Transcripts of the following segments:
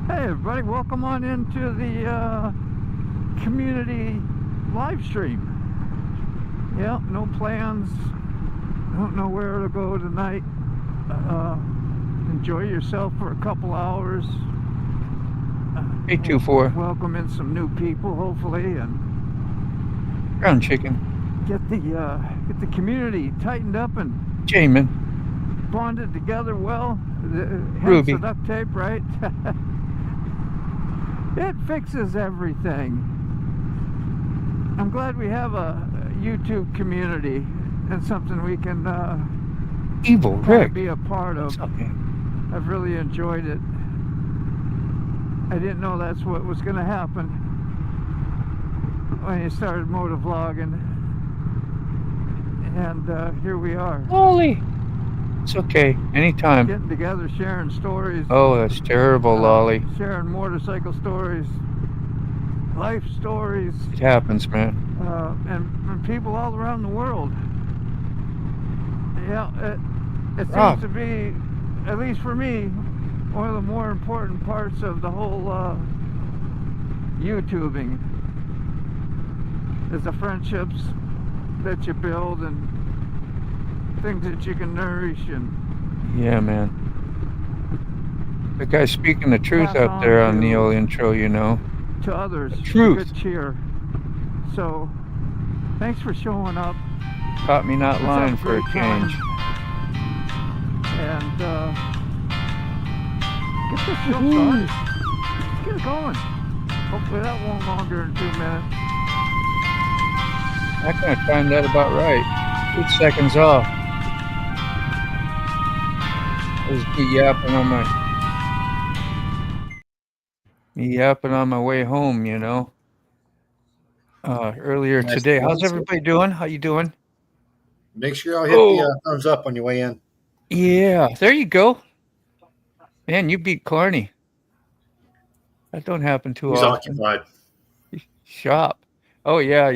Hey everybody, welcome on into the community live stream. Yeah, no plans. Don't know where to go tonight. Enjoy yourself for a couple hours. 824. Welcome in some new people, hopefully, and Ground chicken. get the community tightened up and Jamin. bonded together well. Hence Ruby. the duct tape, right? It fixes everything. I'm glad we have a YouTube community and something we can Evil Rick. be a part of. Okay. I've really enjoyed it. I didn't know that's what was going to happen when you started motovlogging, and here we are. Lolly. It's okay. Anytime. Getting together, sharing stories. Oh, that's terrible, Lolly. Sharing motorcycle stories, life stories, It happens, man. and people all around the world. Yeah, it Rob. seems to be, at least for me, one of the more important parts of the whole YouTubing is the friendships that you build and things that you can nourish and Yeah, man. The guy's speaking the truth Pass out there on on the to- old intro, you know. to others. Truth. Good cheer. So, thanks for showing up. Caught me not Let's have lying a for a great time. change. And get this show Woohoo. started. Get it going. Hopefully that won't longer than 2 minutes. I kind of timed that about right. 8 seconds off. I was yapping on my way home, you know. Earlier Nice today. to How's meet you. everybody doing? How you doing? Make sure y'all hit the thumbs up on your way in. Yeah, there you go. Man, you beat Clarney. That don't happen too He's often. occupied. Shop. Oh yeah.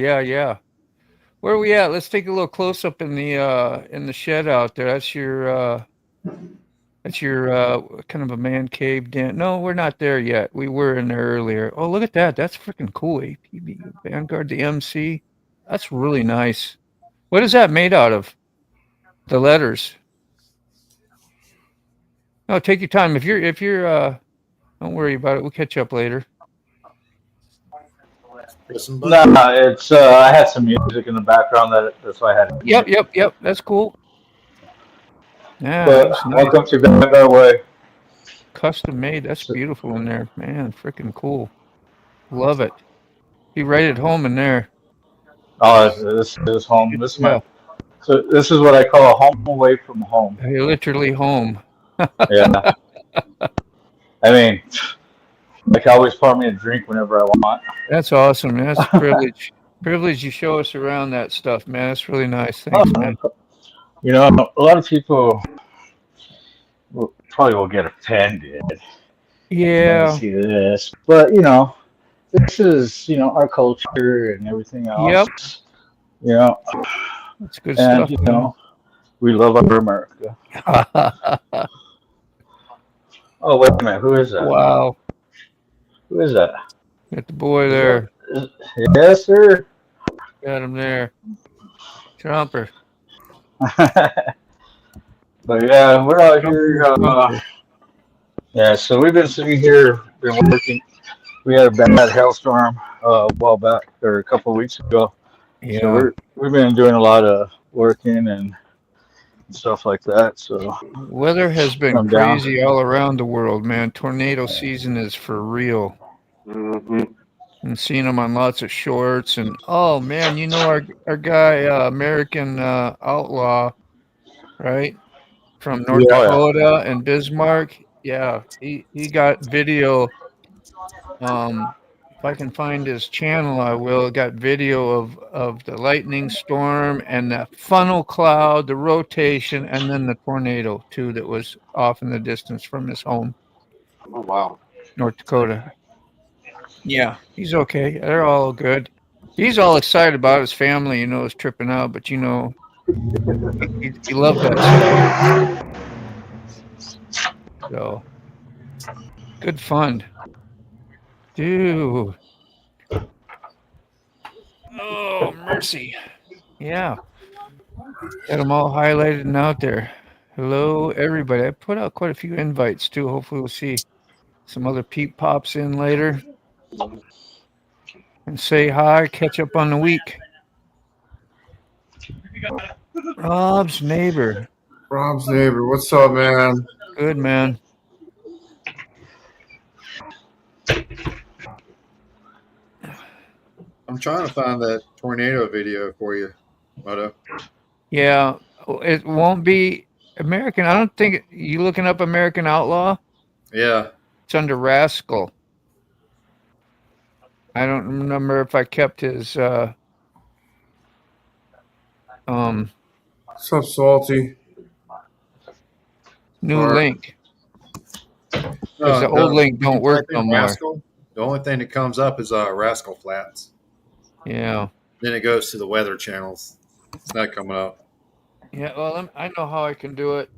Where are we at? Let's take a little close up in the shed out there. That's your kind of a man cave den. No, we're not there yet. We were in there earlier. Oh, look at that. That's freaking cool. APB Vanguard, the MC. That's really nice. What is that made out of? The letters. No, take your time. If you're don't worry about it. We'll catch up later. Listen, bud. No, it's I had some music in the background that's why I had. Yep. That's cool. Yeah, But that's nice. welcome to Vanguard Way. Custom made. That's beautiful in there, man. Freaking cool. Love it. Be right at home in there. Oh, this is home. This is my. So this is what I call a home away from home. You're literally home. Yeah. I mean, I can always pour me a drink whenever I want. That's awesome, man. That's a privilege. Privilege you show us around that stuff, man. That's really nice. Thanks, man. You know, a lot of people probably will get offended. Yeah. When they see this, but you know, this is our culture and everything else. Yep. You know, That's good and stuff. you know, we love our America. Oh wait a minute, who is that? Wow. Who is that? Got the boy there. Yes, sir. Got him there. Trumper. But yeah, we're out here. Yeah, so we've been sitting here, been working. We had a bad hailstorm a while back, or a couple of weeks ago. Yeah. So we've been doing a lot of working and stuff like that. So Weather has been Come down. crazy all around the world, man. Tornado season is for real. Mm-hmm. And seeing them on lots of shorts, and oh man, you know our guy, American Outlaw, right, from North Yeah, yeah. Dakota and Bismarck. Yeah, he got video. If I can find his channel, I will. It got video of the lightning storm and the funnel cloud, the rotation, and then the tornado too that was off in the distance from his home. Oh, wow. North Dakota. Yeah, he's okay. They're all good. He's all excited about his family, is tripping out, but he loved that stuff. So good fun. Dude. Oh, mercy. Yeah. Got them all highlighted and out there. Hello, everybody. I put out quite a few invites, too. Hopefully we'll see some other peep pops in later. And say hi, catch up on the week. Rob's neighbor. Rob's neighbor. What's up, man? Good, man. I'm trying to find that tornado video for you, Moto. Yeah, it won't be American. I don't think you looking up American Outlaw. Yeah. It's under Rascal. I don't remember if I kept his What's up, Salty? new Or- link. Because the old link don't work no more. Rascal, the only thing that comes up is Rascal Flats. Yeah. Then it goes to the weather channels. It's not coming up. Yeah, well, I know how I can do it.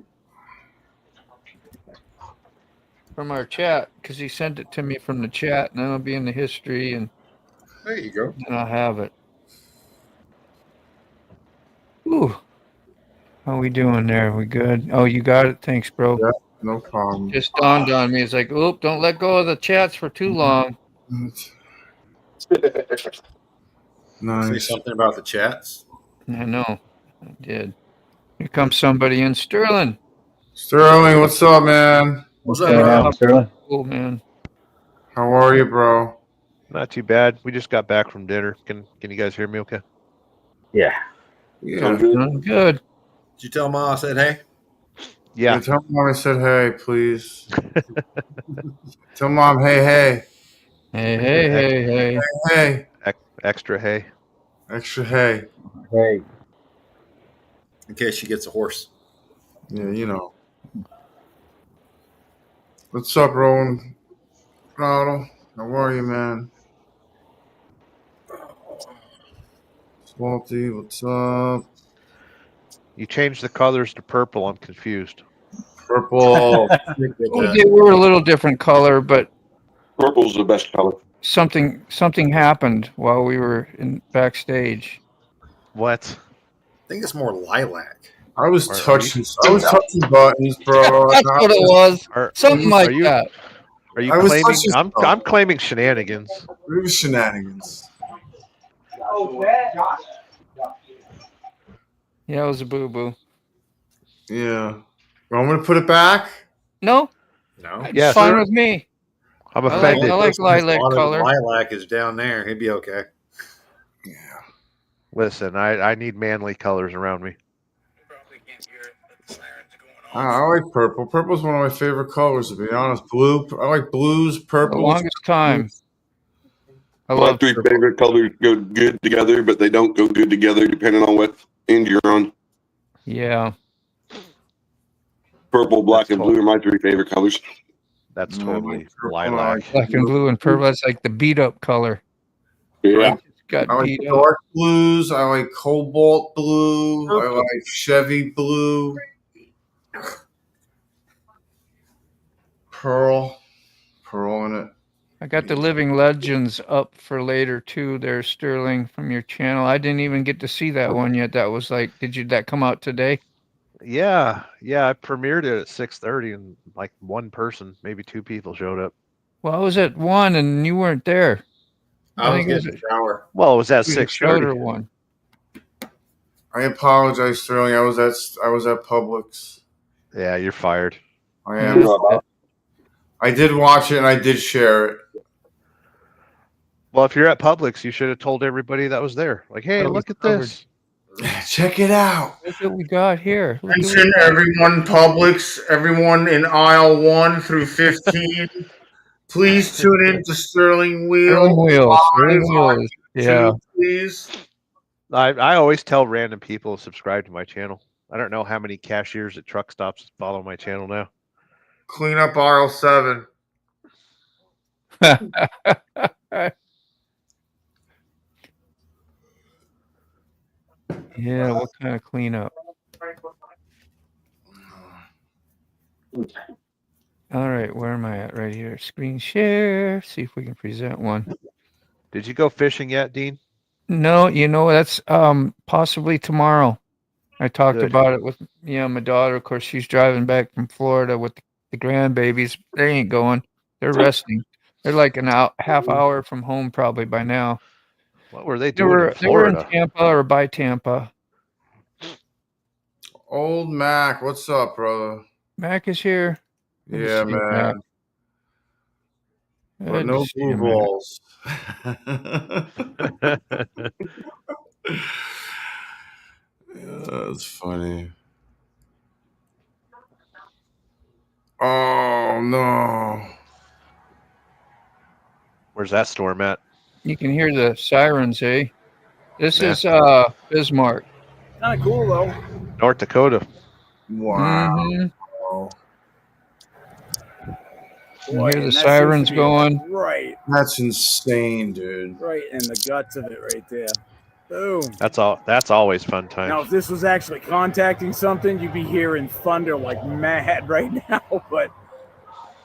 From our chat, because he sent it to me from the chat, and then it'll be in the history, and There you go. then I'll have it. Ooh. How we doing there? We good? Oh, you got it? Thanks, bro. Yeah. No problem. Just dawned on me. It's like, oop, don't let go of the chats for too long. Say Nice. something about the chats. I know. I did. Here comes somebody in. Sterling. Sterling, what's up, man? What's What's up, going Rob? on, Sterling? Cool, man. How are you, bro? Not too bad. We just got back from dinner. Can you guys hear me okay? Yeah. Yeah. Doing good. Did you tell Ma I said hey? Yeah. Tell mom I said hey, please. Tell mom, hey. Hey, hey, hey, hey. Hey. Extra hay. Extra hey. Hey. In case she gets a horse. Yeah, you know. What's up, Rowan? Ronald, how are you, man? Salty, what's up? You changed the colors to purple. I'm confused. Purple. We were a little different color, but Purple's the best color. something happened while we were in backstage. What? I think it's more lilac. I was Are touching buttons, bro. That's what it was. Are, Something like are you that. are you I was claiming? touching I'm stuff. claiming shenanigans. It was shenanigans. Yeah, it was a boo-boo. Yeah. Want me to put it back? No, No. it's Yes. fine with me. I'm I like- offended. I like lilac color. Lilac is down there. He'd be okay. Yeah. Listen, I need manly colors around me. I like purple. Purple's one of my favorite colors, to be honest. Blue. I like blues, The purple. longest time. I My love three purple. favorite colors go good together, but they don't go good together depending on what end you're on. Yeah. Purple, black, That's and blue are my three favorite colors. That's No, totally purple, lilac. Black and blue and purple. That's like the beat up color. Yeah. Got I like beat up. dark blues. I like cobalt blue. I like Chevy blue. Pearl in it. I got the Living Legends up for later too there, Sterling, from your channel. I didn't even get to see that one yet. That was like, that come out today? Yeah. I premiered it at 6:30, and like one person, maybe two people showed up. Well, I was at 1 and you weren't there. I was think it was getting a shower. Well, it was at a 6:30. shorter one. I apologize, Sterling. I was at Publix. Yeah, you're fired. I am. I did watch it and I did share it. Well, if you're at Publix, you should have told everybody that was there. Like, hey, That was look at covered. this. Check it out. Look what we got here. Look at Attention, everyone, Publix, everyone in aisle 1 through 15. Please tune in to Sterling Sterling Wheel. Wheels. Yeah. Please. I always tell random people to subscribe to my channel. I don't know how many cashiers at truck stops follow my channel now. Clean up aisle 7. Yeah, what kind of cleanup? All right, where am I at? Right here. Screen share. See if we can present one. Did you go fishing yet, Dean? No, that's possibly tomorrow. I talked Good. about it with my daughter. Of course, she's driving back from Florida with the grandbabies. They ain't going. They're resting. They're like half hour from home probably by now. What were they They doing in were in Florida? Tampa or by Tampa. Old Mac, what's up, brother? Mac is here. Good to Yeah, see you, Mac. man. But Good no to see blue you, Mac. balls. That's funny. Oh no. Where's that storm at? You can hear the sirens, eh? This Yeah. is Bismarck. Kind of cool though. North Dakota. Wow. Mhm. You Boy, hear the and that sirens seems to be going. right That's insane, dude. in the guts of it right there. Boom. That's always fun time. Now, if this was actually contacting something, you'd be hearing thunder like mad right now. But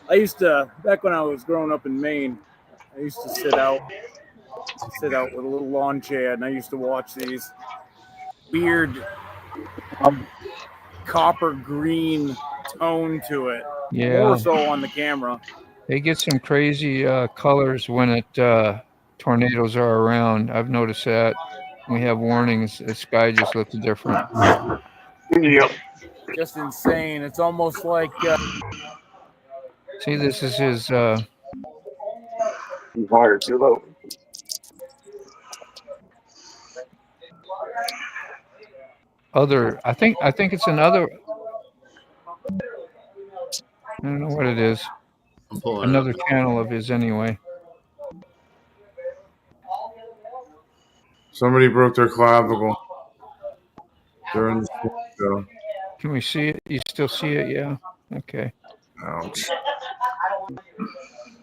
I used to, back when I was growing up in Maine, I used to sit out with a little lawn chair, and I used to watch these weird copper green tone to it. Yeah. More so on the camera. They get some crazy colors when tornadoes are around. I've noticed that. We have warnings. The sky just looks different. Yep. Just insane. It's almost like See, this is his. Higher, too low. Other. I think it's another. I don't know what it is. I'm pulling Another it up. channel of his anyway. Somebody broke their clavicle during the show. Can we see it? You still see it? Yeah. Okay. Ouch.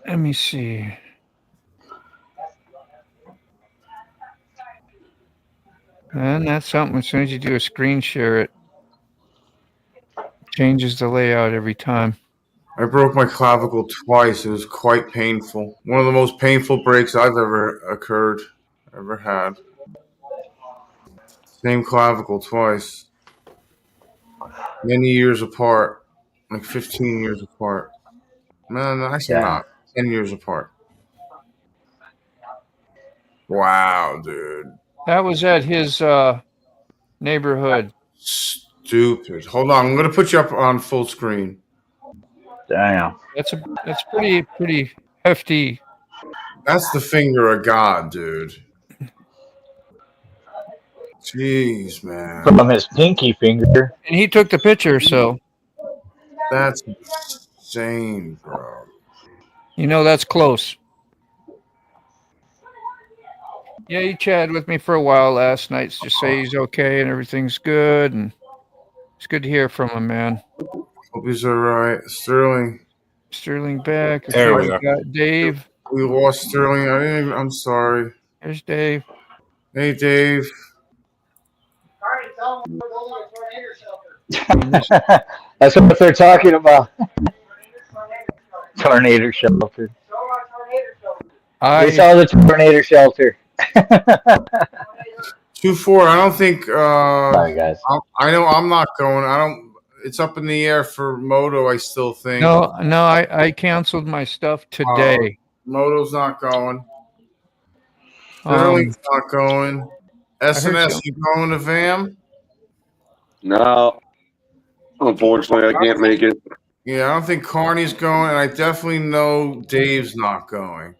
Let me see. And that's something. As soon as you do a screen share, it changes the layout every time. I broke my clavicle twice. It was quite painful. One of the most painful breaks I've ever had. Same clavicle twice. Many years apart. Like 15 years apart. No, actually not. 10 years apart. Wow, dude. That was at his neighborhood. Stupid. Hold on. I'm going to put you up on full screen. Damn. That's pretty hefty. That's the finger of God, dude. Jeez, man. From his pinky finger. And he took the picture, so That's insane, bro. that's close. Yeah, he chatted with me for a while last night. Just say he's okay and everything's good, and it's good to hear from him, man. Hope he's all right. Sterling. Sterling back. There we We got Dave. We lost Sterling. I'm sorry. There's Dave. Hey, Dave. That's what they're talking about. Tornado shelter. We saw the tornado shelter. 2-4. I don't think. Sorry, guys. I know I'm not going. I don't. It's up in the air for Moto. I still think. No, I canceled my stuff today. Moto's not going. Sterling's not going. SNS, you going to VAM? No, unfortunately, I can't make it. Yeah, I don't think Carney's going, and I definitely know Dave's not going.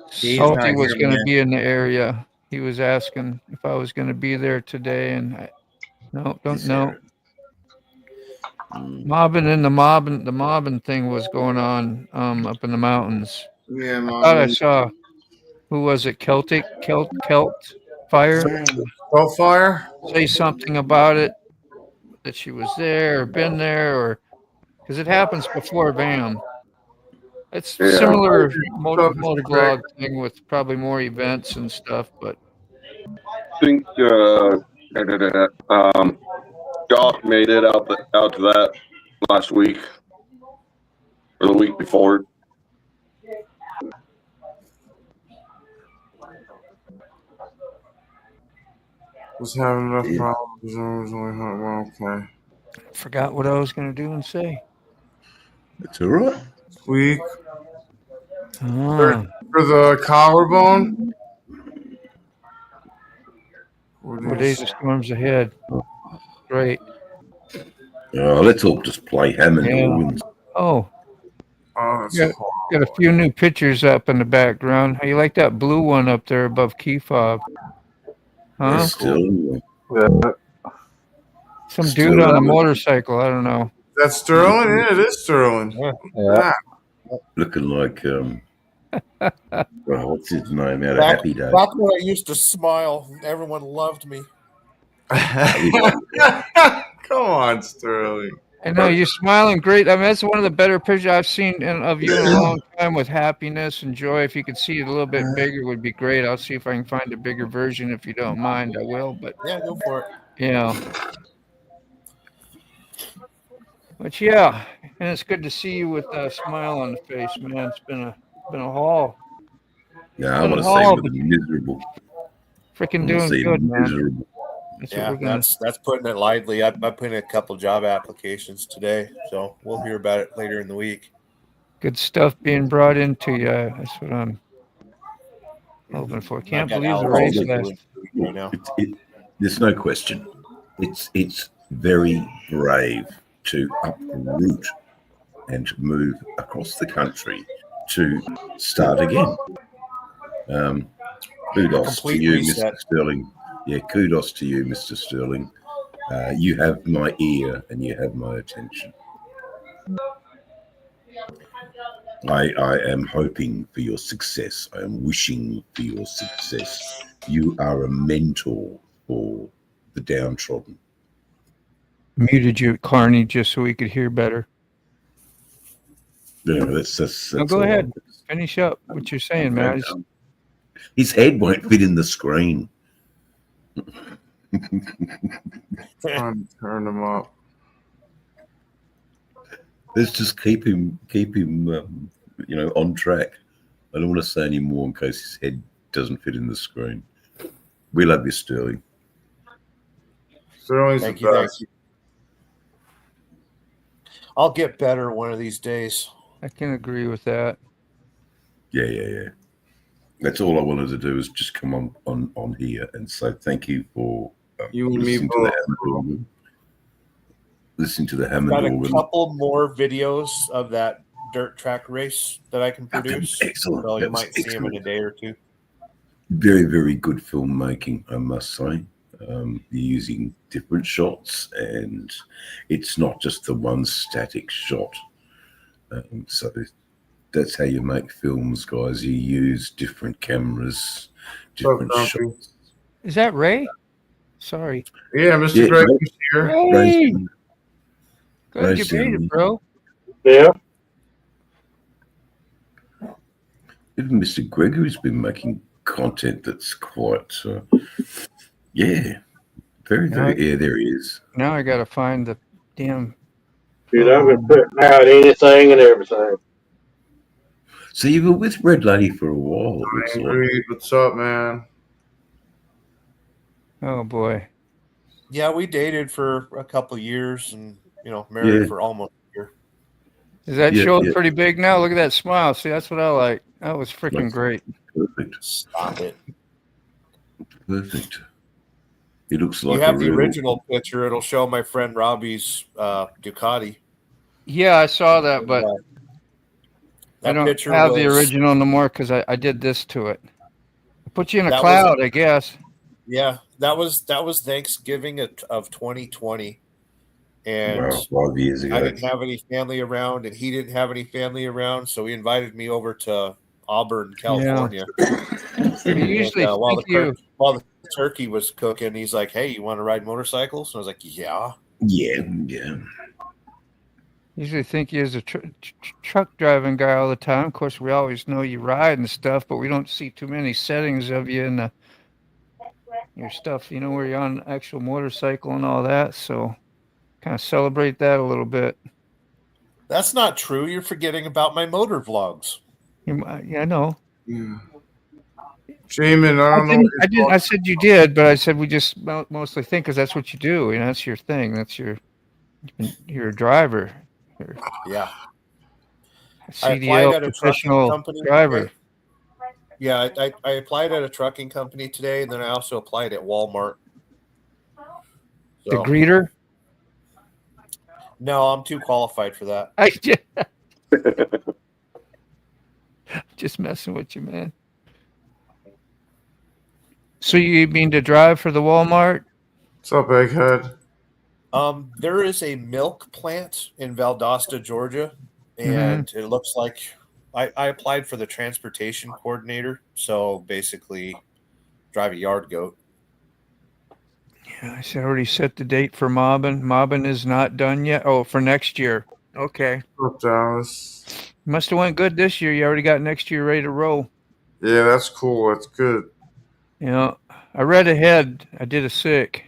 Salty was going to be in the area. He was asking if I was going to be there today, and don't know. The mobbing thing was going on up in the mountains. Yeah, I thought I saw, who was it? Celt Fire? Fire? Say something about it, that she was there or been there, or because it happens before VAM. It's similar motovlog thing with probably more events and stuff, but I think Doc made it out to that last week or the week before. Was having enough problems. Okay. Forgot what I was going to do and say. It's all right. Week Ah, for the collarbone. 4 days of storms ahead. Great. Oh, let's all just play Hammond Yeah. organs. Oh, Oh, that's Yeah. got a few new pictures up in the background. How you like that blue one up there above key fob? Huh? Still, Some Still dude on a love it. motorcycle. I don't know. That's Sterling. Yeah, it is Sterling. Yeah. looking like well, what's his name? Out of Back, Happy Days. back when I used to smile, everyone loved me. Come on, Sterling. I know you're smiling great. I mean, that's one of the better pictures I've seen of you in a long time with happiness and joy. If you could see it a little bit bigger, would be great. I'll see if I can find a bigger version. If you don't mind, I will. But Yeah, go for it. yeah. But yeah, and it's good to see you with a smile on the face, man. It's been a haul. No, I want to see him with a miserable. Freaking I doing want to see good, him man. miserable. That's what Yeah, we're gonna. that's putting it lightly. I put in a couple job applications today, so we'll hear about it later in the week. Good stuff being brought into you. That's what I'm hoping for. Can't I've got believe the Alex race doing last. right now. There's no question. It's very brave to uproot and move across the country to start again. Kudos Complete to you, reset. Mr. Sterling. Yeah, kudos to you, Mr. Sterling. You have my ear and you have my attention. I am hoping for your success. I am wishing for your success. You are a mentor for the downtrodden. Muted you, Carney, just so we could hear better. Yeah, that's No, go all. ahead. Finish up what you're saying, man. His head won't fit in the screen. Trying to turn them up. Let's just keep him, on track. I don't want to say any more in case his head doesn't fit in the screen. We love you, Sterling. Sterling's Thank the you, thank best. you. I'll get better one of these days. I can agree with that. Yeah. That's all I wanted to do is just come on here and say thank you for You and me listening to both. the Hammond organ. Listening to the Hammond Got a organ. couple more videos of that dirt track race that I can produce. Excellent. So you That was might see them in a excellent. day or two. Very, very good filmmaking, I must say. You're using different shots, and it's not just the one static shot. So that's how you make films, guys. You use different cameras, different Grumpy? shots. Is that Ray? Sorry. Yeah, Mr. Yeah, Greg Ray- is here. Hey! Glad you Ray's made in. it, bro. Yeah. Even Mr. Gregory's been making content that's quite, very, very. Yeah, there he is. Now I gotta find the damn. Dude, I've been putting out anything and everything. So you were with Red Lady for a while. It looks like. Agreed. What's up, man? Oh boy. Yeah, we dated for a couple years and married Yeah. for almost a year. Is that Yeah, showing yeah. pretty big now? Look at that smile. See, that's what I like. That was freaking Nice. great. Perfect. Stop it. Perfect. He looks like You have a the real. original picture. It'll show my friend Robbie's Ducati. Yeah, I saw that, but That I don't picture have the was- original no more because I did this to it. I put you in a That was- cloud, I guess. Yeah, that was Thanksgiving of 2020, and Wow, 5 years ago. I didn't have any family around, and he didn't have any family around, so he invited me over to Auburn, California. You usually And, while think the turkey was cooking, he's like, "Hey, you want to ride motorcycles?" And I was like, "Yeah." Yeah. usually think you as a truck driving guy all the time. Of course, we always know you ride and stuff, but we don't see too many settings of you in your stuff. Where you're on an actual motorcycle and all that. So, kind of celebrate that a little bit. That's not true. You're forgetting about my motor vlogs. Yeah, I know. Yeah. Jamin, I don't know. What I didn't. I said you did, but I said we just mostly think because that's what you do. You know, that's your thing. You're a driver. You're Yeah. a I applied CDL at a trucking professional company driver. today. Yeah, I applied at a trucking company today, and then I also applied at Walmart. The So, greeter. no, I'm too qualified for that. I just messing with you, man. So you mean to drive for the Walmart? What's up, Egghead? There is a milk plant in Valdosta, Georgia, and it looks like I applied for the transportation coordinator. So basically, drive a yard goat. Yeah, I said already set the date for mobbing. Mobbing is not done yet. Oh, for next year. Okay. What's up, Dallas? Must have went good this year. You already got next year ready to roll. Yeah, that's cool. That's good. You know, I read ahead. I did a sick.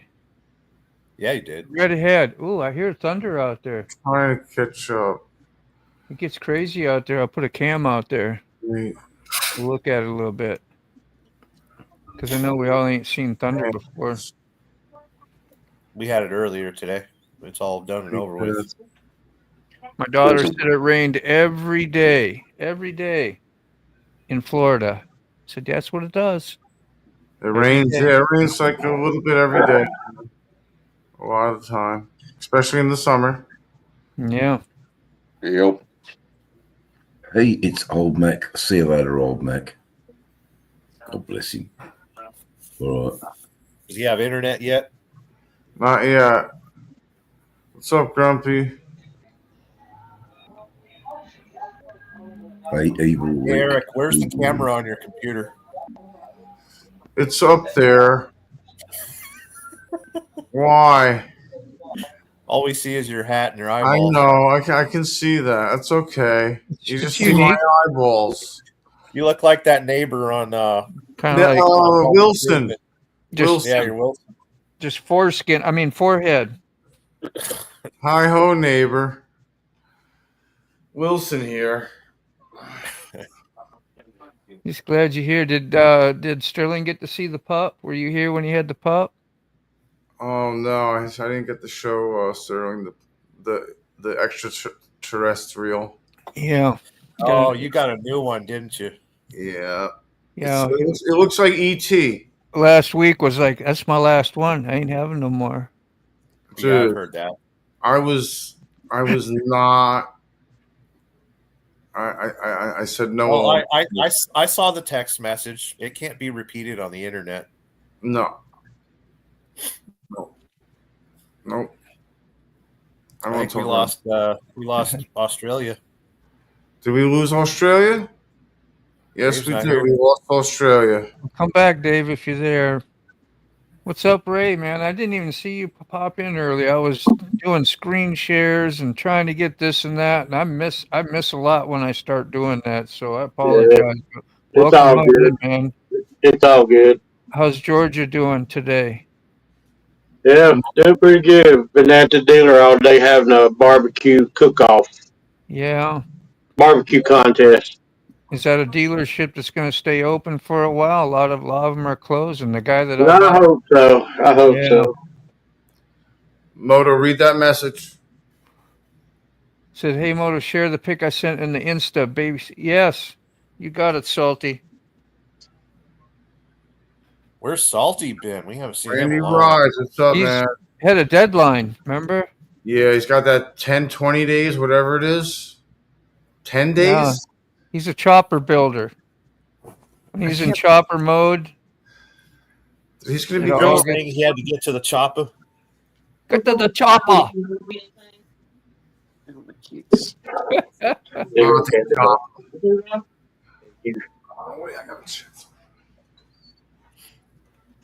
Yeah, you did. Read ahead. Ooh, I hear thunder out there. Trying to catch up. It gets crazy out there. I'll put a cam out there. Wait. We'll look at it a little bit. Because I know we all ain't seen thunder before. We had it earlier today. It's all done and over with. My daughter said it rained every day in Florida. I said, that's what it does. It rains. Yeah, it rains like a little bit every day. A lot of the time, especially in the summer. Yeah. Yep. Hey, it's Old Mac. See you later, Old Mac. God bless him. All right. Does he have internet yet? Not yet. What's up, Grumpy? Hey, evil. Hey, Eric, where's the camera on your computer? It's up there. Why? All we see is your hat and your I eyeballs. know. I can see that. That's okay. You just see my eyeballs. You look like that neighbor on Kind of like Wilson. just, Wilson. Yeah, you're Wilson. Just forehead. Hi ho, neighbor. Wilson here. Just glad you're here. Did Sterling get to see the pup? Were you here when he had the pup? Oh no, I didn't get to show Sterling the extraterrestrial. Yeah. Oh, you got a new one, didn't you? Yeah. Yeah. It looks like E.T. Last week was like, that's my last one. I ain't having no more. Dude, Yeah, I've heard that. I was not. I said no. Well, I saw the text message. It can't be repeated on the internet. No. I think we lost Australia. Did we lose Australia? Yes, Dave's we not did. here. We lost Australia. Come back, Dave, if you're there. What's up, Ray, man? I didn't even see you pop in early. I was doing screen shares and trying to get this and that, and I miss a lot when I start doing that, so I apologize. Yeah. Welcome all on good. in, man. It's all good. How's Georgia doing today? Yeah, doing pretty good. Been at the dealer all day having a barbecue cook-off, Yeah. barbecue contest. Is that a dealership that's going to stay open for a while? A lot of them are closed, and the guy that I hope so. I hope so. Moto, read that message. Said, hey, Moto, share the pic I sent in the Insta, baby. Yes, you got it, Salty. Where's Salty been? We haven't seen Randy him in a long Rise, what's up, He's man? had a deadline, remember? Yeah, he's got that 10, 20 days, whatever it is. 10 days? Yeah. He's a chopper builder. When he's in chopper mode. He's going to be Joe saying he had to get to the chopper. Get to the chopper.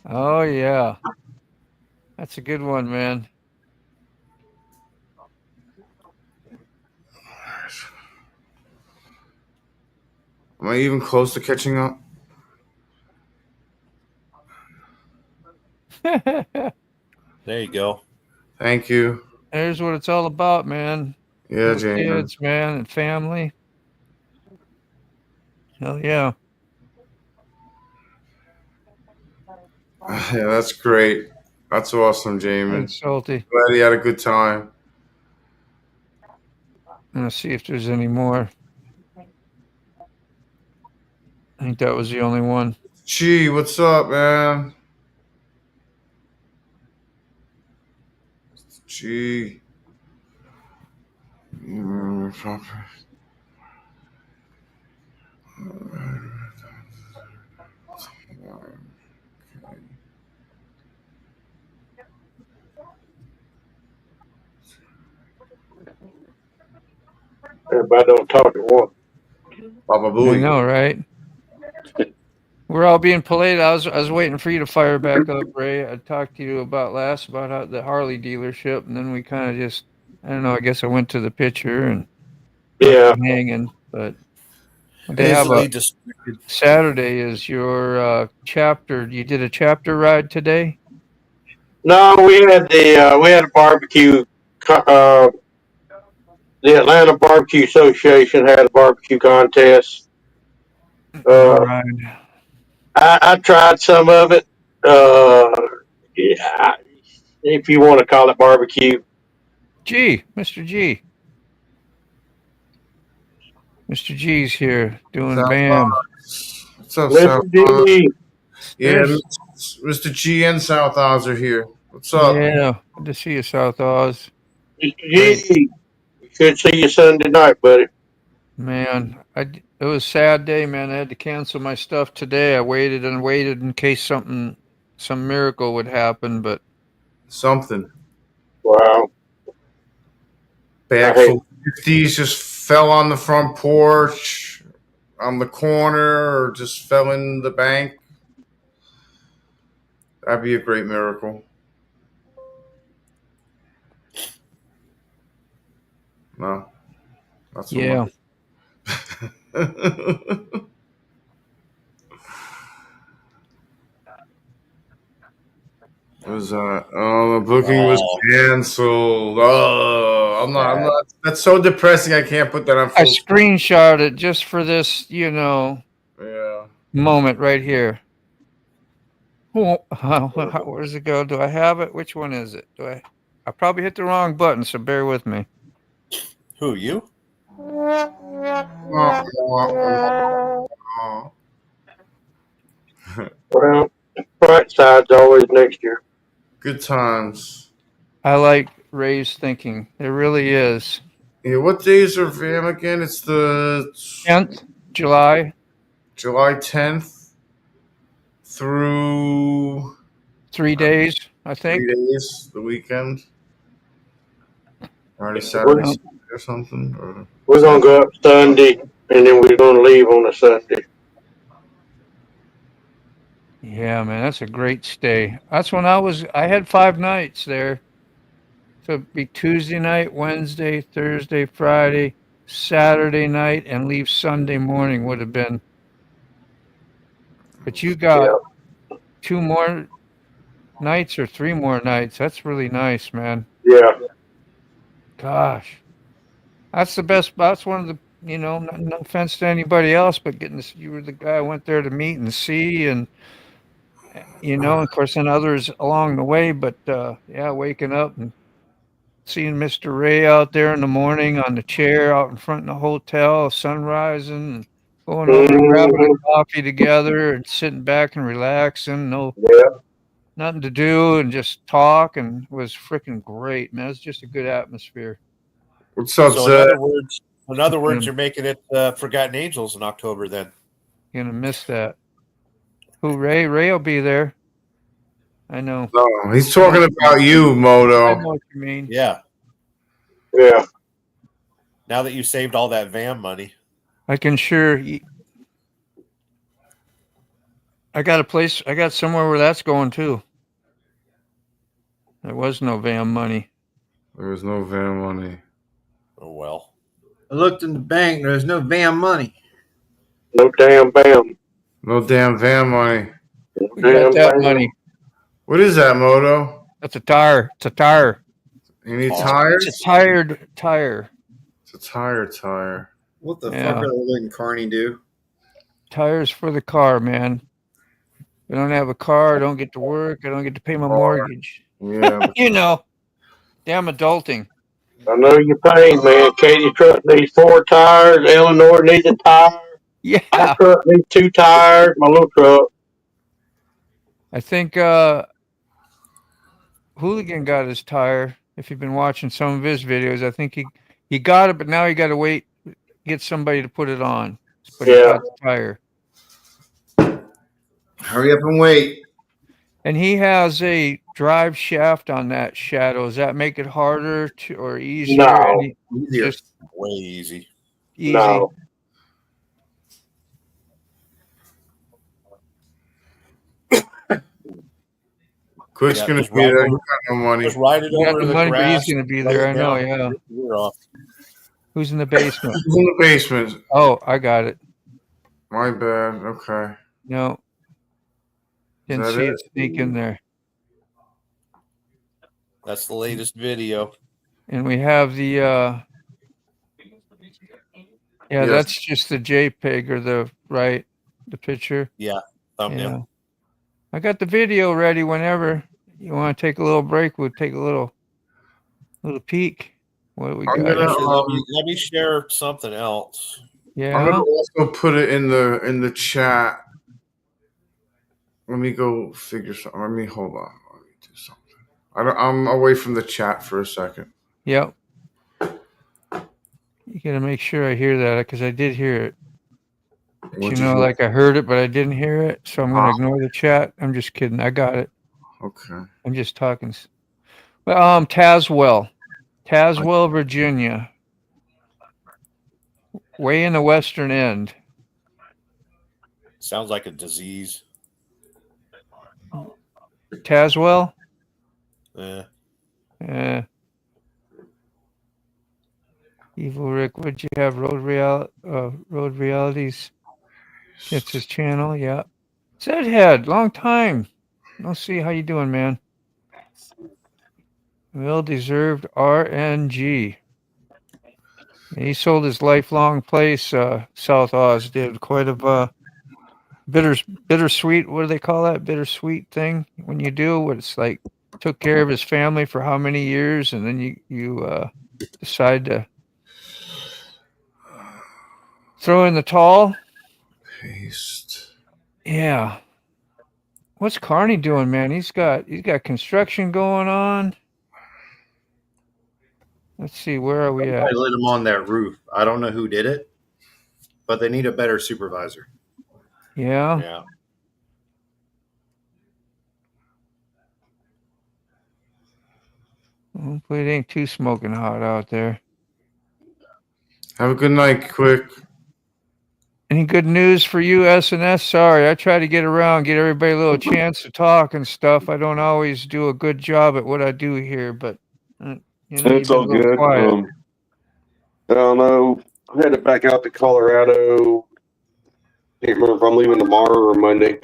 Oh, yeah. That's a good one, man. Am I even close to catching up? There you go. Thank you. There's what it's all about, man. Yeah, Little James. kids, man, and family. Hell yeah. Yeah, that's great. That's awesome, Jamin. Thanks, Salty. Glad you had a good time. I'm gonna see if there's any more. I think that was the only one. Gee, what's up, man? Gee. Everybody don't talk at once. Baba I Booey. know, right? We're all being polite. I was waiting for you to fire back up, Ray. I talked to you about how the Harley dealership, and then we kind of just, I don't know. I guess I went to the picture and Yeah. hanging, but they have Easily a distracted. Saturday is your chapter. You did a chapter ride today? No, we had a barbecue. The Atlanta Barbecue Association had a barbecue contest. All right. I tried some of it. Yeah, if you want to call it barbecue. G, Mr. G. Mr. G's here doing South BAM. What's up, Mr. South G. Yeah, There's- Mr. G and South Oz are here. What's up? Yeah, good to see you, South Oz. Mr. G. Should see you Sunday night, buddy. Man, it was a sad day, man. I had to cancel my stuff today. I waited and waited in case some miracle would happen, but Something. Wow. Bag full of 50s just fell on the front porch, on the corner, or just fell in the bank. That'd be a great miracle. No. Not so yeah. much. What was that? Oh, the booking was canceled. Oh, I'm not. That's so depressing. I can't put that on I full. screenshot it just for this, Yeah. moment right here. Where does it go? Do I have it? Which one is it? I probably hit the wrong button, so bear with me. Who, you? Well, bright side's always next year. Good times. I like Ray's thinking. It really is. Yeah, what days are VAM again? It's the 10th, July. July 10th through 3 days, I think. 3 days, the weekend. Already Saturday or something. Or... We're gonna go up Sunday, and then we're gonna leave on a Sunday. Yeah, man, that's a great stay. That's when I had 5 nights there. So it'd be Tuesday night, Wednesday, Thursday, Friday, Saturday night, and leave Sunday morning would have been. But you got 2 more nights or 3 more nights. That's really nice, man. Yeah. Gosh. That's the best. That's one of the, no offense to anybody else, but getting this, you were the guy I went there to meet and see, and, of course, and others along the way. But, waking up and seeing Mr. Ray out there in the morning on the chair out in front of the hotel, sun rising, and going over and grabbing a coffee together and sitting back and relaxing. Nothing to do and just talk, and it was freaking great, man. It's just a good atmosphere. What's up, so Zed? in other words, you're making it Forgotten Angels in October then. You're going to miss that. Who, Ray? Ray will be there. I know. No, he's talking about you, Moto. I know what you mean. Yeah. Yeah. Now that you saved all that VAM money. I can sure. I got a place. I got somewhere where that's going too. There was no VAM money. There was no VAM money. Oh, well. I looked in the bank. There's no VAM money. No damn BAM. No damn VAM money. We got that money. What is that, Moto? That's a tire. It's a tire. You need tires? It's a tired tire. It's a tire. What the Yeah. fuck are they letting Carney do? Tires for the car, man. I don't have a car. I don't get to work. I don't get to pay my mortgage. Yeah. You know, damn adulting. I know your pain, man. Katie's truck needs 4 tires. Eleanor needs a tire. Yeah. My truck needs 2 tires. My little truck. I think Hooligan got his tire. If you've been watching some of his videos, I think he got it, but now he got to wait, get somebody to put it on. But he got the tire. Hurry up and wait. And he has a drive shaft on that Shadow. Does that make it harder to or easier? No. Easier. Just Way easy. easy. No. Quick's Yeah, gonna just be ride there. over- He got no money. Just ride it He got over the to the money, but grass. he's going to be lay there. it I know, down, yeah. rip the ear off. Who's in the basement? He's in the basement. Oh, I got it. My bad. Okay. No. Didn't that see it? it sneak in there. That's the latest video. And we have the Yes. that's just the JPEG or the picture. Yeah, thumbnail. Yeah. I got the video ready whenever you want to take a little break. We'll take a little peek. What do we I'm got? gonna, Actually, let me share something else. I'm Yeah. gonna also put it in the chat. Let me go figure something. Let me hold on. Let me do something. I'm away from the chat for a second. Yep. You gotta make sure I hear that because I did hear it. But What'd you you know, hear? like I heard it, but I didn't hear it. So I'm gonna ignore the chat. I'm just kidding. I got it. Okay. I'm just talking. Well, Tazewell, Virginia, way in the western end. Sounds like a disease. Tazewell. Yeah. Evil Rick, what'd you have? Road Realities. It's his channel, yeah. Zedhead, long time. Let's see how you doing, man. Well-deserved RNG. He sold his lifelong place, South Oz did. Quite a bittersweet, what do they call that? Bittersweet thing when you do what it's like. Took care of his family for how many years, and then you decide to throw in the towel. Paste. Yeah. What's Carney doing, man? He's got construction going on. Let's see, where are we at? I lit them on that roof. I don't know who did it, but they need a better supervisor. Yeah. Yeah. Hopefully it ain't too smoking hot out there. Have a good night, Quick. Any good news for you, SNS? Sorry, I try to get around, get everybody a little chance to talk and stuff. I don't always do a good job at what I do here, but It's all good. I don't know. I'm headed back out to Colorado. Can't remember if I'm leaving tomorrow or Monday.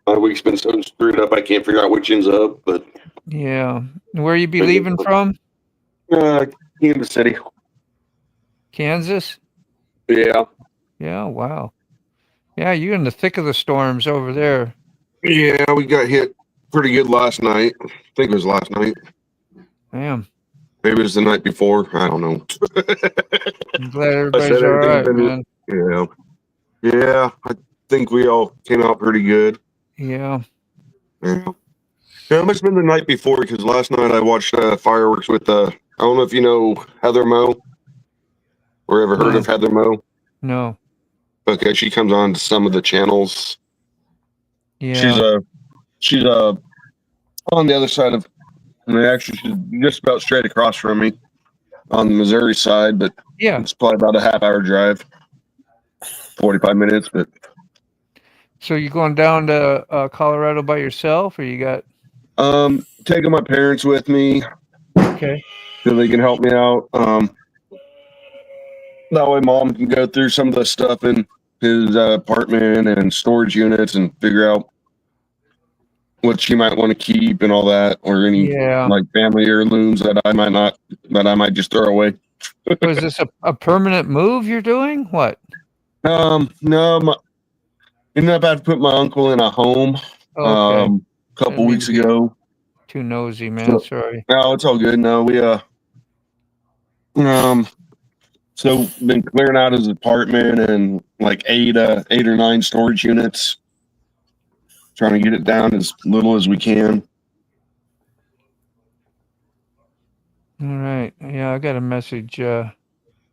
My week's been so screwed up, I can't figure out which ends up. But yeah, where you be leaving from? Kansas City. Kansas. Yeah. Yeah. Wow. Yeah, you're in the thick of the storms over there. Yeah, we got hit pretty good last night. I think it was last night. Damn. Maybe it was the night before. I don't know. I'm glad everybody's all right, man. Yeah. Yeah, I think we all came out pretty good. Yeah. Yeah. Yeah, it must have been the night before because last night I watched fireworks with, I don't know if you know Heather Moe or ever heard of Heather Moe. No. Okay, she comes on to some of the channels. Yeah. She's on the other side of, actually she's just about straight across from me on the Missouri side, but yeah, it's probably about a half-hour drive, 45 minutes. But so you going down to Colorado by yourself, or you got? Taking my parents with me. Okay. So they can help me out. That way, Mom can go through some of the stuff in his apartment and storage units and figure out what she might want to keep and all that, or any like family heirlooms that I might just throw away. Was this a permanent move you're doing? What? No, ended up having to put my uncle in a home Okay. a couple weeks ago. Too nosy, man. Sorry. No, it's all good. No, we so been clearing out his apartment and like 8 or 9 storage units, trying to get it down as little as we can. All right. Yeah, I got a message.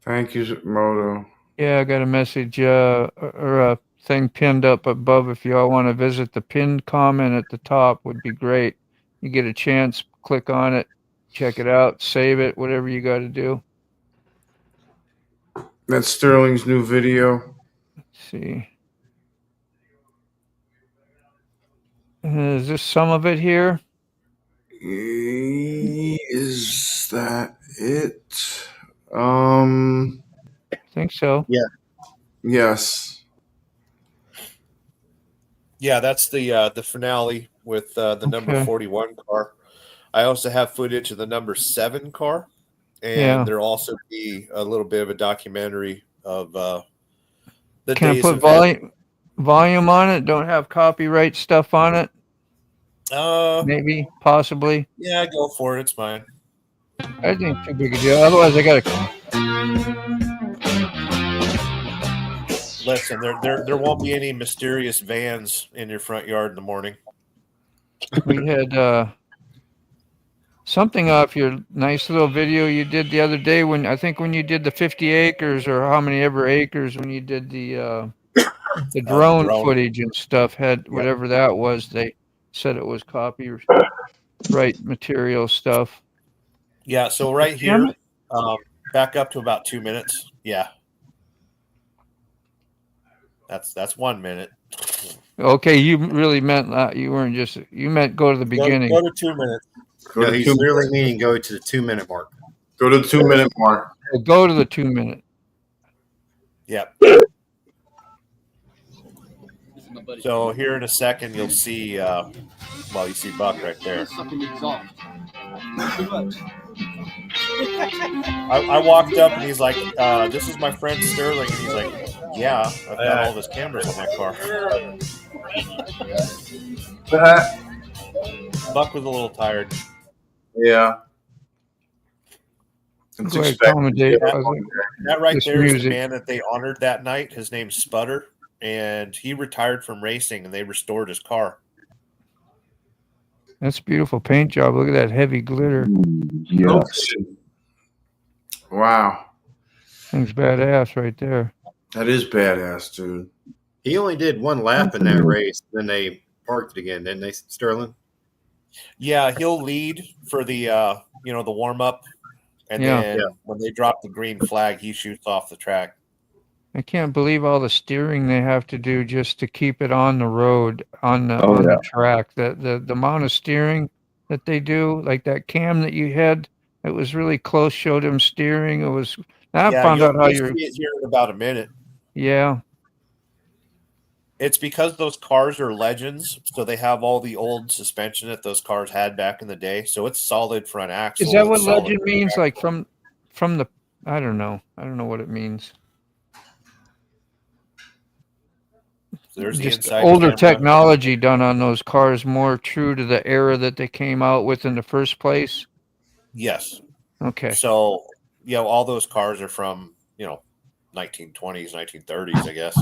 Thank you, Moto. Yeah, I got a message or a thing pinned up above. If y'all want to visit, the pinned comment at the top would be great. You get a chance, click on it, check it out, save it, whatever you got to do. That's Sterling's new video. Let's see. Is this some of it here? Is that it? I think so. Yeah. Yes. Yeah, that's the finale with the number 41 car. I also have footage of the number 7 car, and there'll also be a little bit of a documentary of the Can I days put volume on it? Don't have copyright stuff on it? Maybe, possibly. Yeah, go for it. It's fine. I think too big a deal. Otherwise, I got to. Listen, there won't be any mysterious vans in your front yard in the morning. We had something off your nice little video you did the other day when you did the 50 acres or how many ever acres when you did the drone footage and stuff had whatever that was. They said it was copyright material stuff. Yeah, so right here, back up to about 2 minutes. Yeah. That's 1 minute. Okay, you really meant that. You weren't just, you meant go to the beginning. Go to 2 minutes. No, he's literally meaning go to the 2 minute mark. Go to the 2 minute mark. Go to the 2 minute. Yep. So here in a second, you'll see, you see Buck right there. I walked up and he's like, this is my friend Sterling. And he's like, yeah, I've got all his cameras in my car. Buck was a little tired. Yeah. That right there is the man that they honored that night. His name's Sputter, and he retired from racing, and they restored his car. That's a beautiful paint job. Look at that heavy glitter. Yes. Wow. Thing's badass right there. That is badass, dude. He only did 1 lap in that race, then they parked it again, didn't they, Sterling? Yeah, he'll lead for the the warm up, and then when they drop the green flag, he shoots off the track. I can't believe all the steering they have to do just to keep it on the road, on the track. The amount of steering that they do, like that cam that you had, it was really close. Showed him steering. It was. I found out how you're. See it here in about a minute. Yeah. It's because those cars are legends, so they have all the old suspension that those cars had back in the day. So it's solid front axle. Is that what legend means? Like from the? I don't know. I don't know what it means. There's just older technology done on those cars, more true to the era that they came out with in the first place. Yes. Okay. So, all those cars are from, 1920s, 1930s, I guess.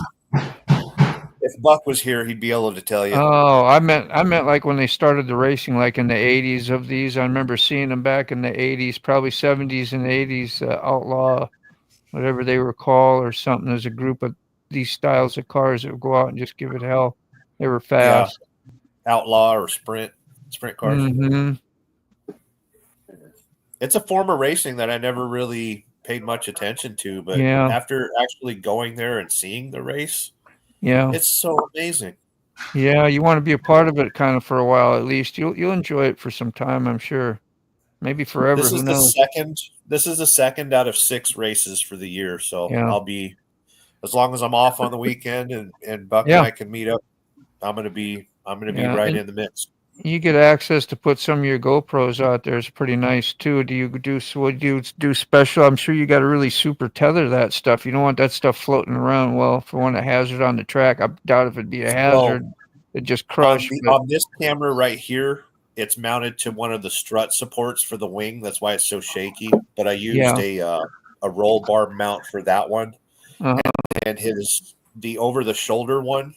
If Buck was here, he'd be able to tell you. Oh, I meant like when they started the racing, like in the 80s of these. I remember seeing them back in the 80s, probably 70s and 80s, Outlaw, whatever they were called or something. There's a group of these styles of cars that would go out and just give it hell. They were fast. Yeah. Outlaw or sprint cars. Mm-hmm. It's a form of racing that I never really paid much attention to, but after actually going there and seeing the race, it's so amazing. Yeah, you want to be a part of it kind of for a while at least. You'll enjoy it for some time, I'm sure. Maybe forever. This is who knows? This is the second out of 6 races for the year, so I'll be, as long as I'm off on the weekend and Buck and I can meet up, I'm gonna be right in the mix. You get access to put some of your GoPros out there. It's pretty nice too. Do you do special? I'm sure you got to really super tether that stuff. You don't want that stuff floating around. Well, for one, a hazard on the track. I doubt if it'd be a hazard. It'd just crush. On this camera right here, it's mounted to one of the strut supports for the wing. That's why it's so shaky. But I used a roll bar mount for that one, and the over the shoulder one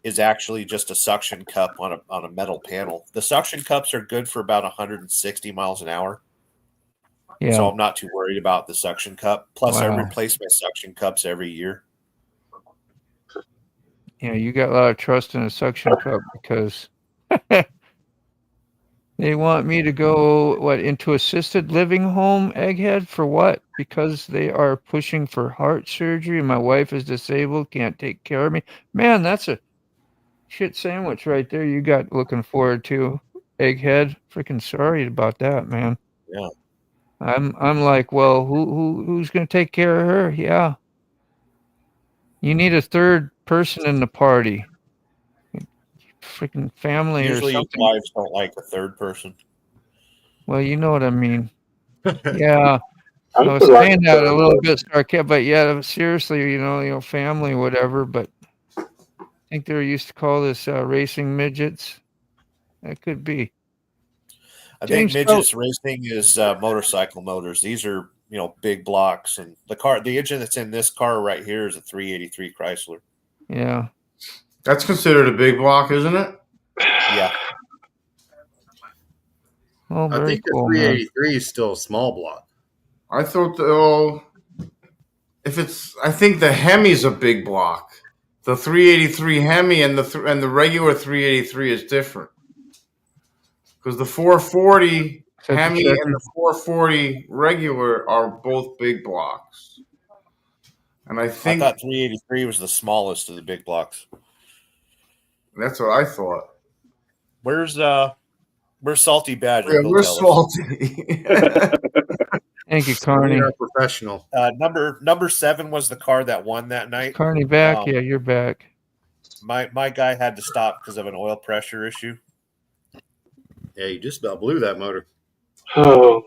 is actually just a suction cup on a metal panel. The suction cups are good for about 160 miles an hour. Yeah. So I'm not too worried about the suction cup. Plus, I replace my suction cups every year. Yeah, you got a lot of trust in a suction cup because they want me to go into assisted living home, Egghead, for what? Because they are pushing for heart surgery. My wife is disabled, can't take care of me. Man, that's a shit sandwich right there. You got looking forward to, Egghead. Freaking sorry about that, man. Yeah. I'm like, well, who's gonna take care of her? Yeah. You need a third person in the party. Freaking family Usually or something. wives don't like a third person. Well, you know what I mean. Yeah. I was saying that a little bit sarcastic, but yeah, seriously, you know, family, whatever. But I think they used to call this racing midgets. That could be. I think midgets racing is motorcycle motors. These are, big blocks, and the engine that's in this car right here is a 383 Chrysler. Yeah. That's considered a big block, isn't it? Yeah. Oh, I think the 383 is still a small block. I thought I think the Hemi's a big block. The 383 Hemi and the regular 383 is different. Because the 440 Hemi and the 440 regular are both big blocks. And I thought 383 was the smallest of the big blocks. That's what I thought. Where's Salty Badger? Yeah, we're Salty. Thank you, Carney. You're a professional. Number 7 was the car that won that night. Carney back. Yeah, you're back. My guy had to stop because of an oil pressure issue. Yeah, you just about blew that motor. Oh.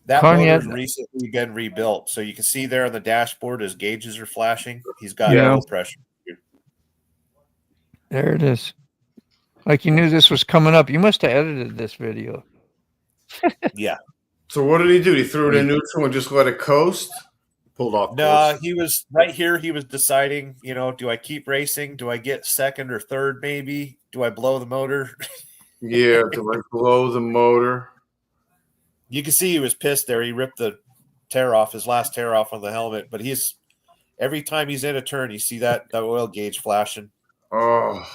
That motor's recently been rebuilt. So you can see there on the dashboard his gauges are flashing. He's got oil pressure. There it is. Like you knew this was coming up. You must have edited this video. Yeah. So what did he do? He threw it in neutral and just let it coast? Pulled off. No, he was right here. He was deciding, do I keep racing? Do I get second or third maybe? Do I blow the motor? Yeah, do I blow the motor? You can see he was pissed there. He ripped the his last tear off on the helmet. But every time he's in a turn, you see that oil gauge flashing. Oh.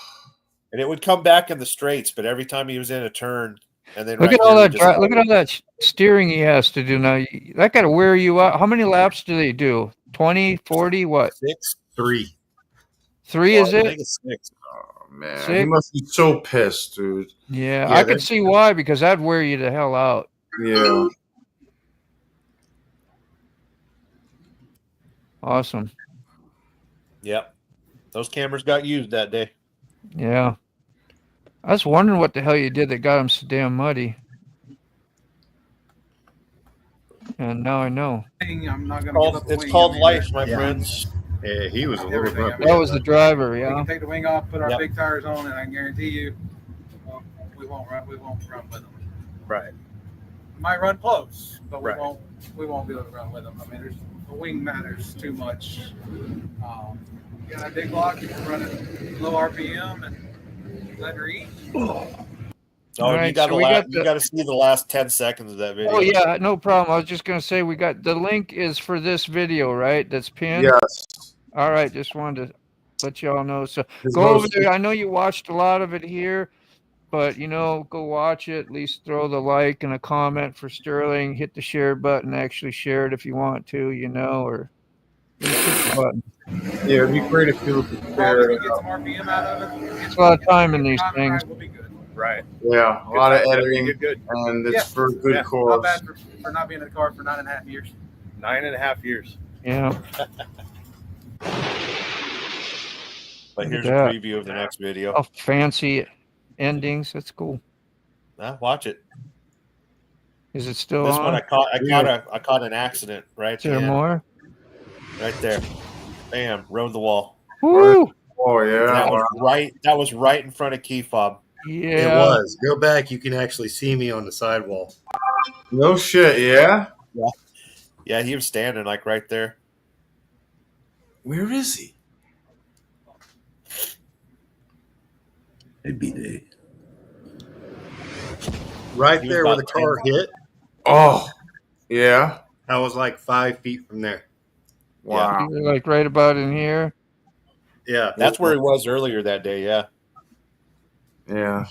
And it would come back in the straights, but every time he was in a turn, and then look at all that steering he has to do now. That got to wear you out. How many laps do they do? 20, 40, what? 6, 3. 3 is it? I think it's 6. Oh man, 6? He must be so pissed, dude. Yeah, I could see why, because that'd wear you the hell out. Yeah. Awesome. Yep. Those cameras got used that day. Yeah. I was wondering what the hell you did that got him so damn muddy. And now I know. I'm not gonna it's called life, my friends. Yeah, he was a little bit. That was the driver, We yeah. can take the wing off, put our big tires on, and I can guarantee you, we won't run with them. Right. We might run close, but we won't be able to run with them. I mean, the wing matters too much. You got a big block, you can run it low RPM and let her eat. Oh, right, you got to see the last 10 seconds of that video. Oh yeah, no problem. I was just gonna say we got the link is for this video, right? That's pinned. Yes. All right, just wanted to let you all know. So go over there. I know you watched a lot of it here, but go watch it. At least throw the like and a comment for Sterling. Hit the share button. Actually share it if you want to, or just hit the button. Yeah, it'd be great if you could share it. Get some RPM out of it. It's a lot of time in these things. Will be good. Right. Yeah, a lot of editing, and it's for a good cause. Not bad for not being in the car for 9.5 years. 9.5 years. Yeah. But here's a preview of the next video. How fancy endings. That's cool. Watch it. Is it still This on? one I caught an accident right at Is the there end. more? Right there. Bam, rode the wall. Woo! Oh yeah. That was right in front of key fob. Yeah. It was. Go back. You can actually see me on the sidewall. No shit. Yeah. Yeah, he was standing like right there. Where is he? It'd be there. Right He was there where about the car 10. hit. Oh. Yeah. I was like 5 feet from there. Wow. You were like right about in here. Yeah. That's where he was earlier that day, yeah. Yeah.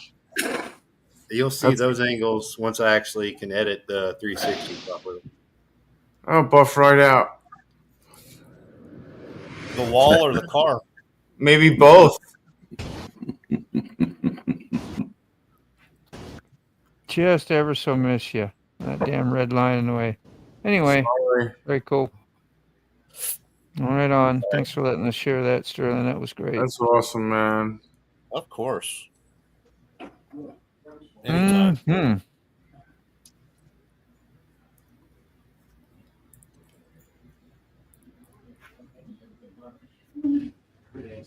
You'll see those angles once I actually can edit the 360 properly. Oh, buff right out. The wall or the car? Maybe both. Just ever so miss you. That damn red line in the way. Anyway, Sorry. very cool. Right on. Thanks for letting us share that, Sterling. That was great. That's awesome, man. Of course. Anytime. Mm-hmm.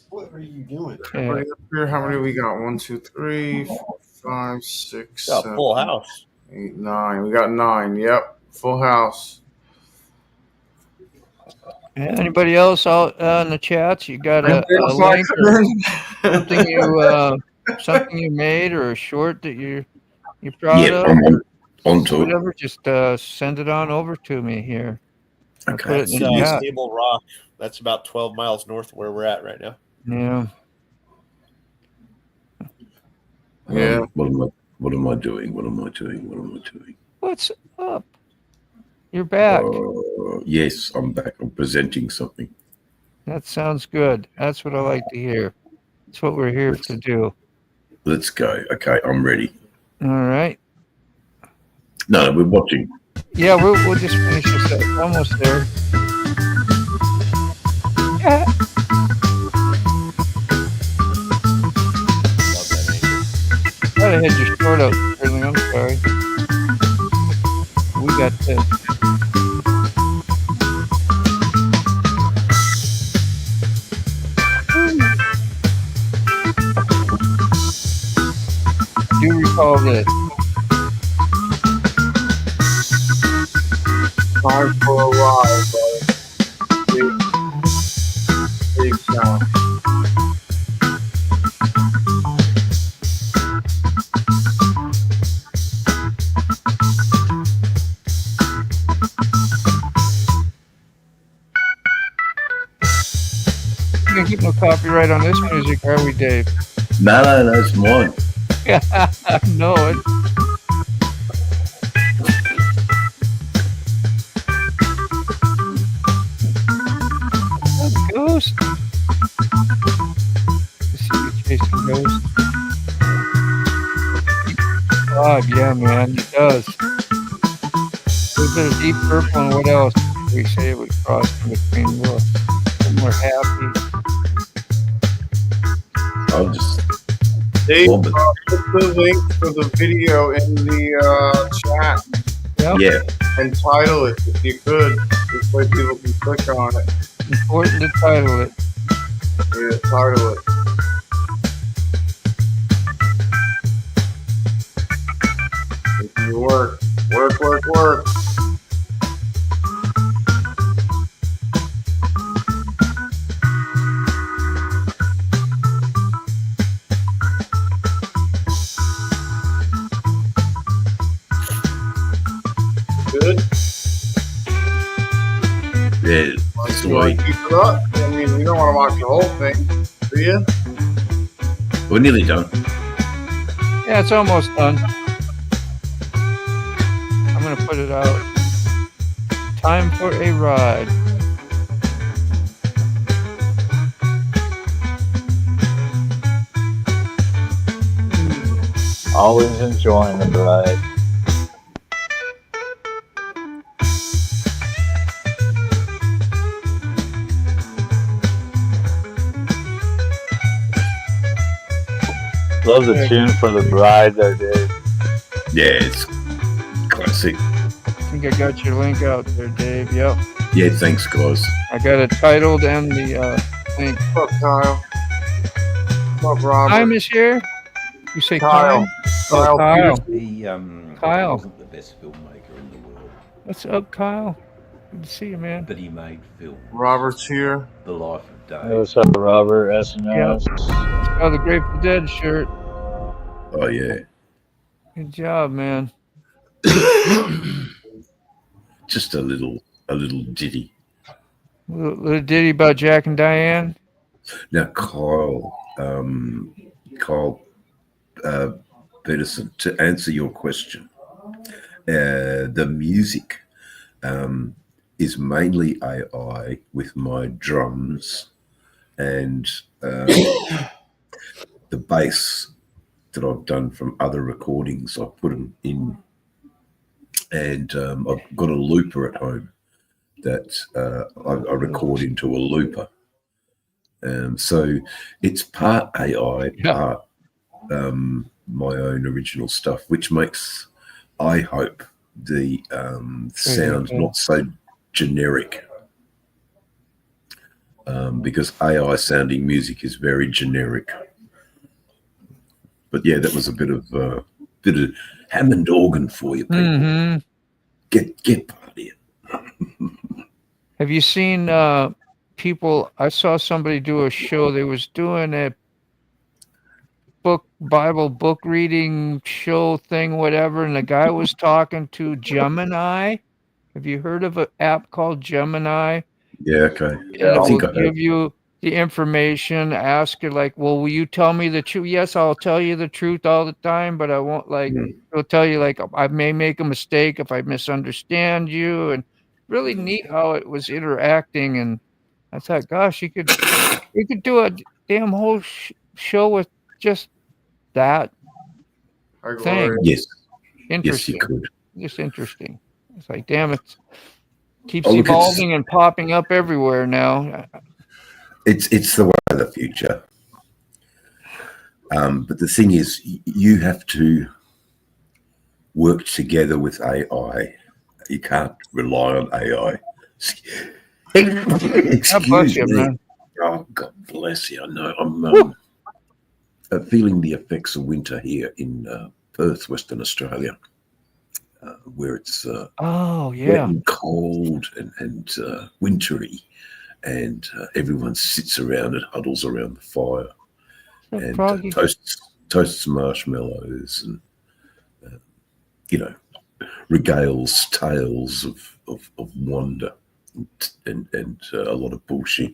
What are you doing? Right up here, how many we got? 1, 2, 3, 4, 5, 6, Got a 7, full house. 8, 9. We got 9. Yep. Full house. Anybody else out in the chats? You got a link or something you made or a short that you're proud Yeah, of? I'm on to it. Whatever, just send it on over to me here. I'll Okay. put it It's in the chat. Stable Rock. That's about 12 miles north of where we're at right now. Yeah. Yeah. What am I doing? What's up? You're back. Yes, I'm back. I'm presenting something. That sounds good. That's what I like to hear. That's what we're here to do. Let's go. Okay, I'm ready. All right. No, we're watching. Yeah, we'll just finish this up. Almost there. Yeah. Gotta head your short out, Sterling. I'm sorry. We got this. Do you recall this? Time for a ride, buddy. Big time. You can keep no copyright on this music, are we, Dave? No, it's mine. I know it. A ghost. Let's see you chasing ghost. God, yeah, man, it does. A little bit of Deep Purple, and what else did we say we crossed in between? We're happy. I'll just. Dave, Well, but- put the link for the video in the chat Yep. Yeah, and title it if you could. This way people can click on it. Important to title it. Yeah, title it. If you work. Good. yeah. That's the You want way. to keep it up? I mean, you don't want to watch the whole thing, do you? We're nearly done. Yeah, it's almost done. I'm gonna put it out. Time for a ride. Always enjoying the ride. Love the tune for the bride there, Dave. Yeah, it's classic. I think I got your link out there, Dave. Yep. Yeah, thanks, guys. I got it titled and the link. What's up, Kyle? What's up, Robert? Time is here. You say Kyle. Kyle? Oh, Kyle. He Kyle. wasn't the best filmmaker in the world, What's up, Kyle? Good to see you, man. but he made film. Robert's here. The Life of Dave. Hey, what's up, Robert? SNS. Oh, the Grateful Dead shirt. Oh yeah. Good job, man. Just a little ditty. Little ditty about Jack and Diane. Now, Kyle Peterson, to answer your question, the music is mainly AI with my drums and the bass that I've done from other recordings. I put them in, and I've got a looper at home that I record into a looper. So it's part AI, part my own original stuff, which makes, I hope, the sound not so generic. Because AI sounding music is very generic. But yeah, that was a bit of Hammond organ for you people. Mm-hmm. Get partying. Have you seen people? I saw somebody do a show. They was doing a Bible book reading show thing, whatever, and the guy was talking to Gemini. Have you heard of an app called Gemini? Yeah, okay. Yeah, I think will I have. give you the information. Ask you like, well, will you tell me the truth? Yes, I'll tell you the truth all the time, but I won't it'll tell you like I may make a mistake if I misunderstand you. And really neat how it was interacting. And I thought, gosh, you could do a damn whole show with just that thing. Yes. Interesting. Yes, you could. Just interesting. It's like, damn, it keeps Oh, look, evolving and popping up everywhere now. It's the way of the future. But the thing is, you have to work together with AI. You can't rely on AI. Excuse me. Man. Oh, God bless you. I know. I'm feeling the effects of winter here in Perth, Western Australia, where it's wet and cold and wintry. And everyone sits around and huddles around the fire and toasts marshmallows and, regales tales of wonder and a lot of bullshit.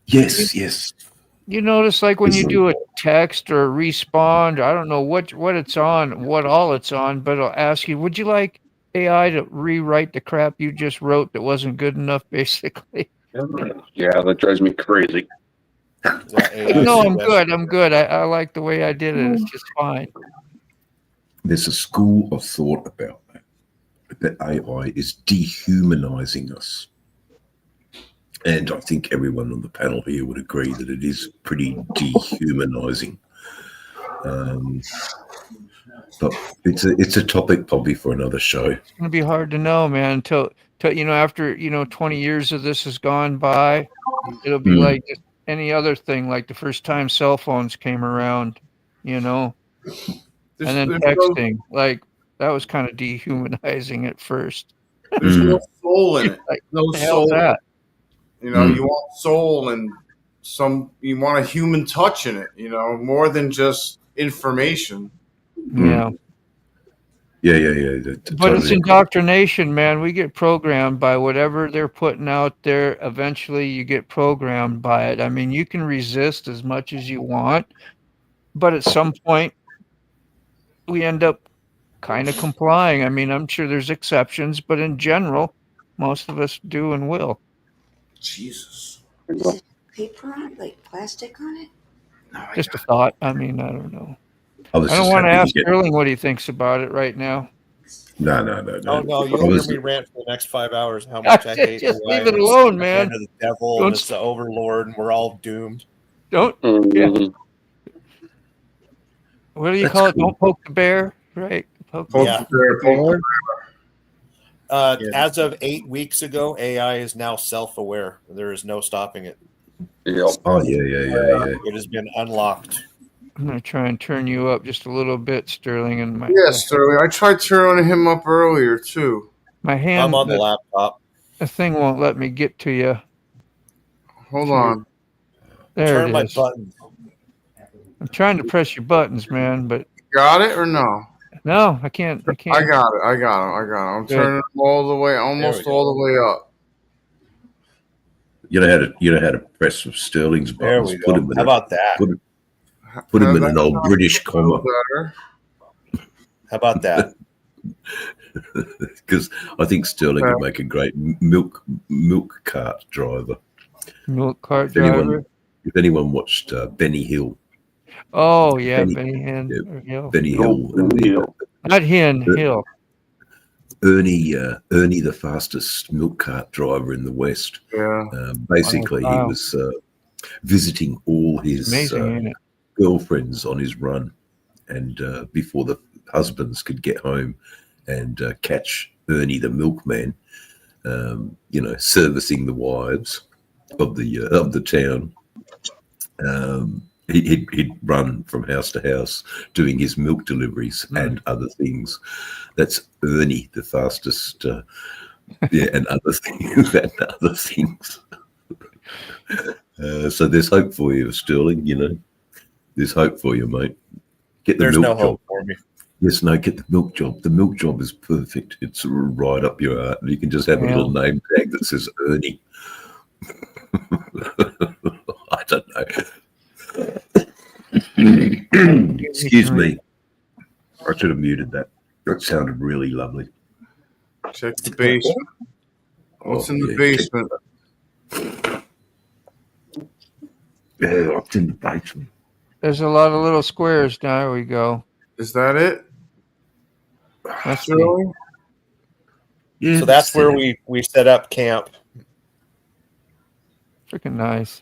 Yes. You notice, like when you do a text or a respond, I don't know what it's on, what all it's on, but it'll ask you, would you like AI to rewrite the crap you just wrote that wasn't good enough, basically? Yeah, that drives me crazy. No, I'm good. I like the way I did it. It's just fine. There's a school of thought about that AI is dehumanizing us. And I think everyone on the panel here would agree that it is pretty dehumanizing. But it's a topic probably for another show. It's going to be hard to know, man, until after 20 years of this has gone by, it'll be like just any other thing, like the first time cell phones came around, and then texting, like that was kind of dehumanizing at first. There's no soul in it. Like, No what the hell's soul. that? You want soul and you want a human touch in it, more than just information. Yeah. Yeah. But it's indoctrination, man. We get programmed by whatever they're putting out there. Eventually, you get programmed by it. I mean, you can resist as much as you want, but at some point, we end up kind of complying. I mean, I'm sure there's exceptions, but in general, most of us do and will. Jesus. Is it paper on it, like plastic on it? Just a thought. I mean, I don't know. I don't want to ask Sterling what he thinks about it right now. No. Oh, no, you'll hear me rant for the next 5 hours how much I hate just AI. leave it alone, man. The devil and it's the overlord, and we're all doomed. Don't. Yeah. What do you call it? cool. Don't poke the bear, right? Poke Yeah. the bear. As of 8 weeks ago, AI is now self-aware. There is no stopping it. Yep. Oh yeah. It has been unlocked. I'm gonna try and turn you up just a little bit, Sterling, and my Yeah, Sterling. I tried turning him up earlier too. my hand. I'm on the laptop. The thing won't let me get to you. Hold on. There Turn it my is. button. I'm trying to press your buttons, man, but Got it or no? no, I can't. I can't. I got it. I'm Good. turning him all the way, almost all the way up. You know how to press Sterling's There buttons. we go. How about that? Put him in an old British comma. How about that? Because I think Sterling would make a great milk cart driver. Milk cart driver. If anyone watched Benny Hill. Oh yeah, Benny Hill. Benny Hill. Not Hill. Hill. Ernie, the fastest milk cart driver in the West. Yeah. Basically, he was visiting all his girlfriends on his run, and before the husbands could get home and catch Ernie the milkman, servicing the wives of the town. He'd run from house to house doing his milk deliveries and other things. That's Ernie, the fastest, and other things. So there's hope for you, Sterling. There's hope for you, mate. There's no hope for me. Yes, no, get the milk job. The milk job is perfect. It's right up your art. You can just have a little name tag that says Ernie. I don't know. Excuse me. I should have muted that. That sounded really lovely. Check the basement. What's in the basement? Yeah, what's in the basement? There's a lot of little squares. There we go. Is that it? That's really? So that's where we set up camp. Freaking nice.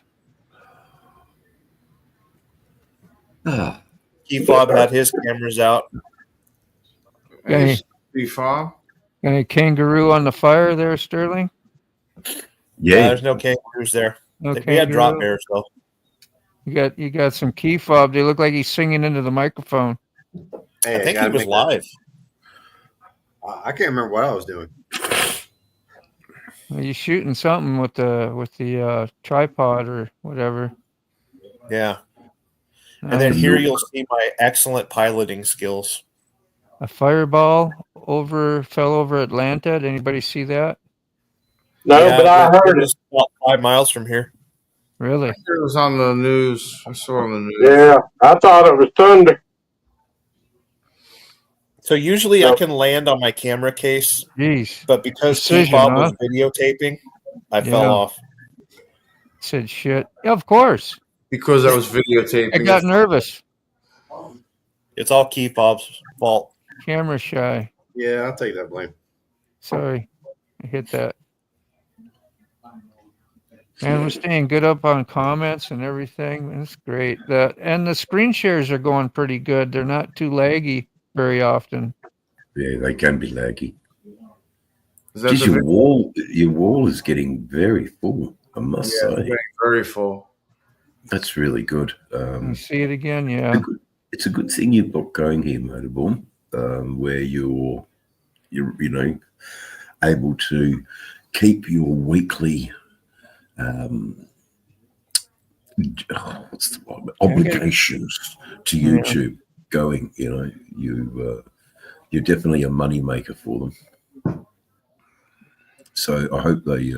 Key Fob had his cameras out. Got any kangaroo on the fire there, Sterling? Yeah, there's no kangaroos there. No We had drop kangaroo? bears though. You got some key fob. They look like he's singing into the microphone. Hey, I think he was live. I can't remember what I was doing. Are you shooting something with the tripod or whatever? Yeah. And then here you'll see my excellent piloting skills. A fireball fell over Atlanta. Did anybody see that? No, but I heard it was about 5 miles from here. Really? It was on the news. I saw it on the news. Yeah, I thought it was thunder. So usually I can land on my camera case, but because Key Fob was videotaping, I fell off. Said shit. Yeah, of course. Because I was videotaping. I got nervous. It's all Key Fob's fault. Camera shy. Yeah, I'll take that blame. Sorry, I hit that. And we're staying good up on comments and everything. That's great. And the screen shares are going pretty good. They're not too laggy very often. Yeah, they can be laggy. Is that Geez, the your wall is getting very full, I must Yeah, say. very full. That's really good. You see it again, yeah. It's a good thing you've got going here, Motorborn, where you're able to keep your weekly obligations to YouTube going. You're definitely a money maker for them. So I hope they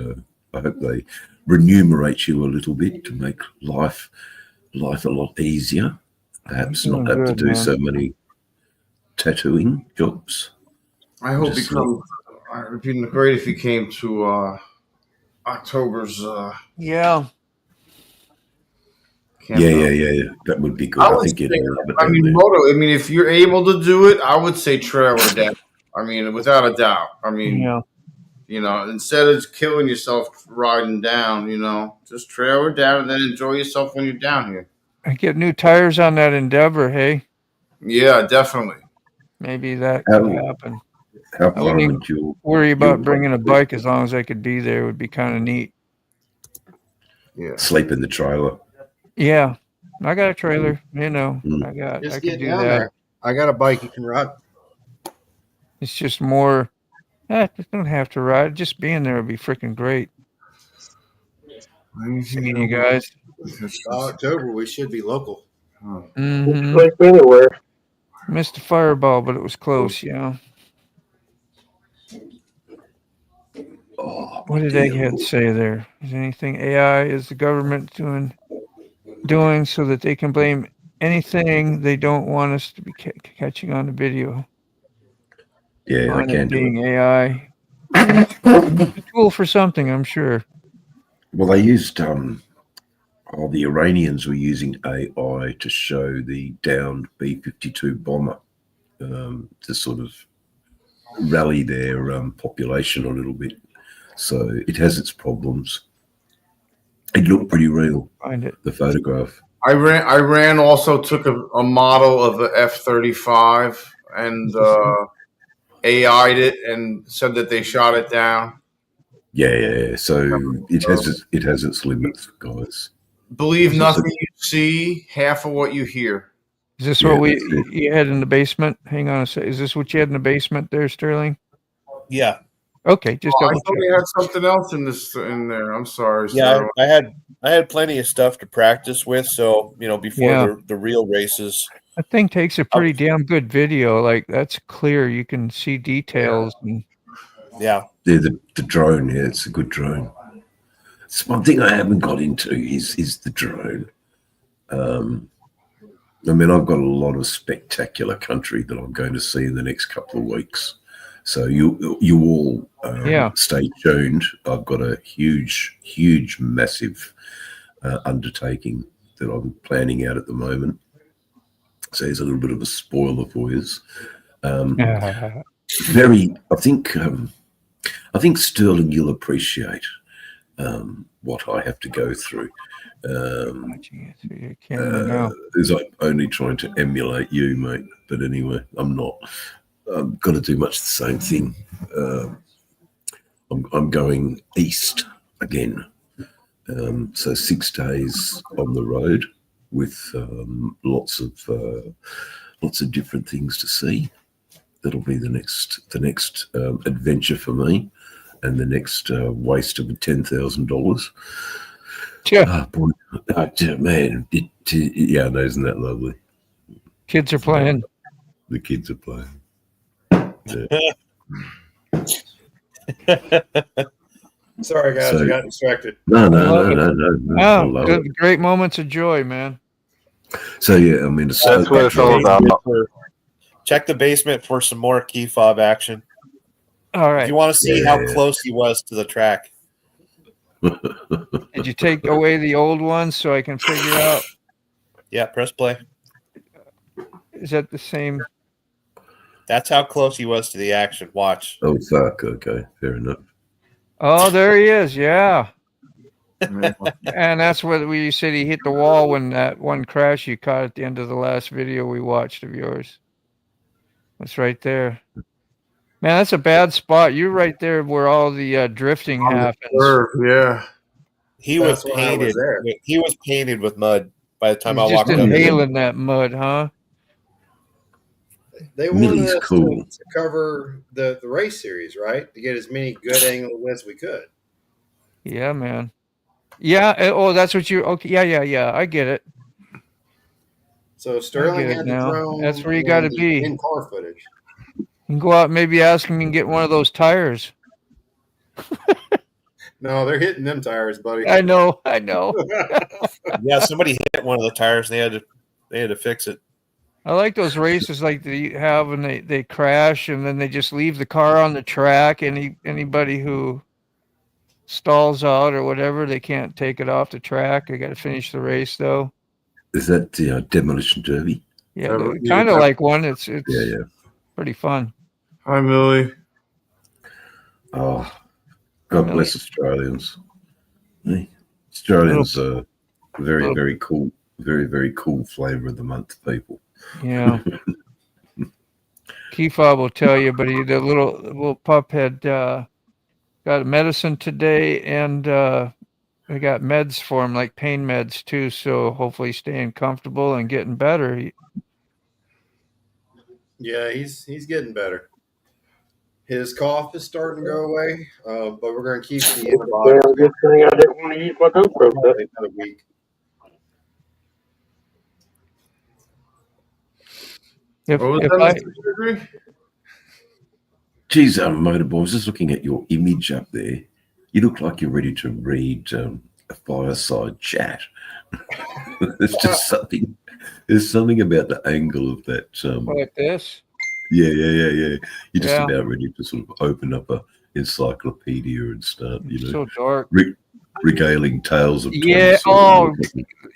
remunerate you a little bit to make life a lot easier. Perhaps not have to do so many tattooing jobs. I hope it'd be great if you came to October's. Yeah. Yeah. That would be good. I think you'd love it. Moto. I mean, if you're able to do it, I would say trail or down. I mean, without a doubt. I mean, You know, instead of killing yourself riding down, you know, just trailer down and then enjoy yourself when you're down here. I get new tires on that Endeavor, hey? Yeah, definitely. Maybe that could happen. How I far wouldn't would you worry about bringing a bike as long as I could be there. Would be kind of neat. Yeah. sleep in the trailer? Yeah, I got a trailer. You know, I Just could get do down that. there. I got a bike you can ride. It's just more. Just don't have to ride. Just being there would be freaking great. Seeing you guys. October, we should be local. Mm-hmm. Like anywhere. Missed the fireball, but it was close. Yeah. What did Egghead say there? Is anything AI is the government doing so that they can blame anything they don't want us to be catching on the video? Yeah, on they can it do it. being AI. A tool for something, I'm sure. Well, they used the Iranians were using AI to show the downed B-52 bomber to sort of rally their population a little bit. So it has its problems. It looked pretty real. Find it. The photograph. Iran also took a model of the F-35 and AI'd it and said that they shot it down. Yeah. So it has its limits, guys. Believe nothing you see, half of what you hear. Is this what you had in the basement? Hang on a sec. Is this what you had in the basement there, Sterling? Yeah. Okay, just I double thought check. we had something else in there. I'm sorry. Yeah, sir. I had plenty of stuff to practice with. So before the real races. That thing takes a pretty damn good video. Like that's clear. You can see details. And... Yeah. The drone. Yeah, it's a good drone. It's one thing I haven't got into is the drone. I mean, I've got a lot of spectacular country that I'm going to see in the next couple of weeks. So you all stay tuned. I've got a huge, massive undertaking that I'm planning out at the moment. So there's a little bit of a spoiler for you. I think Sterling, you'll appreciate what I have to go through. Is I'm only trying to emulate you, mate. But anyway, I'm not. I've got to do much the same thing. I'm going east again. So 6 days on the road with lots of different things to see. That'll be the next adventure for me, and the next waste of $10,000. Yeah, boy, man, yeah, no, isn't that lovely? Kids are playing. The kids are playing. Sorry, guys, I got distracted. No. Good, great moments of joy, man. So yeah, I mean, that's what it's all about. Check the basement for some more key fob action. All right. If you want to see how close he was to the track. Did you take away the old ones so I can figure out? Yeah, press play. Is that the same? That's how close he was to the action. Watch. Oh, fuck. Okay, fair enough. Oh, there he is. Yeah. And that's where you said he hit the wall when that one crash you caught at the end of the last video we watched of yours. That's right there. Man, that's a bad spot. You're right there where all the drifting happens. Yeah. He was painted. He was painted with mud by the time I walked up. Just inhaling that mud, huh? They wanted Millie's us cool. to cover the race series, right? To get as many good angle as we could. Yeah, man. Yeah. Oh, that's what you. Okay. Yeah. I get it. So Sterling had the now. drone. That's where you got to be. In car footage. You can go out and maybe ask him and get one of those tires. No, they're hitting them tires, buddy. I know. Yeah, somebody hit one of the tires and they had to fix it. I like those races like they have and they crash and then they just leave the car on the track. Anybody who stalls out or whatever, they can't take it off the track. They got to finish the race though. Is that the demolition derby? Yeah, kind of like one. It's yeah. pretty fun. Hi, Millie. Oh, God bless Australians. Australians are very, very cool. Very, very cool flavor of the month people. Yeah. Keyfob will tell you, but the little pup had got medicine today, and we got meds for him, like pain meds too. So hopefully staying comfortable and getting better. Yeah, he's getting better. His cough is starting to go away, but we're going to keep the antibiotics. Good thing I didn't want to use my GoPro. Another week. Geez, Motorboy, I was just looking at your image up there. You look like you're ready to read a fireside chat. There's just something. There's something about the angle of that. Like this. Yeah. You're just about ready to sort of open up a encyclopedia and start, so dark. Regaling tales of yeah. Oh,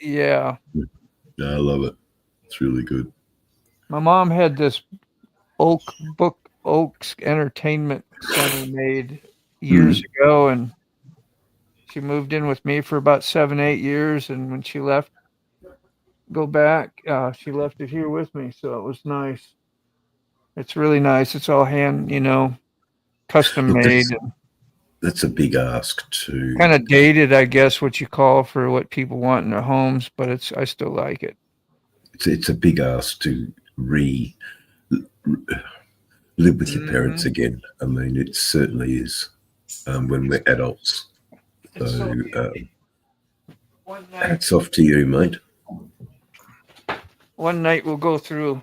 yeah. I love it. It's really good. My mom had this Oaks Entertainment Center made years ago, and she moved in with me for about 7-8 years. And when she left, go back, she left it here with me, so it was nice. It's really nice. It's all hand, custom made. That's a big ask too. Kind of dated, I guess, what you call for what people want in their homes, but I still like it. It's a big ask to live with your parents again. I mean, it certainly is when we're adults. So hats off to you, mate. One night we'll go through.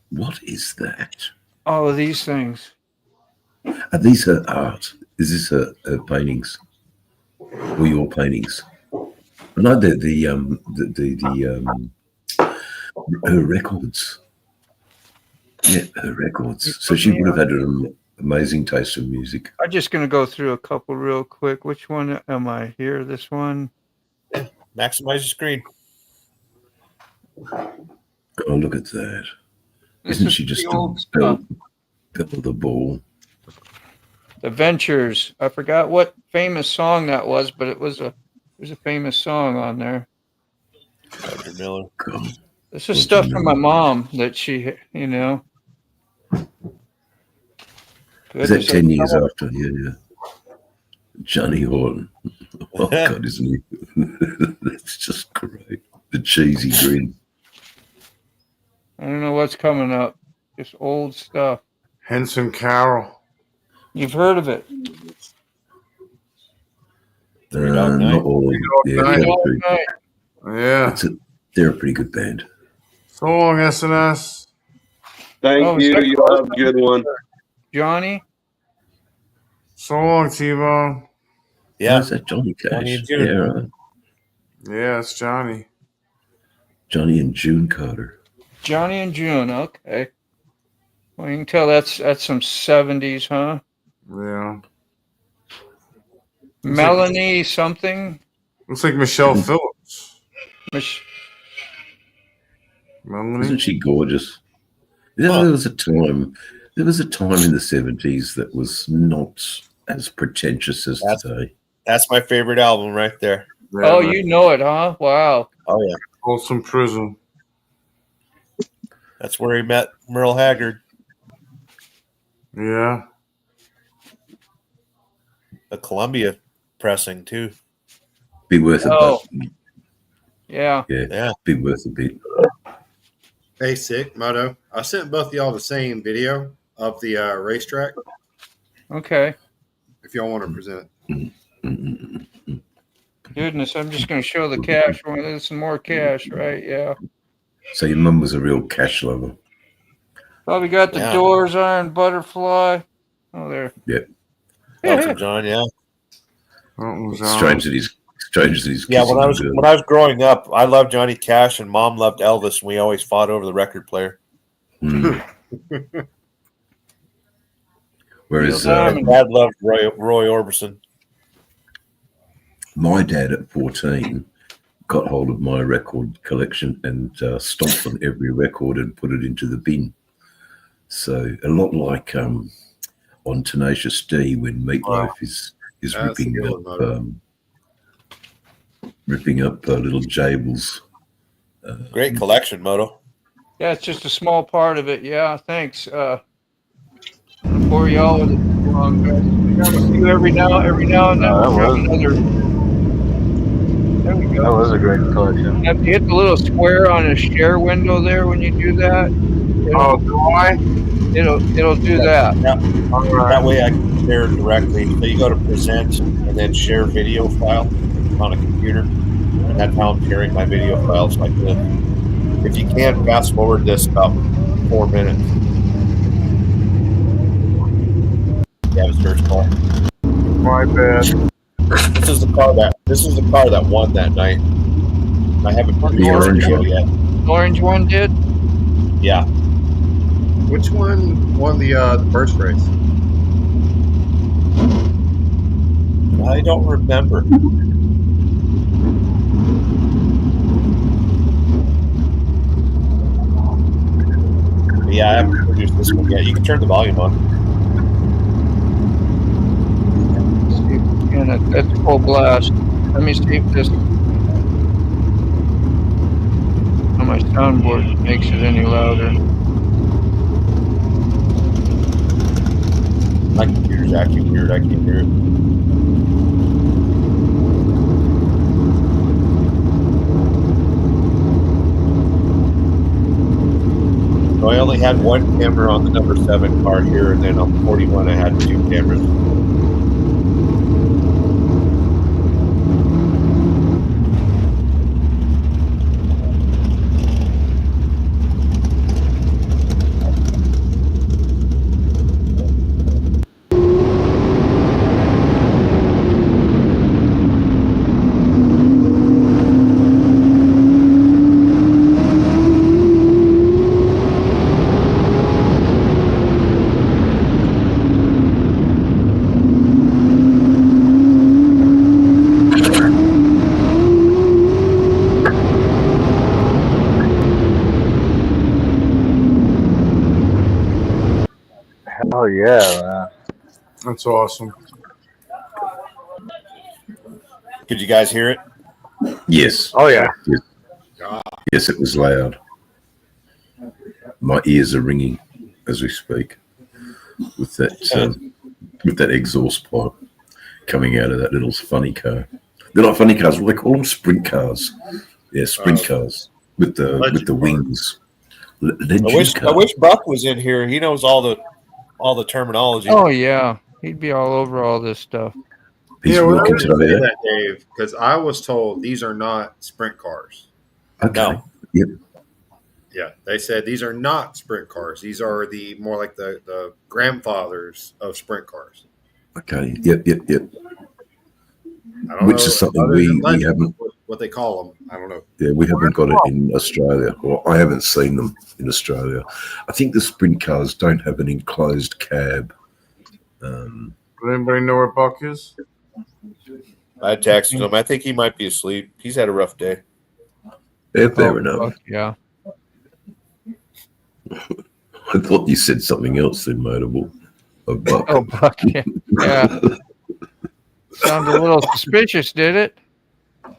What is that? All of these things. Are these her art? Is this her paintings or your paintings? No, her records. Yeah, her records. So she would have had an amazing taste in music. I'm just going to go through a couple real quick. Which one am I here? This one? Maximize your screen. Oh, look at that. Isn't she just the ball? The Ventures. I forgot what famous song that was, but it was a famous song on there. Roger Miller. This is stuff from my mom that she, Is that 10 years after? Yeah. Johnny Horton. Oh, God, isn't he? That's just great. The cheesy grin. I don't know what's coming up. Just old stuff. Henson Carroll. You've heard of it. Not all. Yeah. They're a pretty good band. So long, SNS. Thank you. You have a good one. Johnny? So long, T-Bone. Yeah. Is that Johnny Cash? Yeah, right. Yeah, it's Johnny. Johnny and June Carter. Johnny and June, okay. Well, you can tell that's some 70s, huh? Yeah. Melanie something? Looks like Michelle Phillips. Melanie? Isn't she gorgeous? Yeah, there was a time in the 70s that was not as pretentious as today. That's my favorite album right there. Yeah, oh, you know it, huh? Wow. Oh, yeah. Folsom Prison. That's where he met Merle Haggard. Yeah. The Columbia pressing, too. Be worth a bit. Yeah. Be worth a bit. Hey, Sick, Moto. I sent both of y'all the same video of the racetrack. Okay. If y'all want to present it. Goodness, I'm just going to show the cash. There's some more cash, right? Yeah. So your mum was a real cash lover. Probably got the Doors Iron Butterfly. Oh, there. Yep. Elton John, yeah. Strange that he's yeah. When I was growing up, I loved Johnny Cash and Mom loved Elvis, and we always fought over the record player. Whereas Dad loved Roy Orbison. My dad at 14 got hold of my record collection and stomped on every record and put it into the bin. So a lot like on Tenacious D when Meatloaf is That's ripping a good up one, Moto. Little Jables. Great collection, Moto. Yeah, it's just a small part of it. Yeah, thanks. For y'all with it too long, guys. I see you every now and then. that We'll grab was another. There we go. that was a great collection. Have to hit the little square on a share window there when you do that. Oh, do I? It'll do that. That way I can share directly. So you go to present and then share video file on a computer. And that's how I'm sharing my video files like this. If you can, fast forward this about 4 minutes. Yeah, it was first call. My bad. This is the car that won that night. I haven't produced this video yet. The orange one did? Yeah. Which one won the first race? I don't remember. Yeah, I haven't produced this one yet. You can turn the volume on. And that's full blast. Let me see if this on my soundboard makes it any louder. My computer's acting weird. I can't hear it. So I only had one camera on the number 7 car here, and then on 41 I had 2 cameras. Oh yeah, man. That's awesome. Could you guys hear it? Yes. Oh yeah. Yes, it was loud. My ears are ringing as we speak with that exhaust pipe coming out of that little funny car. They're not funny cars. What do they call them? Sprint cars. Yeah, sprint cars with the wings. I wish Buck was in here. He knows all the terminology. Oh yeah, he'd be all over all this stuff. He's well, working today. that, Dave, because I was told these are not sprint cars. Okay. No. Yep. Yeah, they said these are not sprint cars. These are the more like the grandfathers of sprint cars. Okay. Yep. I don't Which know, is something other we than legend, haven't. what they call them. I don't know. Yeah, we haven't got it in Australia, or I haven't seen them in Australia. I think the sprint cars don't have an enclosed cab. Does anybody know where Buck is? I texted him. I think he might be asleep. He's had a rough day. Yeah, fair enough. Fuck, yeah. I thought you said something else then, Motorable. Oh, Buck. Oh, Buck, yeah. Yeah. Sounded a little suspicious, did it?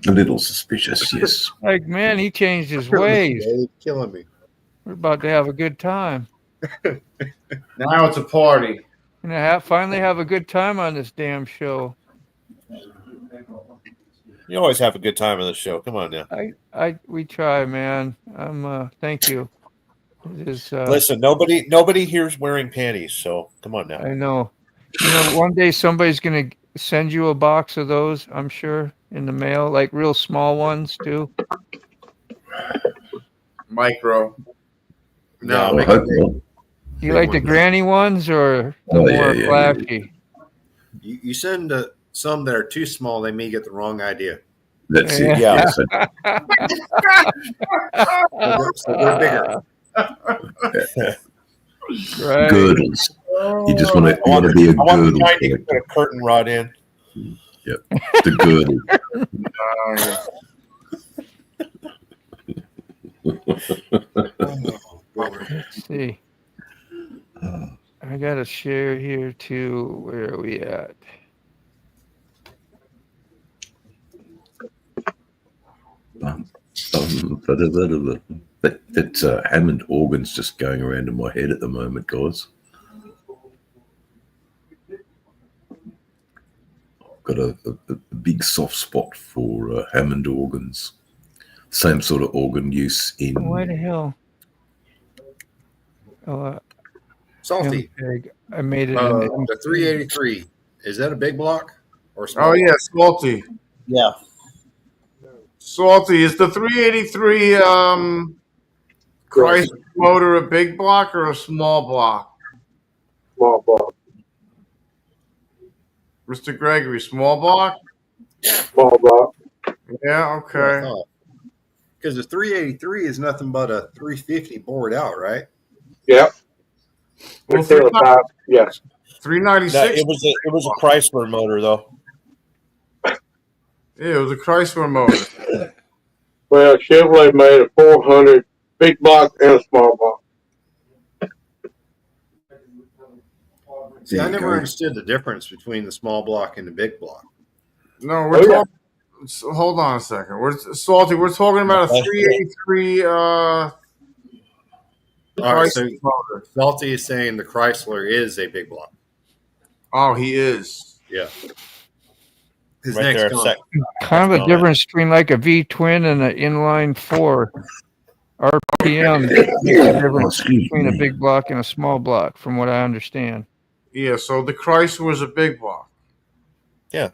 A little suspicious, yes. Like, man, he changed his ways. Killing me. We're about to have a good time. Now it's a party. And finally have a good time on this damn show. You always have a good time on the show. Come on now. We try, man. Thank you. It is, Listen, nobody here's wearing panties, so come on now. I know. You know, one day somebody's gonna send you a box of those, I'm sure, in the mail, like real small ones too. Micro. No, I hope not. Do you like the granny ones or the more flashy? You send some that are too small, they may get the wrong idea. That's it. Yeah. So they're bigger. Right. Girdles. You just want to be a I want girdle the kind you collector. put a curtain rod in. Yep. The girdle. Let's see. I got to share here too. Where are we at? That Hammond organ's just going around in my head at the moment, guys. I've got a big soft spot for Hammond organs. Same sort of organ use in. Why the hell? Oh, Salty. I made it. The 383. Is that a big block or small? Oh yeah, Salty. Yeah. Salty, is the 383 Chrysler motor a big block or a small block? Small block. Mr. Gregory, small block? Small block. Yeah, okay. Because the 383 is nothing but a 350 bored out, right? Yep. Well, yes. 396. It was a Chrysler motor though. Yeah, it was a Chrysler motor. Well, Chevrolet made a 400 big block and a small block. See, I never understood the difference between the small block and the big block. No, we're talking. Hold on a second. Salty. We're talking about a 383. All right, so Salty is saying the Chrysler is a big block. Oh, he is. Yeah. His Right there, Kind of a difference between like a V twin and an inline 4 RPM. Makes a difference between a big block and a small block, from what I understand. Yeah, so the Chrysler was a big block. Yeah.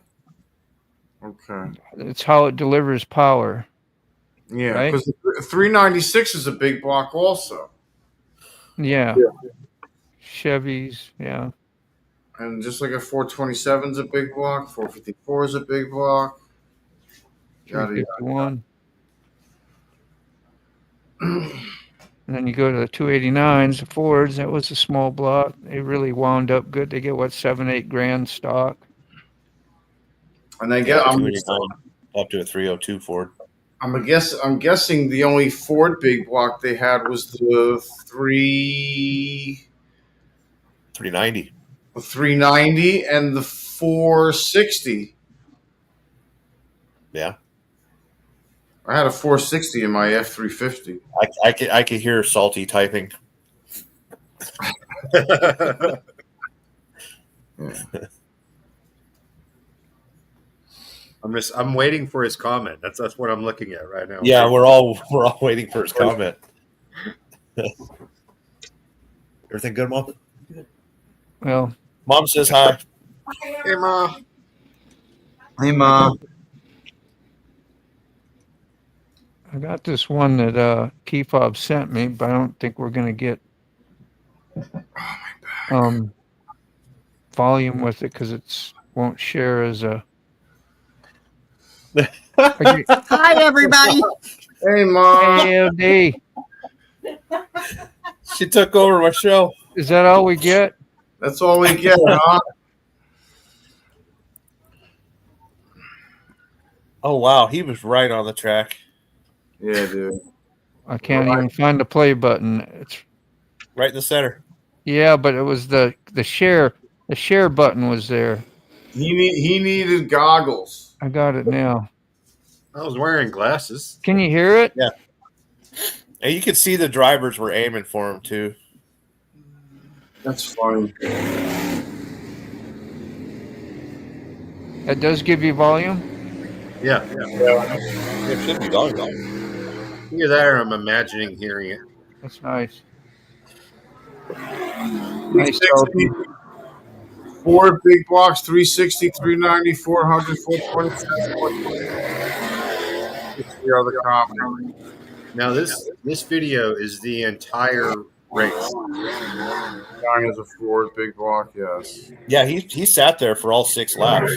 Okay. It's how it delivers power. Yeah, because the 396 is a big block also. Yeah. Chevys, yeah. And just like a 427 is a big block, 454 is a big block. 351. And then you go to the 289s, the Fords, that was a small block. They really wound up good. They get, what, 7-8 grand stock. And I get up to a 302 Ford. I'm guessing the only Ford big block they had was the 390. The 390 and the 460. Yeah. I had a 460 in my F350. I could hear Salty typing. I'm waiting for his comment. That's what I'm looking at right now. Yeah, we're all waiting for his comment. Everything good, Mom? Well, Mom says hi. Hey, Mom. Hey, Mom. I got this one that Keyfob sent me, but I don't think we're going to get volume with it because it won't share as a. Hi, everybody. Hey, Mom. Hey, LD. She took over my show. Is that all we get? That's all we get, huh? Oh, wow. He was right on the track. Yeah, dude. I can't even find the play button. It's right in the center. Yeah, but it was the share. The share button was there. He needed goggles. I got it now. I was wearing glasses. Can you hear it? Yeah. And you could see the drivers were aiming for him, too. That's funny. That does give you volume? Yeah. It should be volume. Either that or I'm imagining hearing it. That's nice. Nice. 4 big blocks, 360, 390, 400, 427, 420. The other copy. Now this video is the entire race. Guy is a Ford big block, yes. Yeah, he sat there for all 6 laps.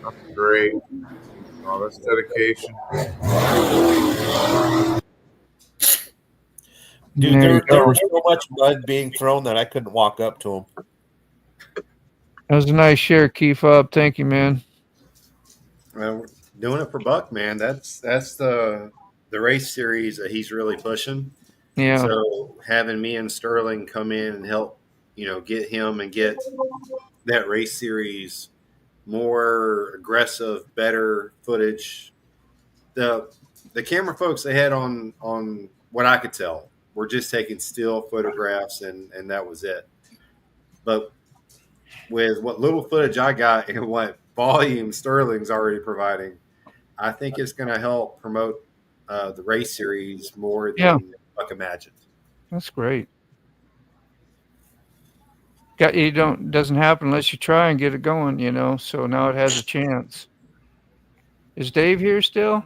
That's great. Oh, that's dedication. Dude, there was so much mud being thrown that I couldn't walk up to him. That was a nice share, Keyfob. Thank you, man. Well, doing it for Buck, man. That's the race series that he's really pushing. Yeah. So having me and Sterling come in and help, get him and get that race series more aggressive, better footage. The camera folks they had on what I could tell were just taking still photographs and that was it. But with what little footage I got and what volume Sterling's already providing, I think it's going to help promote the race series more than I can imagine. That's great. Doesn't happen unless you try and get it going, so now it has a chance. Is Dave here still?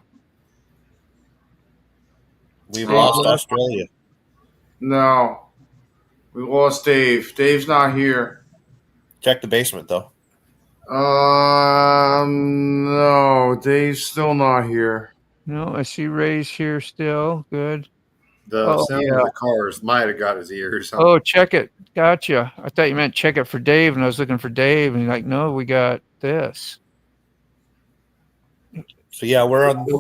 We've lost Australia. No. We lost Dave. Dave's not here. Check the basement, though. No. Dave's still not here. No, I see Ray's here still. Good. The sound of the cars might have got his ears. Oh, check it. Gotcha. I thought you meant check it for Dave, and I was looking for Dave, and you're like, no, we got this. So yeah,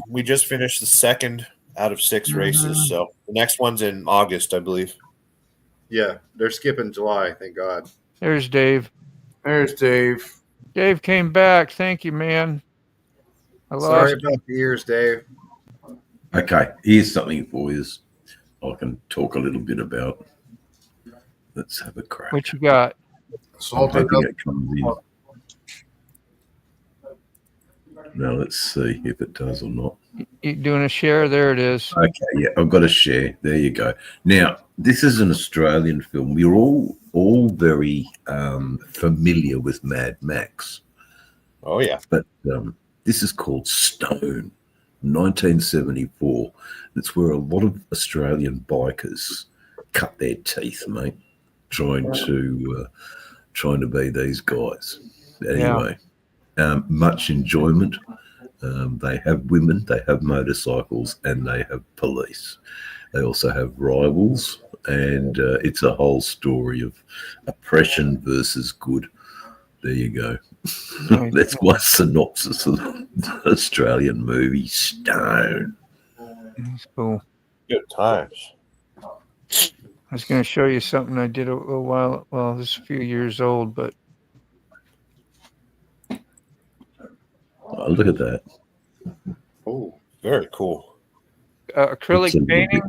we just finished the 2nd out of 6 races. So the next one's in August, I believe. Yeah, they're skipping July, thank God. There's Dave. There's Dave. Dave came back. Thank you, man. Sorry about the ears, Dave. Okay, here's something for you I can talk a little bit about. Let's have a crack. What you got? I'm hoping it comes in. Now let's see if it does or not. You doing a share? There it is. Okay, yeah, I've got a share. There you go. Now, this is an Australian film. We're all very familiar with Mad Max. Oh, yeah. But this is called Stone, 1974. It's where a lot of Australian bikers cut their teeth, mate, trying to be these guys. Anyway, much enjoyment. They have women, they have motorcycles, and they have police. They also have rivals, and it's a whole story of oppression versus good. There you go. That's my synopsis of the Australian movie Stone. That's cool. Good times. I was going to show you something I did a while. Well, this is a few years old, but oh, look at that. Oh, very cool. Acrylic painting.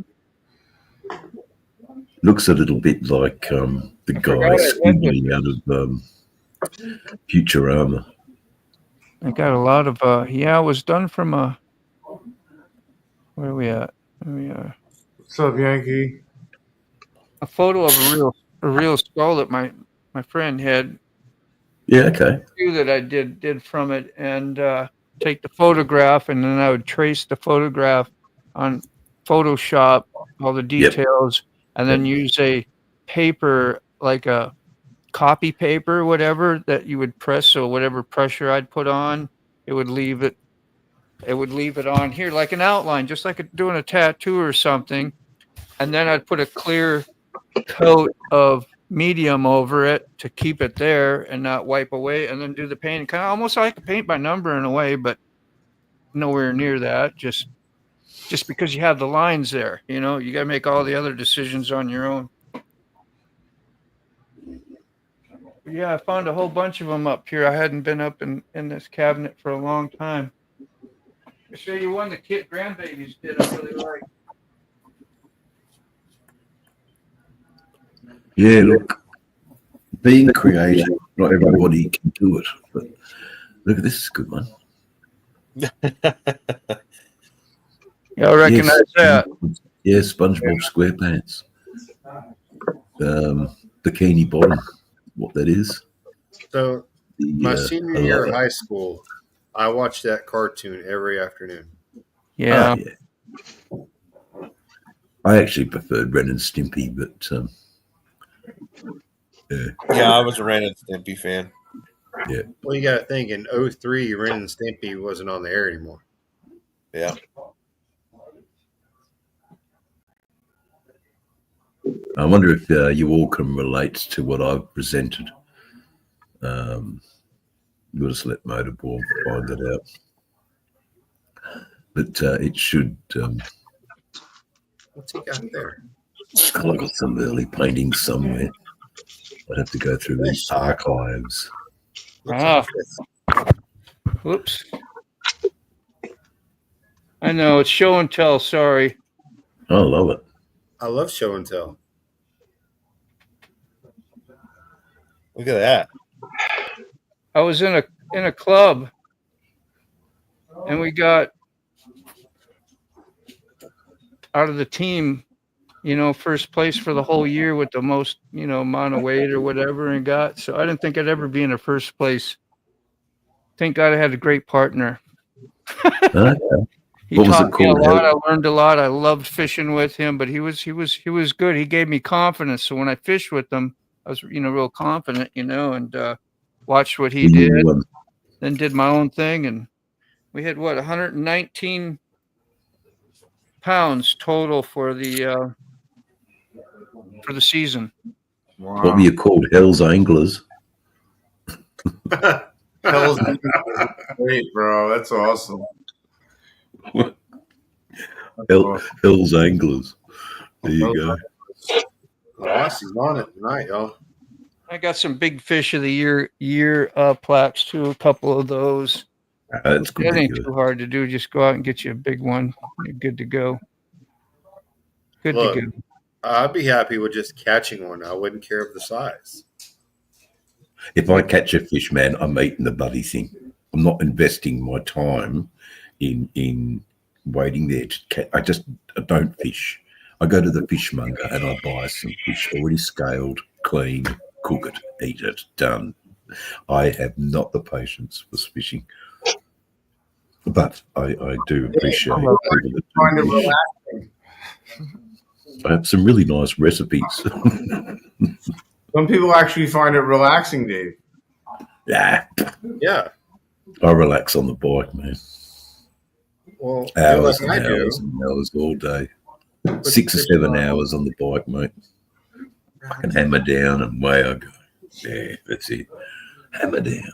Looks a little bit like the guy squibbling out of Futurama. I got a lot of it was done from where are we at? There we are. What's up, Yankee? A photo of a real skull that my friend had. Yeah, okay. That I did from it, and take the photograph, and then I would trace the photograph on Photoshop, all the details, and then use a paper, like a copy paper, whatever, that you would press. So whatever pressure I'd put on, it would leave it on here like an outline, just like doing a tattoo or something. And then I'd put a clear coat of medium over it to keep it there and not wipe away, and then do the painting, kind of almost like a paint by number in a way, but nowhere near that. Just because you have the lines there, you got to make all the other decisions on your own. Yeah, I found a whole bunch of them up here. I hadn't been up in this cabinet for a long time. I'll show you one the kid grandbabies did. I really like. Yeah, look, being creative, not everybody can do it. But look, this is a good one. Y'all recognize that? Yeah, SpongeBob SquarePants. Bikini Bottom, what that is. So my senior year of high school, I watched that cartoon every afternoon. Yeah. I actually preferred Ren and Stimpy, but yeah, I was a Ren and Stimpy fan. Yeah. Well, you got to think, in 2003, Ren and Stimpy wasn't on the air anymore. Yeah. I wonder if you all can relate to what I've presented. We'll just let Motorball find it out. But it should... What's he got there? I got some early paintings somewhere. I'd have to go through the archives. Ah. Whoops. I know, it's show and tell, sorry. I love it. I love show and tell. Look at that. I was in a club, and we got out of the team, first place for the whole year with the most, amount of weight or whatever, and got. So I didn't think I'd ever be in a first place. Thank God I had a great partner. Okay. He taught me a lot. I learned a lot. I loved fishing with him, but he was good. He gave me confidence. So when I fished with him, I was, real confident, and watched what he did, then did my own thing. And we had 119 pounds total for the season. Wow. What were you called? Hell's Anglers. Hell's great, bro. That's awesome. Hell's Anglers. There you go. Rossi's on it tonight, y'all. I got some big fish of the year plaques too. A couple of those. That's good. That ain't too hard to do. Just go out and get you a big one. You're good to go. Good to go. I'd be happy with just catching one. I wouldn't care of the size. If I catch a fish, man, I'm eating the bloody thing. I'm not investing my time in waiting there to catch. I don't fish. I go to the fishmonger and I buy some fish already scaled, cleaned, cook it, eat it, done. I have not the patience for fishing, but I do appreciate people that Find it do fish. relaxing. I have some really nice recipes. Some people actually find it relaxing, Dave. Yeah. Yeah. I relax on the bike, man. Well, Hours like and I do. hours and hours all day. 6 or 7 hours on the bike, mate. Fucking hammer down and away I go. Yeah, that's it. Hammer down.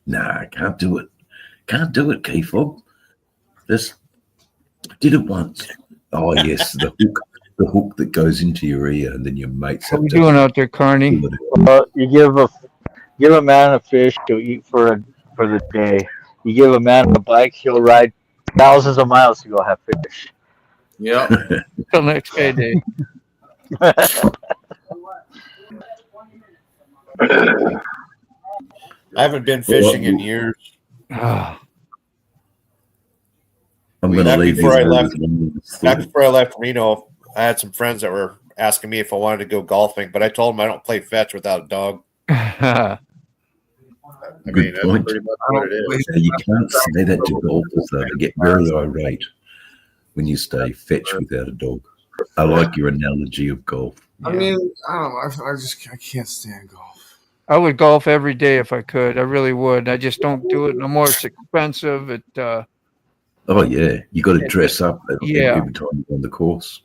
Nah, I can't do it. Can't do it, Key-Fob. Just did it once. Oh, yes, the hook that goes into your ear, and then your mates What are you doing out there, Carney? You give a man a fish to eat for the day. You give a man a bike, he'll ride thousands of miles to go have fish. Yeah. Till next payday. I haven't been fishing in years. I'm going to leave before these back before I left Reno, I had some friends that were asking me if I wanted to go golfing, but I told them I don't play fetch without a dog. Good point. Pretty much what it is. You can't say that to golfers, though. They get very irate when you stay fetch without a dog. I like your analogy of golf. I mean, I don't know. I can't stand golf. I would golf every day if I could. I really would. I just don't do it no more. It's expensive. Oh yeah, you got to dress up every time you're on the course.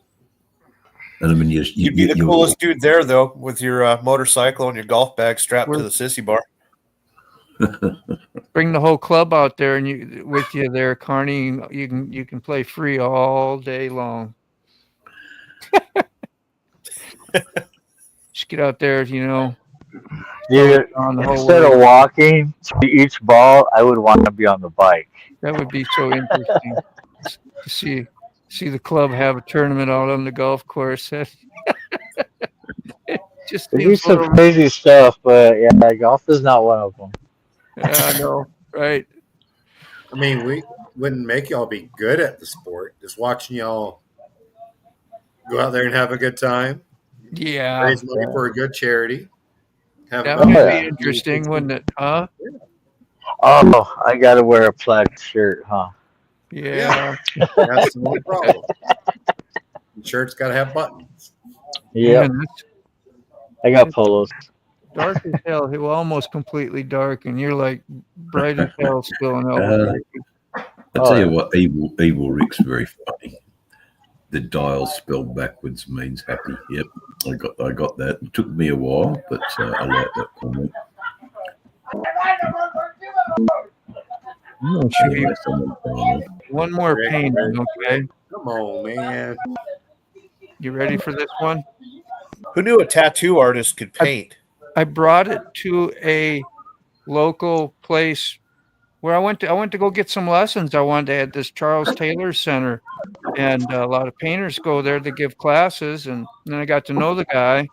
And I mean, You'd be the coolest dude there, though, with your motorcycle and your golf bag strapped to the sissy bar. Bring the whole club out there and with you there, Carney. You can play free all day long. Just get out there, Dude, instead of walking to each ball, I would want to be on the bike. That would be so interesting to see the club have a tournament out on the golf course. Just They do some crazy stuff, but yeah, golf is not one of them. Yeah, I know, right? I mean, we wouldn't make y'all be good at the sport. Just watching y'all go out there and have a good time. Yeah. Raise money for a good charity. That would be interesting, wouldn't it? Huh? Oh, I got to wear a plaid shirt, huh? Yeah. That's the only problem. The shirt's got to have buttons. Yeah. I got polos. Dark as hell. It was almost completely dark, and you're like bright as hell still in Albuquerque. I tell you what, evil Rick's very funny. The dial spelled backwards means happy. Yep, I got that. It took me a while, but I like that comment. One more painting, okay? Come on, man. You ready for this one? Who knew a tattoo artist could paint? I brought it to a local place where I went to go get some lessons. I wanted to at this Charles Taylor Center, and a lot of painters go there to give classes. And then I got to know the guy,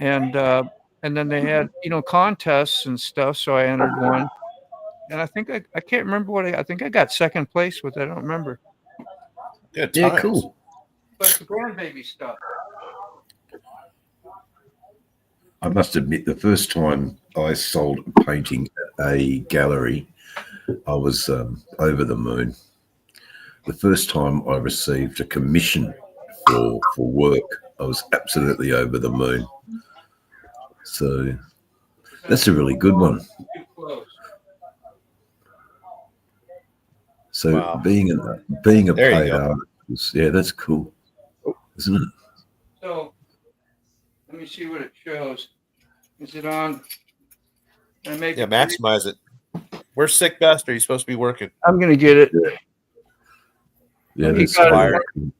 and then they had contests and stuff. So I entered one, and I think I can't remember what I think I got second place with it. I don't remember. Good Yeah, times. cool. But it's the grandbaby stuff. I must admit, the first time I sold a painting at a gallery, I was over the moon. The first time I received a commission for work, I was absolutely over the moon. So that's a really good one. So Wow. being a There you paid go. artist, yeah, that's cool, isn't it? So let me see what it shows. Is it on? Can I make Yeah, it maximize it. Where's Sick Best? Are you supposed to be working? I'm gonna get it. Yeah, You that's got really it. cool.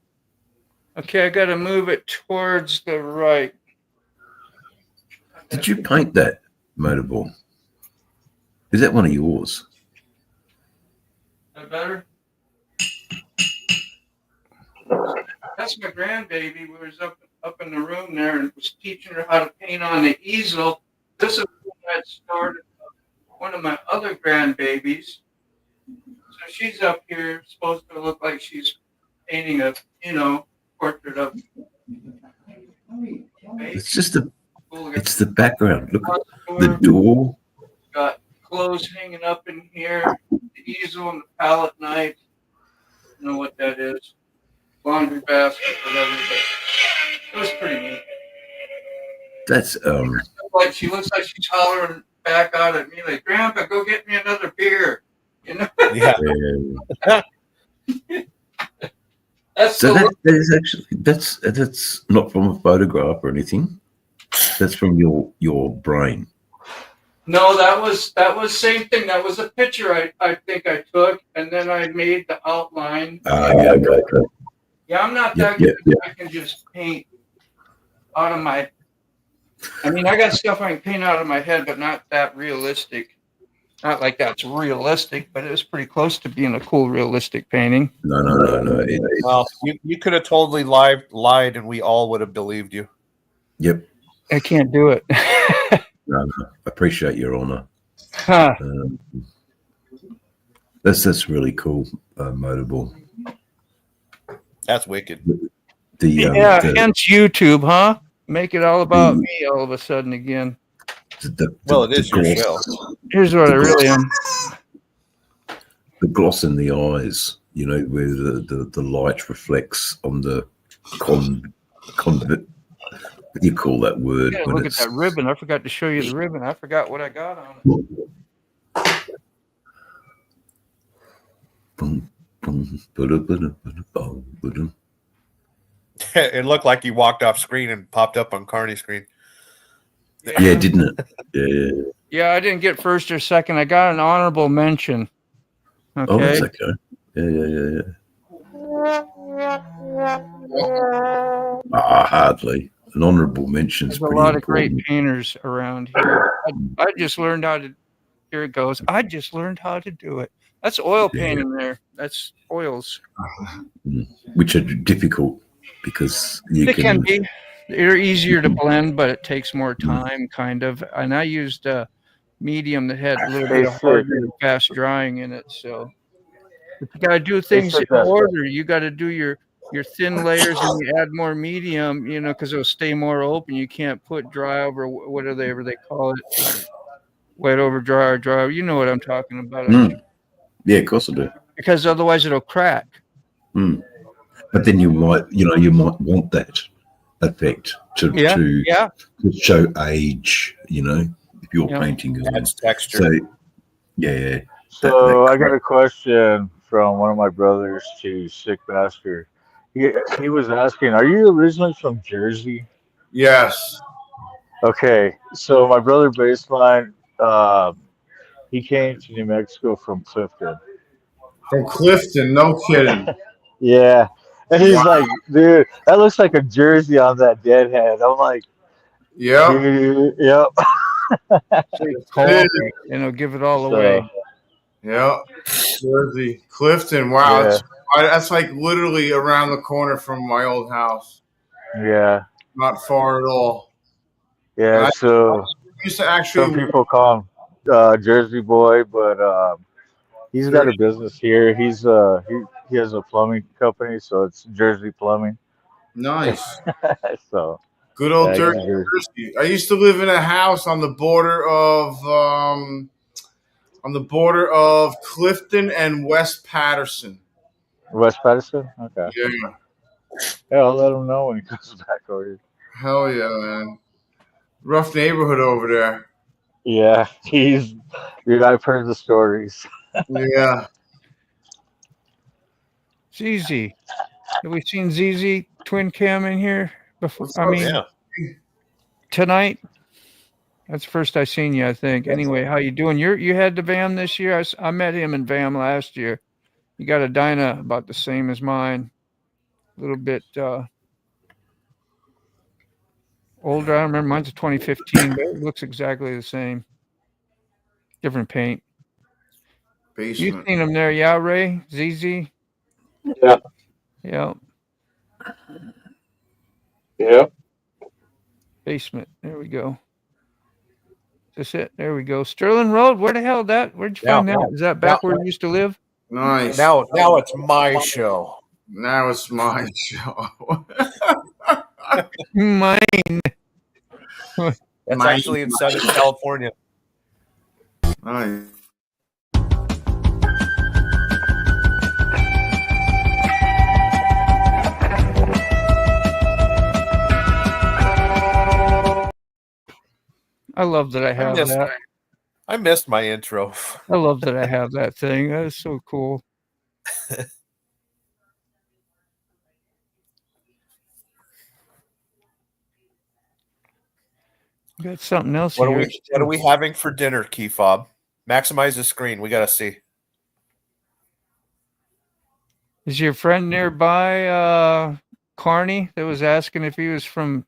Okay, I got to move it towards the right. Did you paint that motorball? Is that one of yours? Is that better? That's my grandbaby. We was up in the room there and was teaching her how to paint on the easel. This is when I started one of my other grandbabies. So she's up here, supposed to look like she's painting a, portrait of. It's just it's the background. Look at the door. Got clothes hanging up in here, the easel and the palette knife. I don't know what that is. Laundry basket, whatever. But it was pretty neat. That's Like she looks like she's hollering back out at me, like, "Grandpa, go get me another beer." Yeah. That's So the that is actually that's not from a photograph or anything. That's from your brain. No, that was same thing. That was a picture I think I took, and then I made the outline. Yeah, okay. Yeah, I'm not Yep, that good. yep. I can just paint out of my. I mean, I got stuff I can paint out of my head, but not that realistic. Not like that's realistic, but it was pretty close to being a cool, realistic painting. No. Well, you could have totally lied, and we all would have believed you. Yep. I can't do it. No. Appreciate your honor. Huh. That's really cool, motorball. That's wicked. Yeah, hence YouTube, huh? Make it all about me all of a sudden again. Well, it is your show. Here's what I really am. The gloss in the eyes, where the light reflects on the what do you call that word? Yeah, when look at that ribbon. I forgot to show you the ribbon. I forgot what I got on it. It looked like you walked off screen and popped up on Carney's screen. Yeah, didn't it? Yeah. Yeah, I didn't get first or second. I got an honorable mention. Okay. Oh, that's okay. Yeah. Hardly. An honorable mention is There's a pretty lot important. of great painters around here. I just learned how to. Here it goes. I just learned how to do it. That's oil painting there. That's oils. Which are difficult because you can be. They're easier to blend, but it takes more time, kind of. And I used a medium that had a little bit of harder and fast drying in it. So if you got to do things in order, you got to do your thin layers and you add more medium, because it'll stay more open. You can't put dry over whatever they call it, wet over dry or dry. You know what I'm talking about. Yeah, of course I do. Because otherwise it'll crack. But then you might want that effect to show age, if you're painting. That's texture. So, yeah. So I got a question from one of my brothers to Sick Bastard. He was asking, are you originally from Jersey? Yes. Okay, so my brother Baseline, he came to New Mexico from Clifton. From Clifton, no kidding. Yeah, And he's like, dude, that looks like a jersey on that deadhead. I'm like, Yep. dude, yep. Coffee, and it'll give it all away. Yep. Jersey. Clifton. Wow. Yeah. That's like literally around the corner from my old house. Yeah. Not far at all. Yeah. So I used to actually. some people call him Jersey Boy, but he's got a business here. He's he has a plumbing company, so it's Jersey Plumbing. Nice. So Good old yeah, Jersey. I used to live in a house on the border of Clifton and West Patterson. West Patterson. Okay. Yeah. Yeah, I'll let him know when he comes back over here. Hell yeah, man. Rough neighborhood over there. Yeah, dude, I've heard the stories. Yeah. ZZ. Have we seen ZZ twin cam in here before? Tonight. That's the first I seen you, I think. Anyway, how you doing? You had the VAM this year? I met him in VAM last year. You got a Dyna about the same as mine. A little bit older. I don't remember. Mine's a 2015, but it looks exactly the same. Different paint. Basement. You seen him there, yeah, Ray? ZZ? Yeah. Yeah. Yeah. Basement. There we go. That's it. There we go. Sterling Road. Where the hell where'd you find that? Is that back where you used to live? Nice. Now it's my show. Now it's my show. Mine. That's actually in Southern California. Nice. I love that I have that. I missed my intro. I love that I have that thing. That is so cool. Got something else What here. are we having for dinner, Key Fob? Maximize the screen. We gotta see. Is your friend nearby, Carney, that was asking if he was from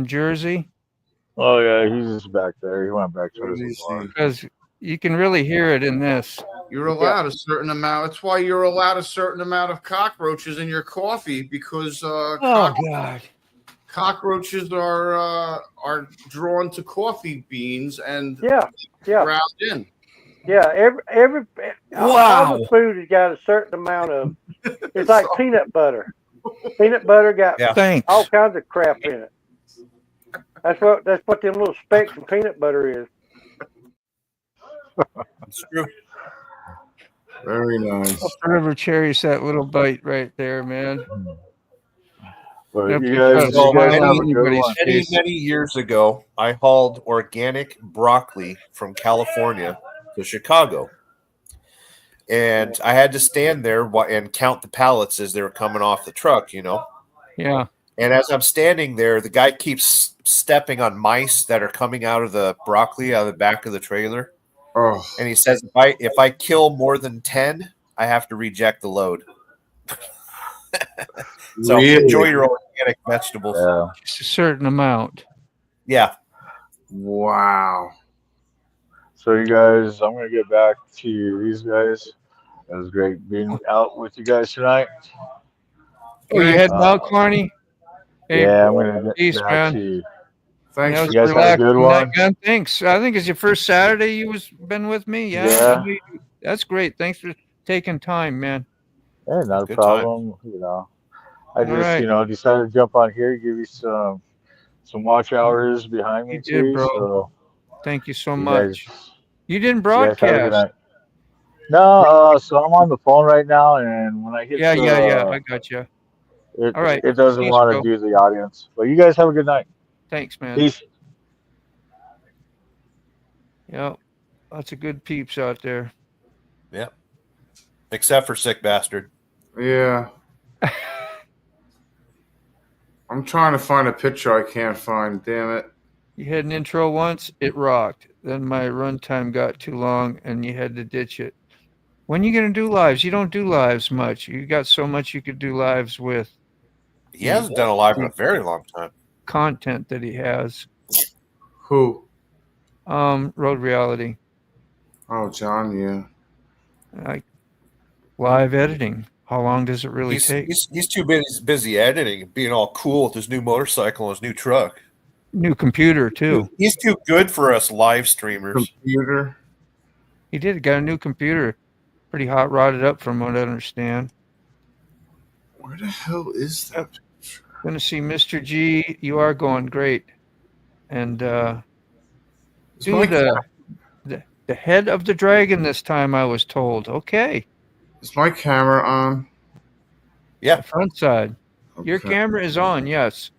Jersey? Oh yeah, he's just back there. He went back to his bar. Because you can really hear it in this. You're allowed a certain amount. That's why you're allowed a certain amount of cockroaches in your coffee because God. Cockroaches are drawn to coffee beans and ground in. Yeah, all the food has got a certain amount of. It's like peanut butter. Peanut butter got all kinds of crap in it. That's what them little specks of peanut butter is. It's true. Very nice. Forever cherish that little bite right there, man. But many years ago, I hauled organic broccoli from California to Chicago. And I had to stand there and count the pallets as they were coming off the truck, you know? Yeah. And as I'm standing there, the guy keeps stepping on mice that are coming out of the broccoli out of the back of the trailer. Oh. And he says, if I kill more than 10, I have to reject the load. So enjoy your organic vegetables. Just a certain amount. Yeah. Wow. So you guys, I'm gonna get back to these guys. It was great being out with you guys tonight. Oh, you heading out, Carney? Hey, yeah, I'm gonna get back man. to you. Thanks. You guys have a good one. Thanks. I think it's your first Saturday you been with me. Yeah. That's great. Thanks for taking time, man. Yeah, not a problem. You know, I just decided to jump on here, give you some watch hours behind me too. Bro. So thank you so much. You didn't broadcast. No, so I'm on the phone right now, and when I hit I got you. All right. It doesn't want to do the audience. But you guys have a good night. Thanks, man. Peace. Yep. Lots of good peeps out there. Yep. Except for Sick Bastard. Yeah. I'm trying to find a picture I can't find. Damn it. You had an intro once, it rocked. Then my runtime got too long and you had to ditch it. When are you going to do lives? You don't do lives much. You got so much you could do lives with. He hasn't done a live in a very long time. Content that he has. Who? Road Reality. Oh, John, yeah. Like live editing. How long does it really take? He's too busy editing and being all cool with his new motorcycle and his new truck. New computer too. He's too good for us live streamers. Computer. He got a new computer. Pretty hot rodded up from what I understand. Where the hell is that? Going to see Mr. G. You are going great. And dude, the head of the dragon this time, I was told. Okay. Is my camera on? Yeah. The front side. Okay. Your camera is on, yes.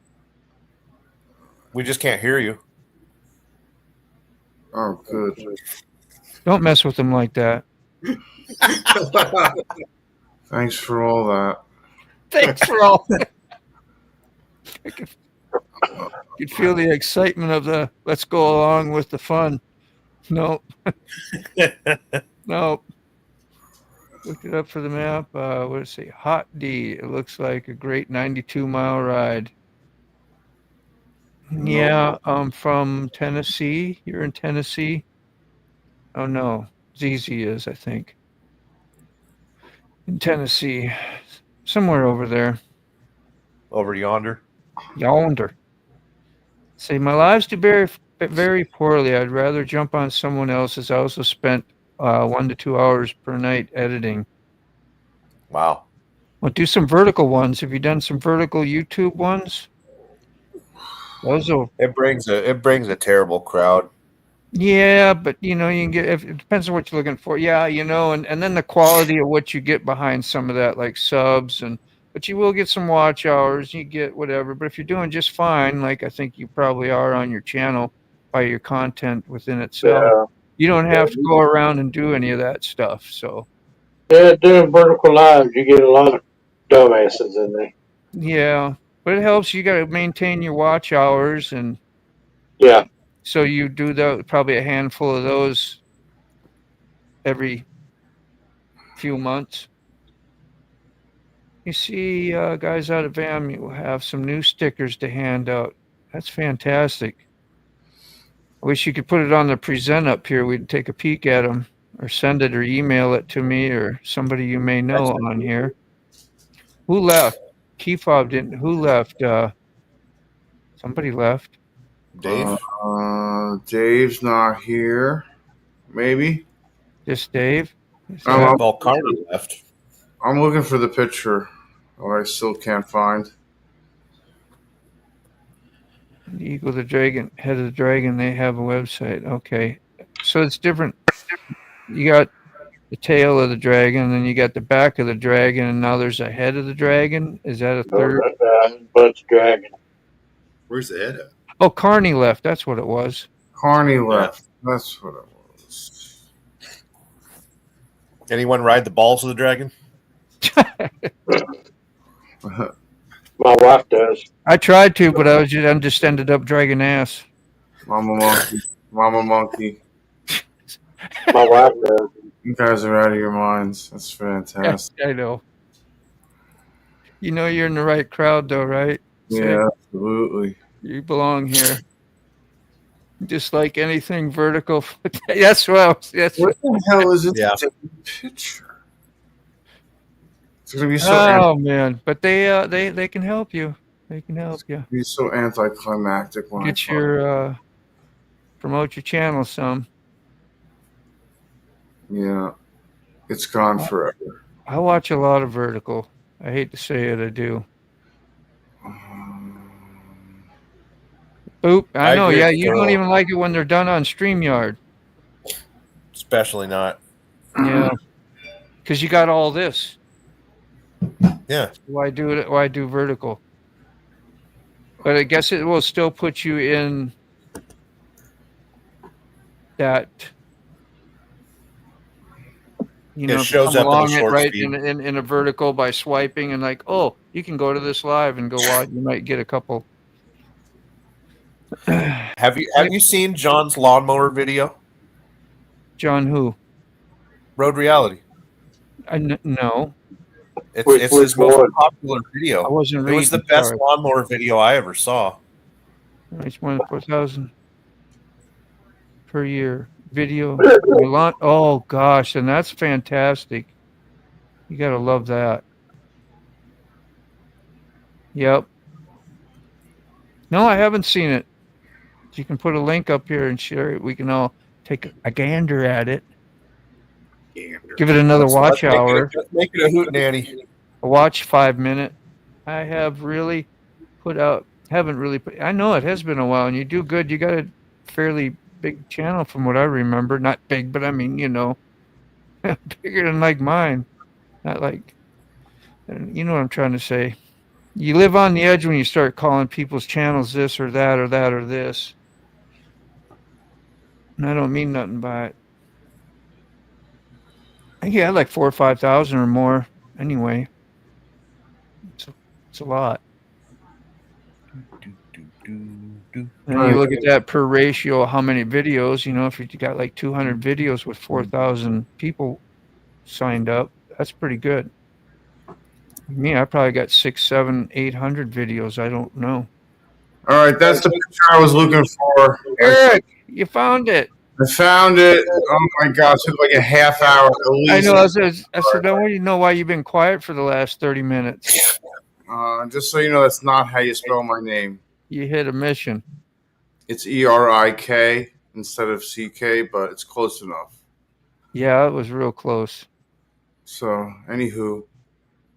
We just can't hear you. Oh, good. Don't mess with him like that. Thanks for all that. Thanks for all that. I could feel the excitement of the let's go along with the fun. Nope. Nope. Looked it up for the map. What does it say? Hot D. It looks like a great 92-mile ride. Yeah, from Tennessee. You're in Tennessee? Oh, no. ZZ is, I think. In Tennessee. Somewhere over there. Over yonder? Yonder. Say, my lives do very, very poorly. I'd rather jump on someone else's. I also spent 1 to 2 hours per night editing. Wow. Well, do some vertical ones. Have you done some vertical YouTube ones? Those are. It brings a terrible crowd. Yeah, but you can get. It depends on what you're looking for. Yeah, and then the quality of what you get behind some of that, like subs but you will get some watch hours. You get whatever. But if you're doing just fine, like I think you probably are on your channel by your content within itself, you don't have to go around and do any of that stuff. So. Yeah, doing vertical lives, you get a lot of dumbasses in there. Yeah, but it helps. You got to maintain your watch hours, and yeah. So you do probably a handful of those every few months. You see, guys out of VAM, you will have some new stickers to hand out. That's fantastic. I wish you could put it on the present up here. We'd take a peek at them, or send it or email it to me or somebody you may know on here. Who left? Keyfob didn't. Who left? Somebody left. Dave? Dave's not here. Maybe. Just Dave? Carney left. I'm looking for the picture. I still can't find. The Eagle, the Dragon, Head of the Dragon, they have a website. Okay. So it's different. You got the tail of the dragon, and then you got the back of the dragon, and now there's a head of the dragon. Is that a third? Butch Dragon. Where's the head at? Oh, Carney left. That's what it was. Carney left. That's what it was. Anyone ride the balls of the dragon? My wife does. I tried to, but I just ended up dragging ass. Mama monkey. Mama monkey. My wife does. You guys are out of your minds. That's fantastic. Yeah, I know. You're in the right crowd, though, right? Yeah, absolutely. You belong here. Just like anything vertical. Yes, well, yes. What the hell is it? Yeah. To take a picture. It's gonna be so. Oh man, but they can help you. They can help you. Be so anticlimactic when Get your promote your channel some. Yeah, it's gone forever. I watch a lot of vertical. I hate to say it, I do. Boop. I know. Yeah, you don't even like it when they're done on StreamYard. Especially not. Yeah, because you got all this. Yeah. Why do it? Why do vertical? But I guess it will still put you in that. It shows up along in the short right speed. in a vertical by swiping and like, oh, you can go to this live and go watch. You might get a couple. Have you seen John's lawnmower video? John who? Road Reality. No. It's his most popular video. I wasn't It was the reading, best sorry. lawnmower video I ever saw. It's 4,000 per year video. Oh gosh, and that's fantastic. You gotta love that. Yep. No, I haven't seen it. You can put a link up here and share it. We can all take a gander at it. Give it another watch hour. Make it a hoot nanny. A watch 5 minute. I have really haven't really put, I know it has been a while, and you do good. You got a fairly big channel from what I remember. Not big, but I mean, bigger than like mine. Not like, you know what I'm trying to say. You live on the edge when you start calling people's channels this or that or that or this. And I don't mean nothing by it. I think you had like 4,000 or 5,000 or more. Anyway, it's a lot. And you look at that per ratio, how many videos, if you got like 200 videos with 4,000 people signed up, that's pretty good. Me, I probably got 600, 700, 800 videos. I don't know. All right, that's the picture I was looking for. Eric, you found it. I found it. Oh my gosh, it took like a half hour at least. I know. I said, I want you to know why you've been quiet for the last 30 minutes. Just so you know, that's not how you spell my name. You hit a mission. It's ERIK instead of CK, but it's close enough. Yeah, it was real close. So, anywho.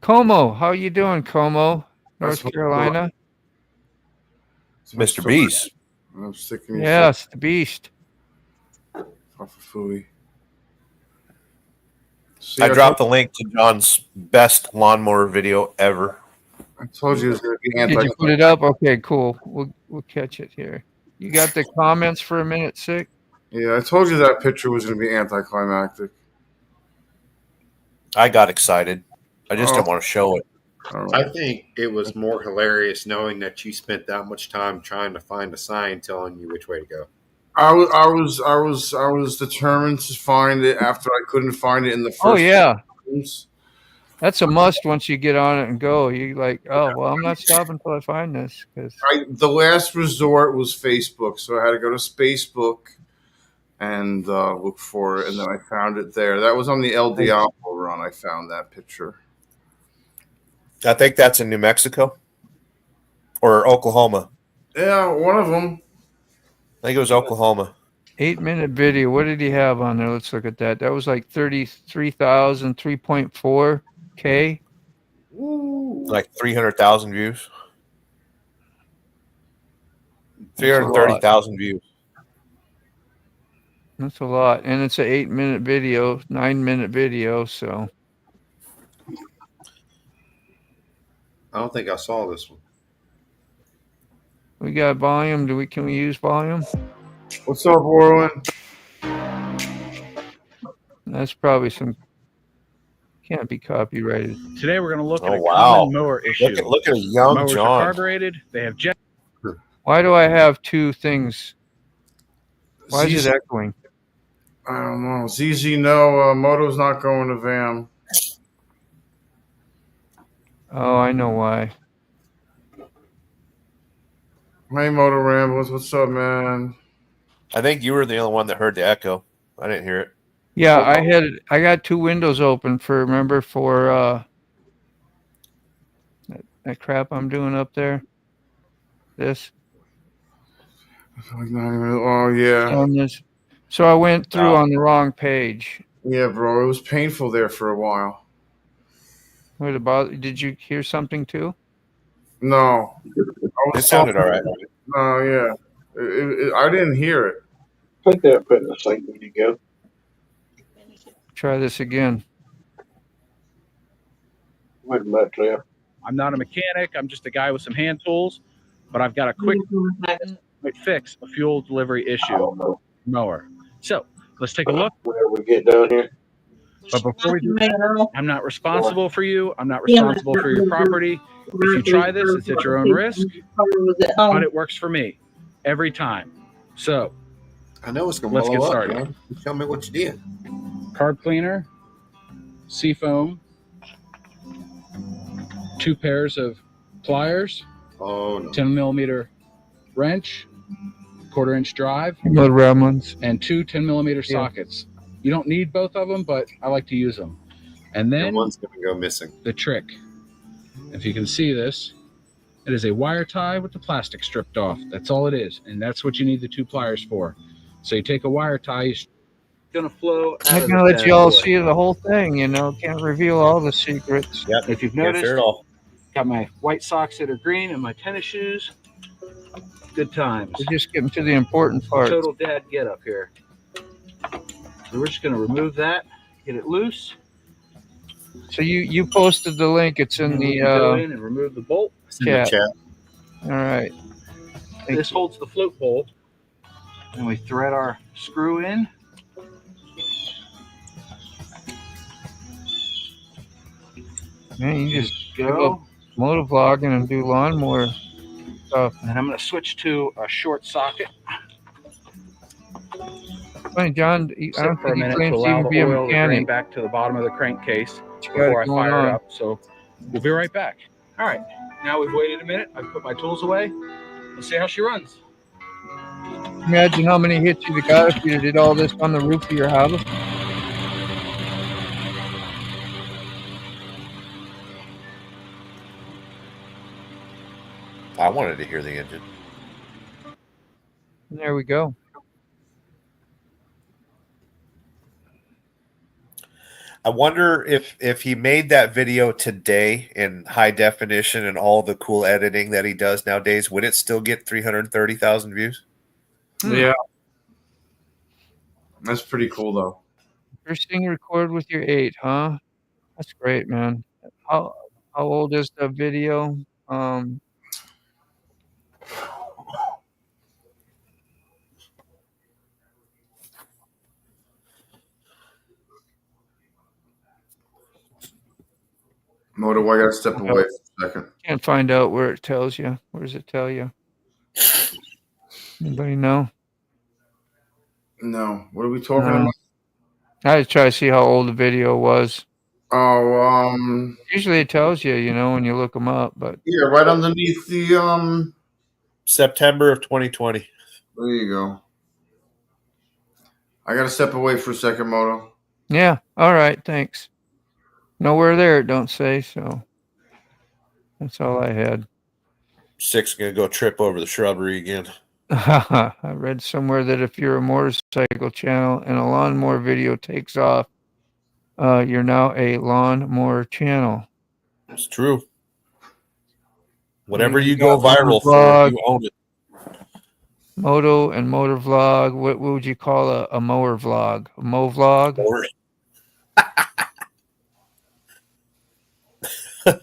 Como, how you doing, Como? North Carolina? It's Mr. Beast. I'm sticking Yes, the Beast. Off of Fooey. I dropped the link to John's best lawnmower video ever. I told you it was going to be Did you put it up? Okay, cool. We'll catch it here. You got the comments for a minute, Sick? Yeah, I told you that picture was going to be anticlimactic. I got excited. I just didn't want to show it. I think it was more hilarious knowing that you spent that much time trying to find a sign telling you which way to go. I was determined to find it after I couldn't find it in the first. Oh yeah, times. That's a must once you get on it and go. You like, oh well, I'm not stopping until I find this. The last resort was Facebook, so I had to go to Facebook and look for it, and then I found it there. That was on the El Diablo run. I found that picture. I think that's in New Mexico or Oklahoma. Yeah, one of them. I think it was Oklahoma. 8-minute video. What did he have on there? Let's look at that. That was like 33,000, 3.4K. Like 300,000 views. 330,000 views. That's a lot. And it's an 8-minute video, 9-minute video, so. I don't think I saw this one. We got volume. Can we use volume? What's up, Orland? That's probably can't be copyrighted. Today we're going to look at a wow. common mower issue. Look at a young Mowers John. are carbureted. They have jet. Why do I have two things? Why is it echoing? I don't know. ZZ, no, Moto's not going to VAM. Oh, I know why. Hey, Moto Ramblers, what's up, man? I think you were the only one that heard the echo. I didn't hear it. Yeah, I got two windows open for that crap I'm doing up there. This. Like not even, oh yeah. So I went through on the wrong page. Yeah, bro, it was painful there for a while. What about? Did you hear something too? No, it sounded all right. No, yeah, I didn't hear it. Put that in the sink when you go. Try this again. I'm not a mechanic. I'm just a guy with some hand tools, but I've got a quick fix, a fuel delivery issue mower. So let's take a look. Whenever we get down here. But before we do that, I'm not responsible for you. I'm not responsible for your property. If you try this, it's at your own risk. But it works for me every time. So I know it's going to let's blow get up, started. man. Tell me what you did. Carb cleaner, seafoam, 2 pairs of pliers, Oh, no. 10 millimeter wrench, 1/4 inch drive, The Gremlins. and 2 10 millimeter sockets. You don't need both of them, but I like to use them. And then And one's going to go missing. the trick. If you can see this, it is a wire tie with the plastic stripped off. That's all it is. And that's what you need the 2 pliers for. So you take a wire tie, it's going to flow out I'm of gonna the let you all bad boy. see the whole thing, you know. Can't reveal all the secrets. Yep. If you've Can't noticed, share it all. got my white socks that are green and my tennis shoes. Good times. We're just getting to the important part. Total dad get up here. So we're just going to remove that, get it loose. So you posted the link. It's in And we the can go in and remove the bolt. It's in the chat. All right. This holds the float pole, and we thread our screw in. Man, you just go motovlogging and do lawnmower stuff. And I'm going to switch to a short socket. Funny, John, I Sit don't for a think he minute to claims he allow can the be a oil to drain mechanic. back to the bottom of the crankcase got before I it going fire on. it up. So we'll be right back. All right. Now we've waited a minute. I've put my tools away. Let's see how she runs. Imagine how many hits you'd have got if you did all this on the roof of your house. I wanted to hear the engine. And there we go. I wonder if he made that video today in high definition and all the cool editing that he does nowadays, would it still get 330,000 views? Yeah. That's pretty cool, though. First thing you record with your 8, huh? That's great, man. How old is the video? Moto, I got to step away for a second. Can't find out where it tells you. Where does it tell you? Anybody know? No. What are we talking No. about? I just try to see how old the video was. Oh, Usually it tells you, you know, when you look them up, but yeah, right underneath the September of 2020. There you go. I got to step away for a second, Moto. yeah. All right, thanks. Nowhere there, it don't say, so that's all I had. 6 going to go trip over the shrubbery again. I read somewhere that if you're a motorcycle channel and a lawnmower video takes off, you're now a lawnmower channel. It's true. Whatever You you go got viral motovlog, for, you own it. Moto and motor vlog. What would you call a mower vlog? A mo vlog?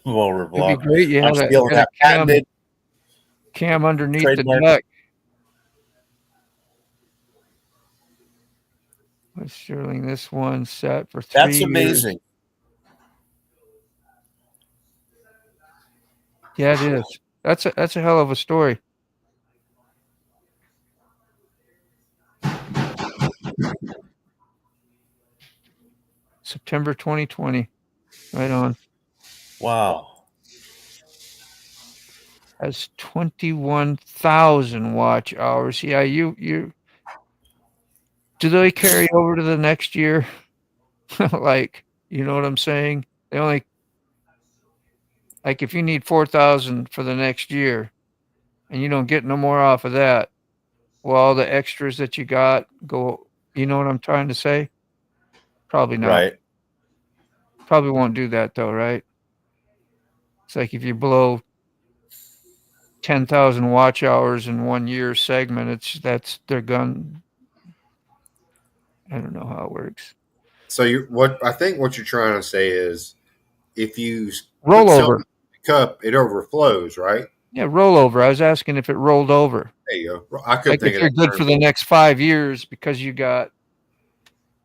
Mower It'd be vlog. great. You I'm have stealing a that patented cam underneath trademark. the deck. What's Sterling? This one set for 3 That's years. amazing. Yeah, it is. That's a hell of a story. September 2020. Right on. Wow. Has 21,000 watch hours. Yeah, you do they carry over to the next year? Like, you know what I'm saying? They only, like, if you need 4,000 for the next year and you don't get no more off of that, well, all the extras that you got go, you know what I'm trying to say? Probably not. Right. Probably won't do that though, right? It's like if you blow 10,000 watch hours in 1 year segment, they're gone. I don't know how it works. So I think what you're trying to say is, if you Roll put over. something in the cup, it overflows, right? Yeah, rollover. I was asking if it rolled over. There you go. I could Like think if of you're that good term. for the next 5 years because you got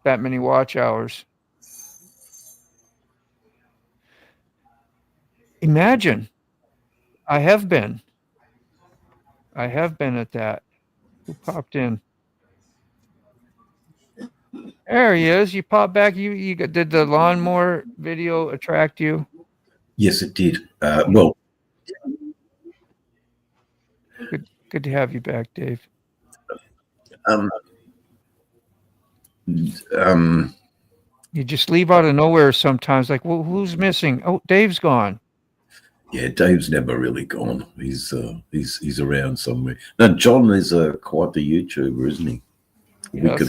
that many watch hours. Imagine. I have been at that. Who popped in? There he is. You pop back. Did the lawnmower video attract you? Yes, it did. Well, Good to have you back, Dave. You just leave out of nowhere sometimes. Like, well, who's missing? Oh, Dave's gone. Yeah, Dave's never really gone. He's around somewhere. Now, John is quite the YouTuber, isn't he? Yes.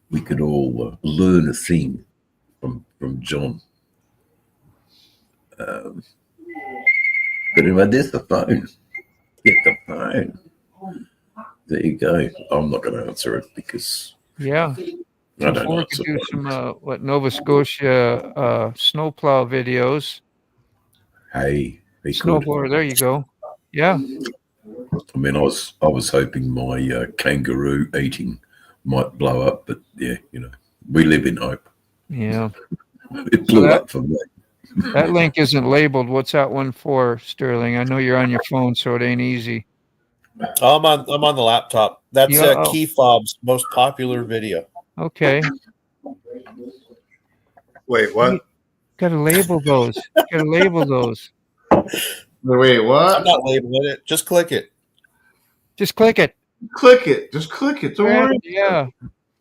We could all learn a thing from John. But anyway, there's the phone. Get the phone. There you go. I'm not going to answer it because Yeah. I don't Before we answer could do phones. some Nova Scotia snowplow videos. Hey, he could. Snowblower. There you go. Yeah. I mean, I was hoping my kangaroo eating might blow up, but yeah, we live in hope. Yeah. It blew up for me. That link isn't labeled. What's that one for, Sterling? I know you're on your phone, so it ain't easy. I'm on the laptop. That's Yeah, Key Fob's most popular video. Okay. Wait, what? Gotta label those. Gotta label those. Wait, what? I'm not labeling it. Just click it. Just click it. Click it. Just click it. Don't worry. Yeah.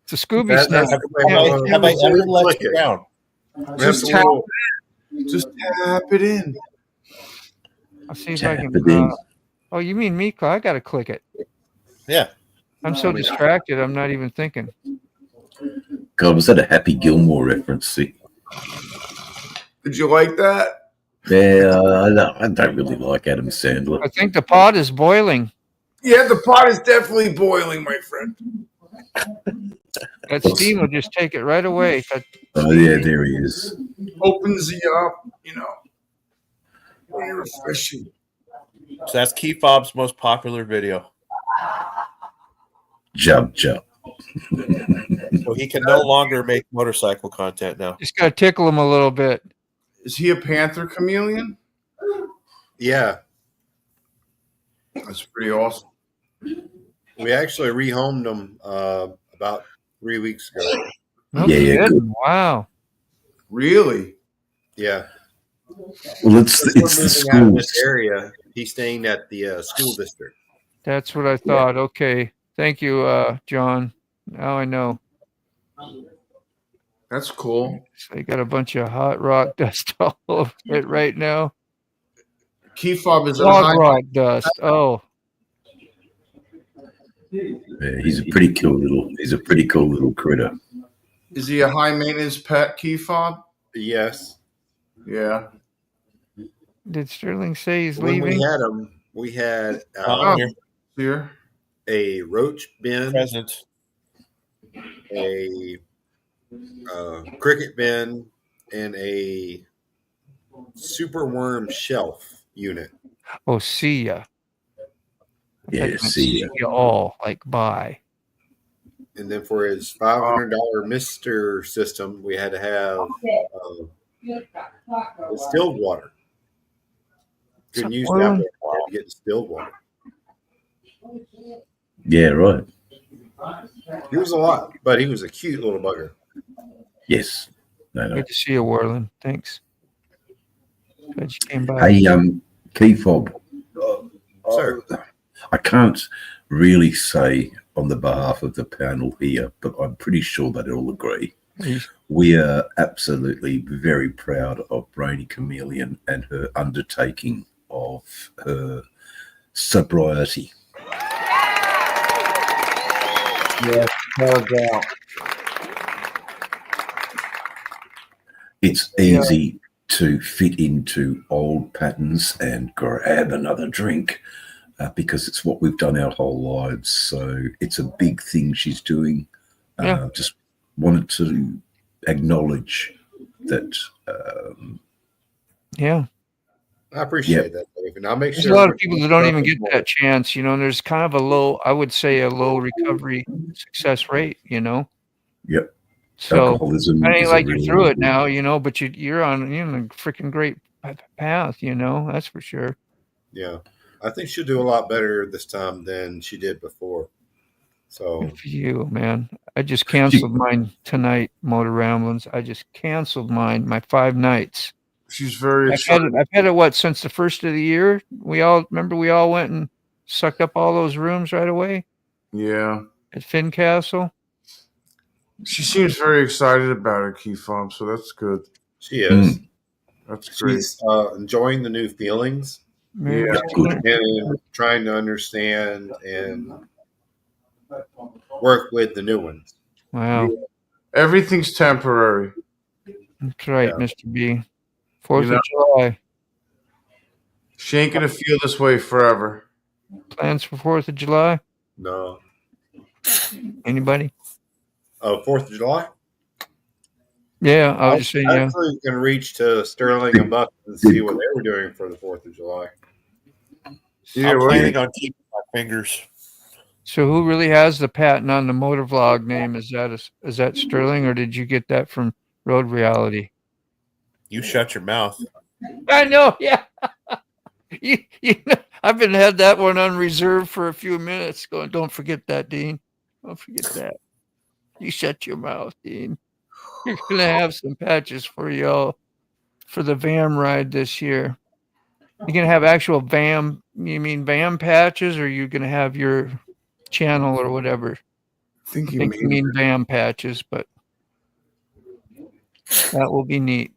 It's a Scooby snap. Have I ever let you down? Just tap it in. I'll see if I can. Oh, you mean me? I gotta click it. Yeah. I'm so distracted. I'm not even thinking. God, was that a Happy Gilmore reference? See? Did you like that? Yeah, I don't really like Adam Sandler. I think the pot is boiling. Yeah, the pot is definitely boiling, my friend. That steam will just take it right away. Oh yeah, there he is. Opens you up, Very refreshing. So that's Key Fob's most popular video. Jump. So he can no longer make motorcycle content now. Just gotta tickle him a little bit. Is he a panther chameleon? Yeah. That's pretty awesome. We actually rehomed them about 3 weeks ago. No Yeah, kidding. good. Wow. Really? Yeah. Well, it's the Out of schools. this area. He's staying at the school district. That's what I thought. Okay. Thank you, John. Now I know. That's cool. So I got a bunch of hot rock dust all over it right now. Key fob is Hot rock dust. Oh. Yeah, he's a pretty cool little critter. Is he a high maintenance pet, Key fob? Yes. Yeah. Did Sterling say he's When leaving? we had him, we had Here. a roach bin, Present. a cricket bin, and a super worm shelf unit. Oh, see ya. Yeah, see ya. All like bye. And then for his $500 Mister system, we had to have distilled water. Couldn't use tap water to get distilled water. Yeah, right. He was a lot, but he was a cute little bugger. Yes. No. Good to see you, Warland. Thanks. Glad you came by. Hey, Key Fob. Sir. I can't really say on the behalf of the panel here, but I'm pretty sure they'd all agree. We are absolutely very proud of Brainy Chameleon and her undertaking of her sobriety. Yes, no doubt. It's easy to fit into old patterns and grab another drink because it's what we've done our whole lives. So it's a big thing she's doing. Just wanted to acknowledge that. I appreciate that, Dave. And I'll make There's sure. a lot of people that don't even get that chance, and there's kind of a low, I would say a low recovery success rate, Yep. So Alcoholism I ain't is like a you're real- through it now, but you're on a freaking great path, that's for sure. Yeah. I think she'll do a lot better this time than she did before. So Good for you, man. I just canceled mine tonight, Motor Ramblings. I just canceled mine, my 5 nights. She's very I've had excited. it what, since the first of the year? We all went and sucked up all those rooms right away Yeah. at Fincastle. She seems very excited about it, Key Fob, so that's good. she is. That's great. She's enjoying the new feelings. Very Yeah. good. And trying to understand and work with the new ones. Wow. Everything's temporary. That's right, Yeah. Mr. B. 4th You know? of July. She ain't gonna feel this way forever. Plans for 4th of July? No. Anybody? 4th of July? Yeah, I was just saying, yeah. Actually going to reach to Sterling and Buck and see what they were doing for the 4th of July. Yeah, I'm well, planning on keeping my fingers. So who really has the patent on the motovlog name? Is that Sterling, or did you get that from Road Reality? You shut your mouth. I know, yeah. you know, I've been had that one on reserve for a few minutes. Going, don't forget that, Dean. Don't forget that. You shut your mouth, Dean. You're gonna have some patches for y'all for the VAM ride this year. You're gonna have actual VAM. You mean VAM patches, or you're gonna have your channel or whatever? I think you mean VAM patches, but that will be neat.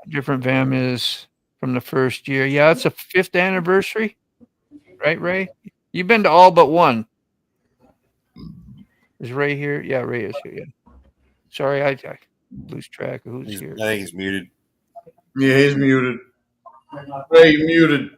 Different VAM is from the first year. Yeah, it's a 5th anniversary, right, Ray? You've been to all but one. Is Ray here? Yeah, Ray is here. Yeah. Sorry, I lose track of who's here. I think he's muted. Yeah, he's muted. Ray, you muted.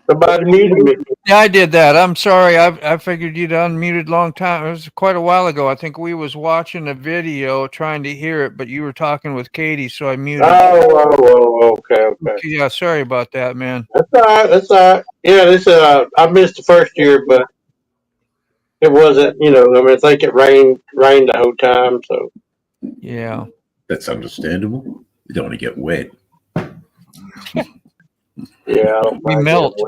Somebody muted me. Yeah, I did that. I'm sorry. I figured you'd unmuted long time. It was quite a while ago. I think we was watching a video trying to hear it, but you were talking with Katie, so I muted. Okay. Yeah, sorry about that, man. That's all right. Yeah, this I missed the first year, but it wasn't. I think it rained the whole time. So yeah, that's understandable. You don't want to get wet. Yeah, we melt.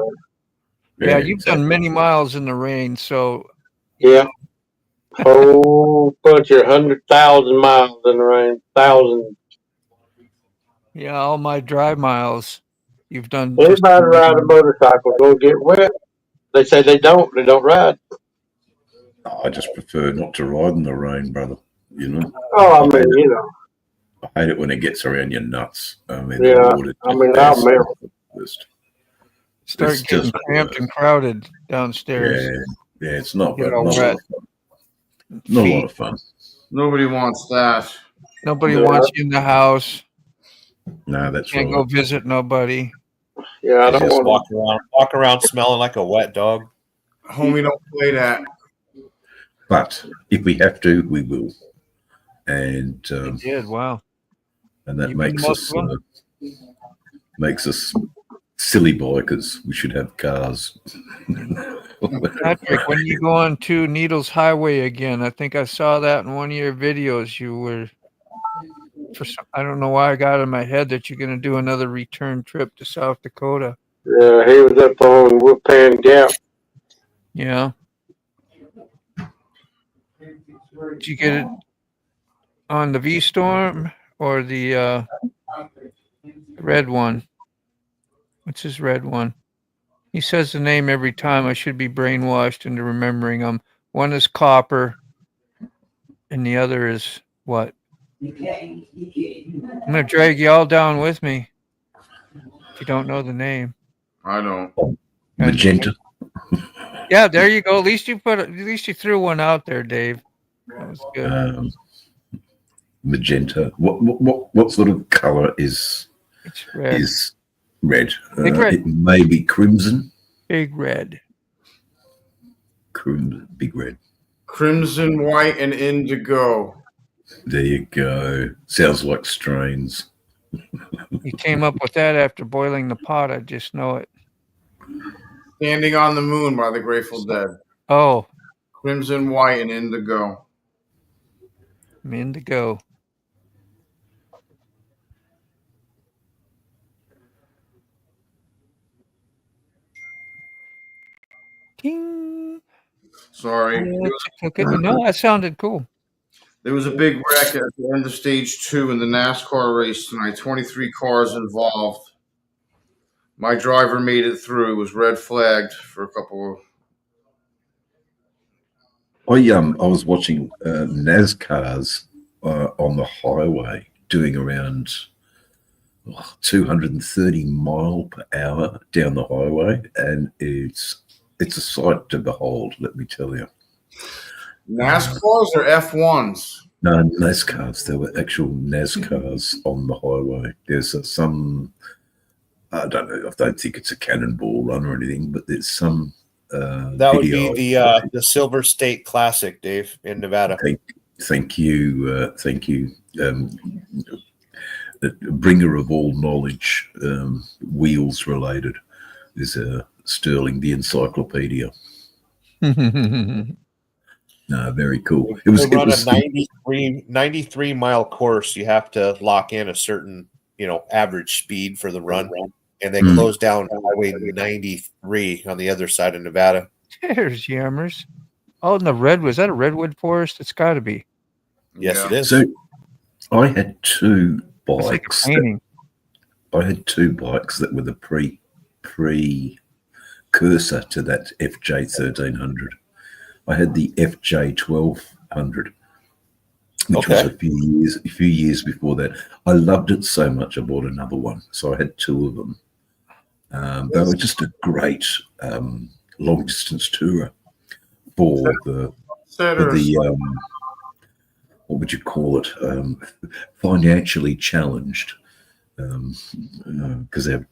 Yeah, you've done many miles in the rain, so yeah, whole bunch of 100,000 miles in the rain, thousands. yeah, all my drive miles you've done. Anybody ride a motorcycle gonna get wet? They say they don't ride. I just prefer not to ride in the rain, brother. You know. Oh, I mean, I hate it when it gets around your nuts. I mean, yeah, the water I'll melt. Start getting cramped and crowded downstairs. Yeah, it's not Get bad. all Not wet. a lot of fun. Nobody wants that. Nobody wants you in the house. No, that's Can't right. go visit nobody. Yeah, I don't Just want walk around smelling like a wet dog. Homie, don't play that. But if we have to, we will. And You did, wow. and that You've been makes us silly bikers. We should have cars. Patrick, when you go on to Needles Highway again, I think I saw that in one of your videos. You were, I don't know why I got in my head that you're going to do another return trip to South Dakota. Yeah, he was up on Woodpan Gap. Yeah. Did you get it on the V-Storm or the red one? What's his red one? He says the name every time. I should be brainwashed into remembering them. One is Copper, and the other is what? I'm going to drag you all down with me if you don't know the name. I don't. Magenta. Yeah, there you go. At least you threw one out there, Dave. That was good. Magenta. What sort of color is? It's red. Is red. Big red. It may be crimson. Big red. Big red. Crimson, white, and indigo. There you go. Sounds like strains. You came up with that after boiling the pot. I just know it. Standing on the Moon by the Grateful Dead. Oh. Crimson, white, and indigo. Indigo. Ding. Sorry. No, that sounded cool. There was a big wreck at the end of stage 2 in the NASCAR race tonight. 23 cars involved. My driver made it through. It was red flagged for a couple of. I was watching NASCARs on the highway doing around 230 mile per hour down the highway, and it's a sight to behold. Let me tell you. NASCARs or F1s? No, NASCARs. There were actual NASCARs on the highway. There's some. I don't know. I don't think it's a cannonball run or anything, but there's some. That would be the Silver State Classic, Dave, in Nevada. Thank you. Thank you. Bringer of all knowledge, wheels related, is Sterling, the encyclopedia. No, very cool. It was a 93 mile course. You have to lock in a certain, average speed for the run, and they close down Highway 93 on the other side of Nevada. There's yammers. Oh, and the redwood. Is that a redwood forest? It's got to be. Yes, it is. So I had two bikes. Like a painting. I had two bikes that were the precursor to that FJ 1300. I had the FJ 1200, which was a few years before that. I loved it so much, I bought another one. So I had two of them. They were just a great long distance tourer for the what would you call it? Financially challenged, because I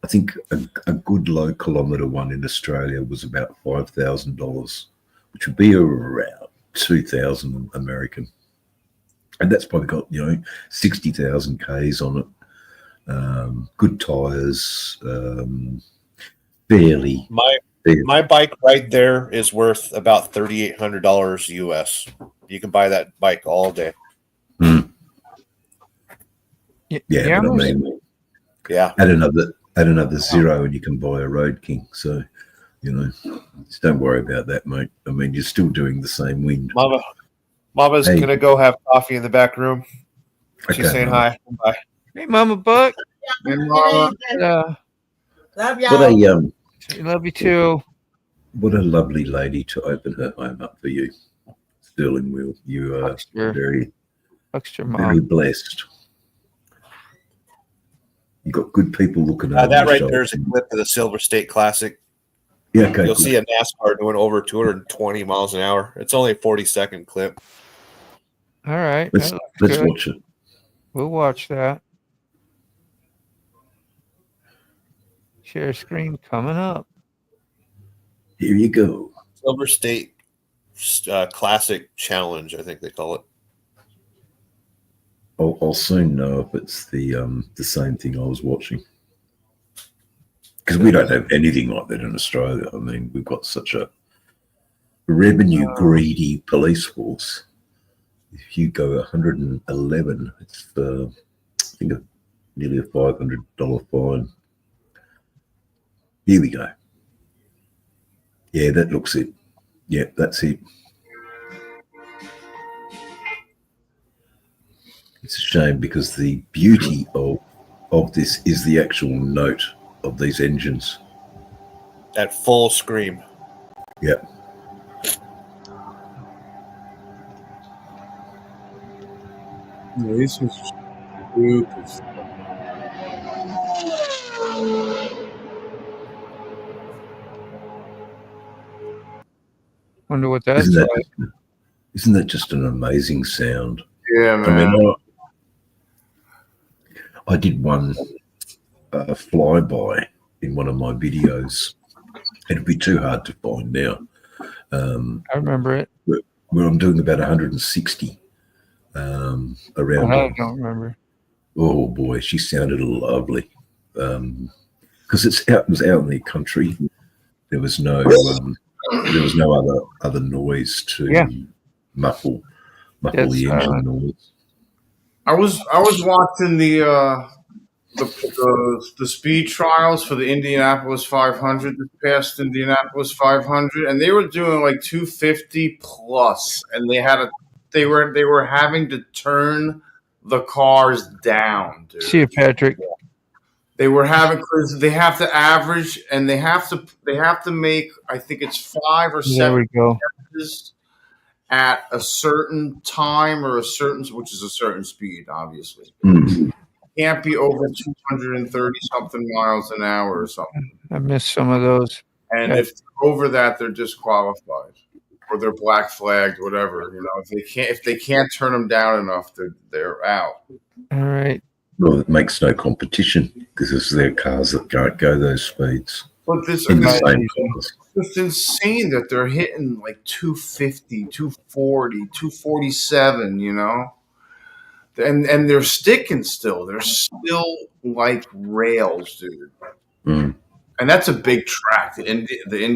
think a good low kilometre one in Australia was about $5,000, which would be around 2,000 American, and that's probably got 60,000 Ks on it. Good tyres, fairly. My bike right there is worth about $3,800 US. You can buy that bike all day. Yeah, but I mean, add another zero, and you can buy a Road King. So, just don't worry about that, mate. I mean, you're still doing the same wind. Mama's gonna go have coffee in the back room. She's saying hi. Bye. Hey, Mama Buck. Hey, Mama. Love y'all. Love you too. What a lovely lady to open her home up for you, Sterling Will. You are very blessed. You got good people looking over that right shoulder. there is a clip of the Silver State Classic. Yeah, okay. You'll see a NASCAR doing over 220 miles an hour. It's only a 40-second clip. All right. Let's watch it. We'll watch that. Share screen coming up. Here you go. Silver State Classic Challenge, I think they call it. I'll soon know if it's the same thing I was watching, because we don't have anything like that in Australia. I mean, we've got such a revenue greedy police force. If you go 111, it's I think nearly a $500 fine. Here we go. Yeah, that looks it. Yeah, that's it. It's a shame, because the beauty of this is the actual note of these engines. At full scream. Yep. Yeah, this was stupid. Wonder what that's like. Isn't that just an amazing sound? Yeah, man. I mean, I did one flyby in one of my videos. It'd be too hard to find now. I remember it. Where I'm doing about 160 around. I don't remember. Oh boy, she sounded lovely. Because it was out in the country. There was no other noise to muffle the engine noise. I was watching the the speed trials for the Indianapolis 500 this past Indianapolis 500, and they were doing like 250 plus, and they were having to turn the cars down, dude. See you, Patrick. They were having they have to average, and they have to make, I think it's 5 or 7 There we go. passes at a certain time or which is a certain speed, obviously. Can't be over 230 something miles an hour or something. I missed some of those. And if they're over that, they're disqualified or they're black flagged, whatever. You know, if they can't turn them down enough, they're out. All right. Well, it makes no competition because it's their cars that can't go those speeds. But this in the is same cars. it's insane that they're hitting like 250, 240, 247, you know? And they're sticking still. They're still like rails, dude. Mm. And that's a big track. The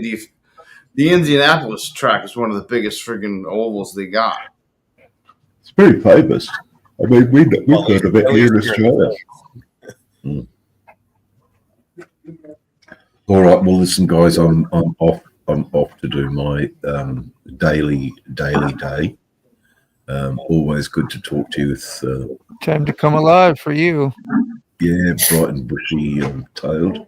Indianapolis track is one of the biggest friggin' ovals they got. It's very famous. I mean, we've heard of it here in Australia. Mm. All right. Well, listen, guys. I'm off. I'm off to do my daily day. Always good to talk to you. With time to come alive for you. Yeah, bright and bushy tailed.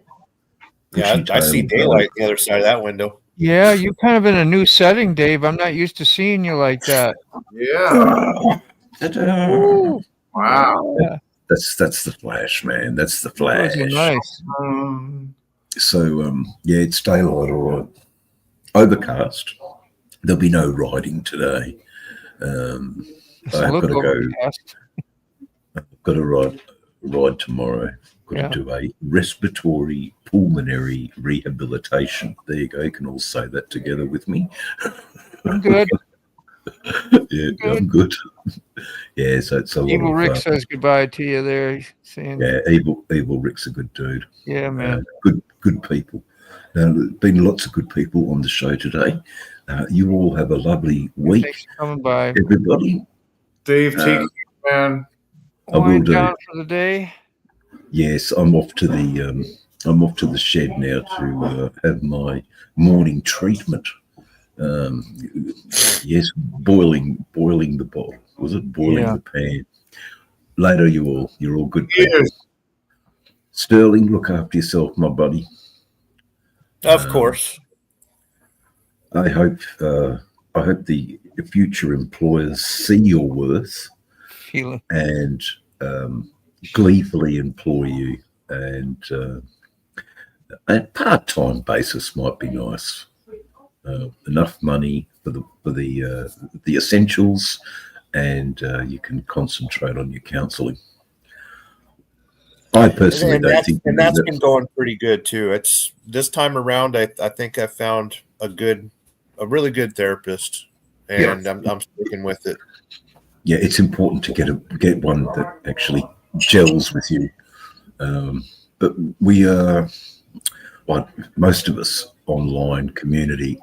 Yeah, I see daylight the other side of that window. Yeah, you're kind of in a new setting, Dave. I'm not used to seeing you like that. Yeah. Wow. Yeah. That's the Flash, man. That's the Flash. Those are nice. So yeah, it's daylight, all right. Overcast. There'll be no riding today. I've got to go. I've got to ride tomorrow. Got to do a respiratory pulmonary rehabilitation. There you go. You can all say that together with me. I'm good. Yeah, I'm good. Yeah, so it's a lot Evil of Rick says goodbye to you there. He's saying, yeah, evil Rick's a good dude. Yeah, man. Good people. There's been lots of good people on the show today. You all have a lovely week. Thanks for coming by, everybody. Dave, take care, man. I will do. Down for the day. Yes, I'm off to the shed now to have my morning treatment. Yes, boiling the bottle. Was it boiling the pan? Later, you're all good people. Sterling, look after yourself, my buddy. Of course. I hope the future employers see your worth and gleefully employ you, and a part-time basis might be nice. Enough money for the essentials, and you can concentrate on your counselling. I personally don't think, and that's been going pretty good too. It's this time around. I think I found a really good therapist, and I'm sticking with it. Yeah, it's important to get one that actually gels with you. But we are, well, most of us online community,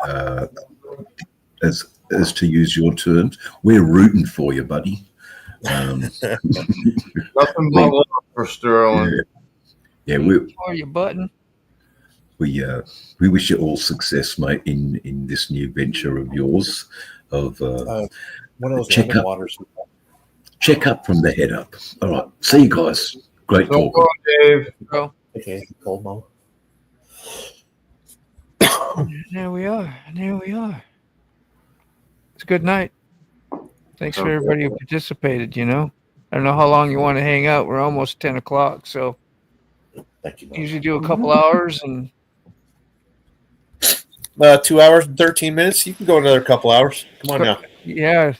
as to use your terms, we're rooting for you, buddy. Nothing but love for Sterling. Yeah, we for your button. We wish you all success, mate, in this new venture of yours. Of one of those check up from the head up. All right, see you guys. Great talk, Dave. Go. Okay, cold mom. There we are. It's a good night. Thanks for everybody who participated, you know. I don't know how long you want to hang out. We're almost 10 o'clock, so thank you. Usually do a couple hours and 2 hours and 13 minutes. You can go another couple hours. Come on now. Yeah.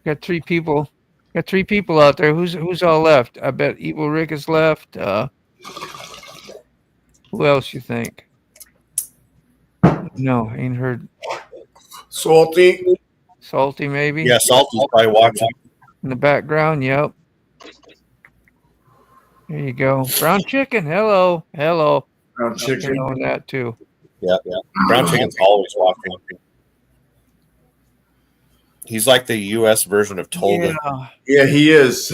Got three people. Got three people out there. Who's all left? I bet Evil Rick is left. Who else you think? No, ain't heard. Salty maybe. Yeah, Salty's probably watching in the background. Yep. There you go. Brown chicken. Hello. Brown chicken. Knowing that too. Yeah. Brown chicken's always watching. He's like the U.S. version of Tolga. Yeah, he is.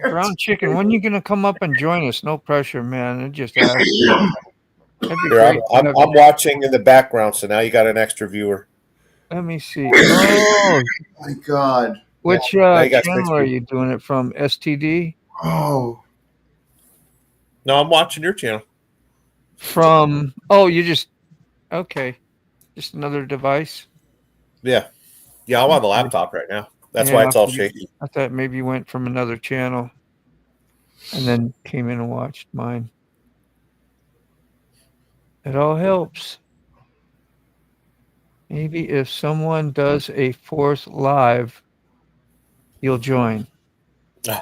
Brown Chicken, when you gonna come up and join us? No pressure, man. It just ask. That'd be Here, great. I'm watching in the background, so now you got an extra viewer. Let me see. Oh my God! Which Now you got channel 6 are people. you doing it from? STD? Oh. No, I'm watching your channel. From you just okay. Just another device. Yeah. Yeah, I'm on the laptop right now. That's why it's all shaky. I thought maybe you went from another channel and then came in and watched mine. It all helps. Maybe if someone does a 4th live, you'll join.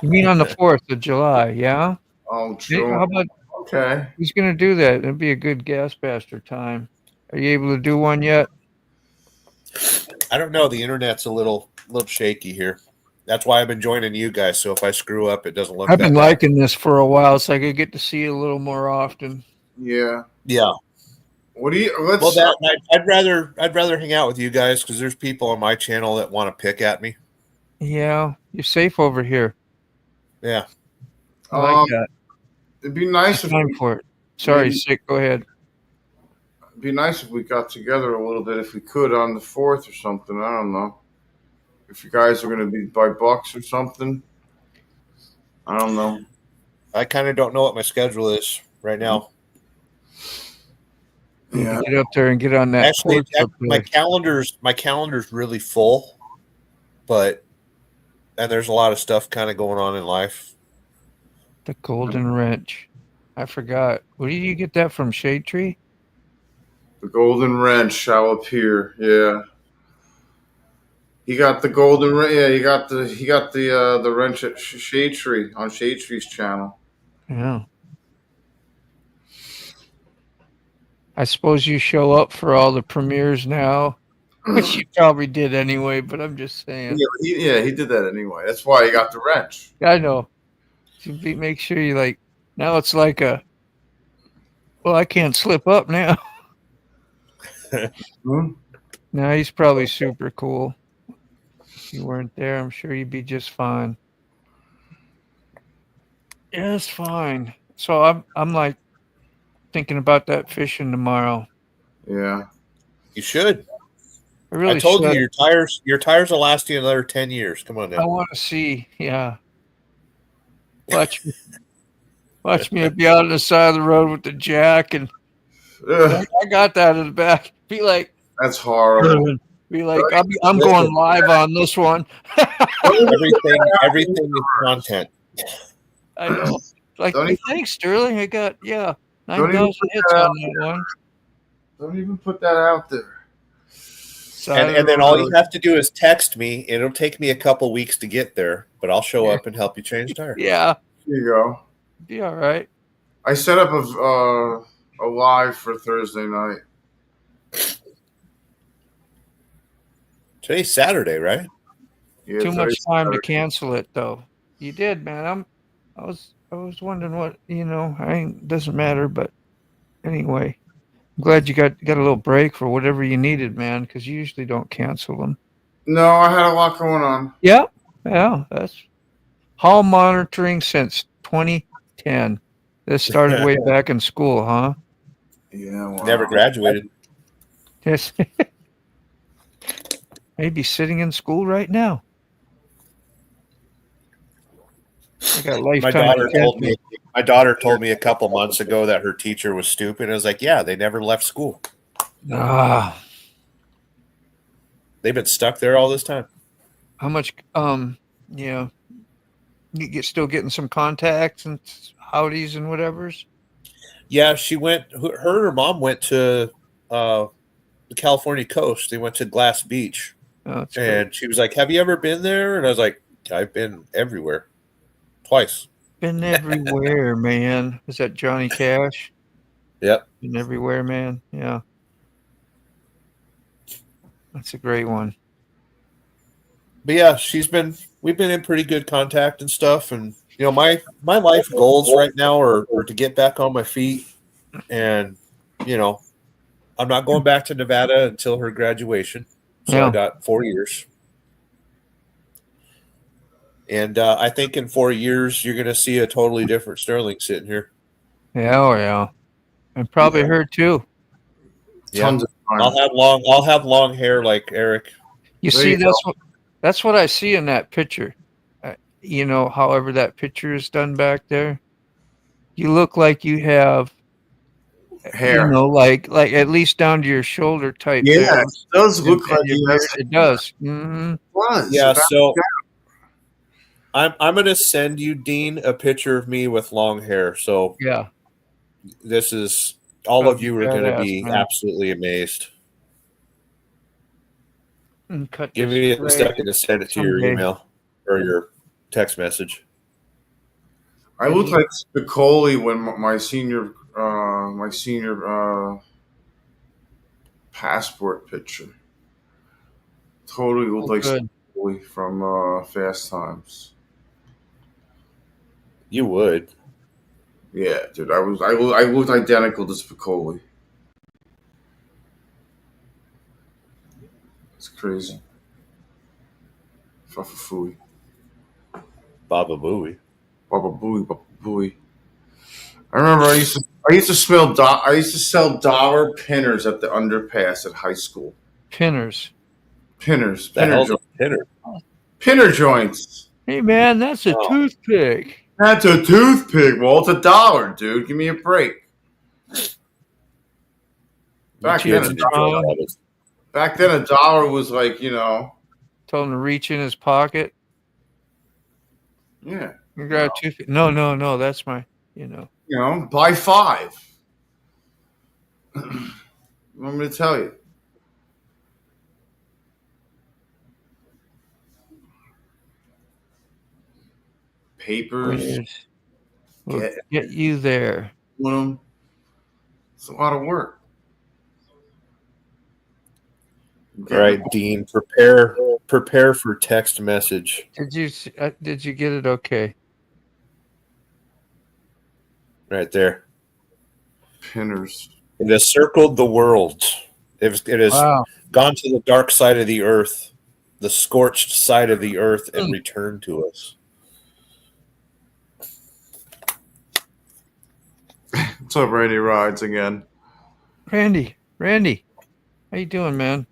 You mean on the 4th of July, yeah? Oh, Hey, true. how about Okay. who's going to do that? It'd be a good gas bastard time. Are you able to do one yet? I don't know. The internet's a little shaky here. That's why I've been joining you guys. So if I screw up, it doesn't look. I've been that bad. liking this for a while, so I could get to see you a little more often. Yeah. Yeah. What do you? Let's. Well, I'd rather hang out with you guys because there's people on my channel that want to pick at me. Yeah, you're safe over here. Yeah. I like that. It'd be nice if Time we, for it. Sorry, maybe- Sick. Go ahead. It'd be nice if we got together a little bit, if we could, on the 4th or something. I don't know. If you guys are going to be by Bucks or something. I don't know. I kind of don't know what my schedule is right now. Yeah. Get up there and get on that. Actually, course up my there. calendar's really full, and there's a lot of stuff kind of going on in life. The Golden Wrench. I forgot. Where did you get that from? Shade Tree? The Golden Wrench shall appear. Yeah. He got the Golden Wrench. Yeah, he got the wrench at Shade Tree on Shade Tree's channel. Yeah. I suppose you show up for all the premieres now, which you probably did anyway, but I'm just saying. Yeah, he did that anyway. That's why he got the wrench. I know. Make sure you now it's like I can't slip up now. No, he's probably super cool. If you weren't there, I'm sure you'd be just fine. Yeah, it's fine. So I'm thinking about that fishing tomorrow. Yeah. You should. I I told you your tires will last you another 10 years. Come on now. I want to see. Yeah. Watch me be out on the side of the road with the jack, and I got that in the back. Be like, that's horrible. Be like, I'm going live on this one. everything is content. I know. Like, thanks, Sterling. I got 9,000 even hits on that one. Don't even put that out there. And then all you have to do is text me. It'll take me a couple weeks to get there, but I'll show up and help you change tires. Yeah. Here you go. Be all right. I set up a live for Thursday night. Today's Saturday, right? Yeah, Too much time to cancel it, though. You did, man. I was wondering what doesn't matter, but anyway, I'm glad you got a little break for whatever you needed, man, because you usually don't cancel them. No, I had a lot going on. Yeah, that's hall monitoring since 2010. This started way back in school, huh? Yeah, wow. Never graduated. Yes. Maybe sitting in school right now. I got lifetime. My daughter told me a couple months ago that her teacher was stupid. I was like, yeah, they never left school. They've been stuck there all this time. How much? You still getting some contacts and howdies and whatevers. Yeah, she went. Her and her mom went to the California coast. They went to Glass Beach, and she was like, "Have you ever been there?" And I was like, "I've been everywhere, twice." Been everywhere, man. Is that Johnny Cash? Yep. Been everywhere, man. Yeah. That's a great one. But yeah, we've been in pretty good contact and stuff. And, my life goals right now are to get back on my feet. And, I'm not going back to Nevada until her graduation. So I got 4 years. And I think in 4 years, you're going to see a totally different Sterling sitting here. Yeah, oh yeah. And probably her too. Yeah. Tons of time. I'll have long hair like Eric. You see, that's what I see in that picture. You know, however that picture is done back there, you look like you have hair. You know, like at least down to your shoulder type. Yeah, there. it does look And like your beard, it does. Mm-hmm. Yeah, so I'm going to send you, Dean, a picture of me with long hair. So yeah, this is all of you are going to badass, be man. absolutely amazed. And cut Give this me a straight second to send it to your someday. email or your text message. I look like Spicoli when my senior passport picture. Totally looked like good. Spicoli from Fast Times. You would. Yeah, dude. I looked identical to Spicoli. It's crazy. Fafafooey. Baba Booey. Baba Booey, Baba Booey. I remember I used to sell dollar pinners at the underpass at high school. Pinners. Pinners. The hell's a Pinner. Pinner joints. Hey man, that's a toothpick. That's a toothpick. Well, it's $1, dude. Give me a break. Back then, $1 was like, you know. Told him to reach in his pocket. Yeah. You got a toothpick. No. That's my, you know. You know, buy 5. I'm going to tell you. Papers. We'll get you there. It's a lot of work. All right, Dean, prepare for text message. Did you get it okay? Right there. Pinners. It has circled the world. It has gone to the dark side of the earth, the scorched side of the earth, and returned to us. What's up, Randy Rides again? Randy, how you doing, man?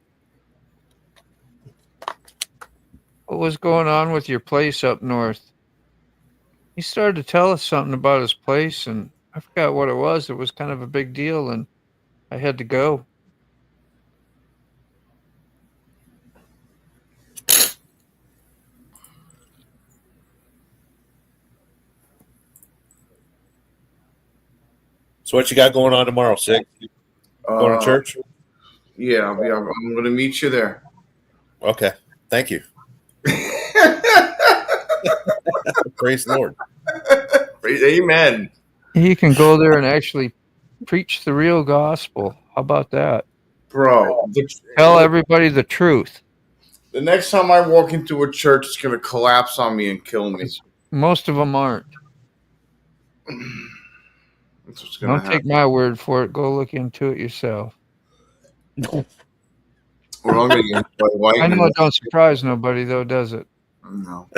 What was going on with your place up north? He started to tell us something about his place, and I forgot what it was. It was kind of a big deal, and I had to go. So what you got going on tomorrow, Sig? Going to church? Yeah, I'm going to meet you there. Okay. Thank you. Praise the Lord. Amen. You can go there and actually preach the real gospel. How about that? Bro. Tell everybody the truth. The next time I walk into a church, it's going to collapse on me and kill me. Most of them aren't. That's what's going to happen. Don't take my word for it. Go look into it yourself. Well, I'm gonna get I know it don't surprise nobody, though, does it? No.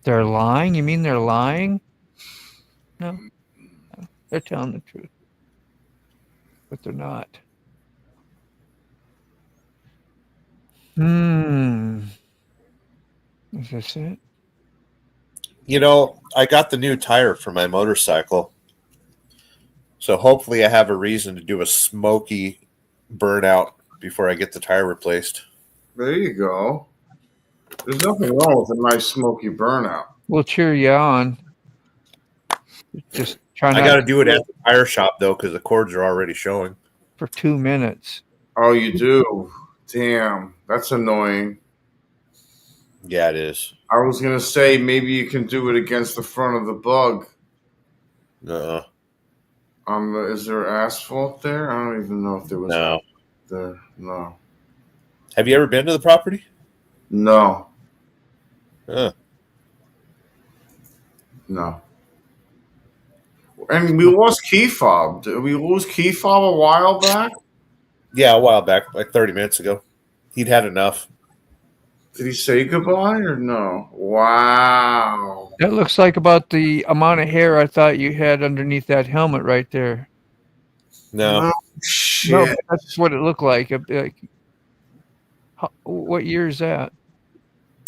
They're lying? You mean they're lying? No. They're telling the truth. But they're not. Is this it? You know, I got the new tire for my motorcycle. So hopefully I have a reason to do a smoky burnout before I get the tire replaced. There you go. There's nothing wrong with a nice smoky burnout. We'll cheer you on. Just try not I got to do it at the tire shop, though, because the cords are already showing. For 2 minutes. Oh, you do? Damn. That's annoying. Yeah, it is. I was going to say maybe you can do it against the front of the bug. Is there asphalt there? I don't even know if there was there. No. Have you ever been to the property? No. Huh. No. And we lost key fob. Did we lose key fob a while back? Yeah, a while back, like 30 minutes ago. He'd had enough. Did he say goodbye or no? Wow. That looks like about the amount of hair I thought you had underneath that helmet right there. No. No No, shit. that's what it looked like. What year is that?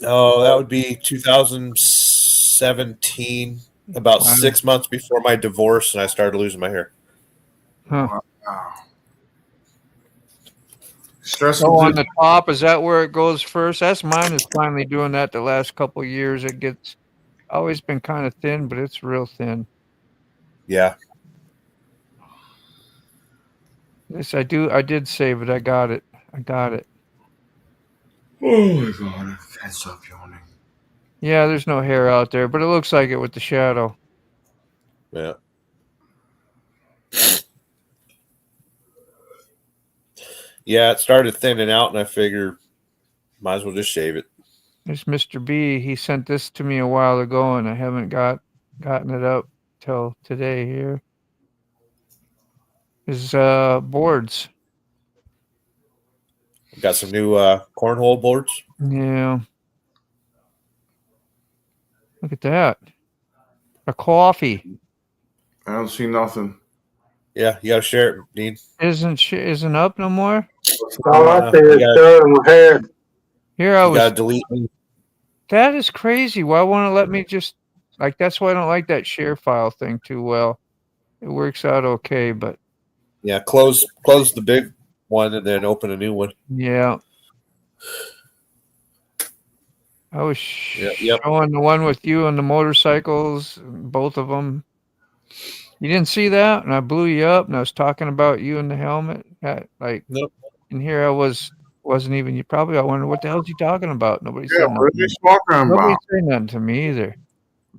Oh, that would be 2017, about Wow. 6 months before my divorce, and I started losing my hair. Huh. Wow. So Stressful. on the top, is that where it goes first? That's mine is finally doing that the last couple of years. It gets always been kind of thin, but it's real thin. Yeah. Yes, I did save it. I got it. Oh my god, I can't stop yawning. Yeah, there's no hair out there, but it looks like it with the shadow. Yeah. Yeah, it started thinning out, and I figured might as well just shave it. There's Mr. B. He sent this to me a while ago, and I haven't gotten it up till today here. His boards. Got some new cornhole boards. Yeah. Look at that. A coffee. I don't see nothing. Yeah, you gotta share it, Dean. Isn't up no more? All I see is dirt on my head. Here I You was. gotta delete me. That is crazy. Why won't it let me just like? That's why I don't like that share file thing too well. It works out okay, but Yeah, close the big one and then open a new one. yeah. I was Yep. showing the one with you on the motorcycles, both of them. You didn't see that, and I blew you up, and I was talking about you in the helmet. Nope. And here I wasn't even. You probably. I wonder what the hell is he talking about. Nobody Yeah, said what are nothing. they talking Nobody about? said nothing to me either.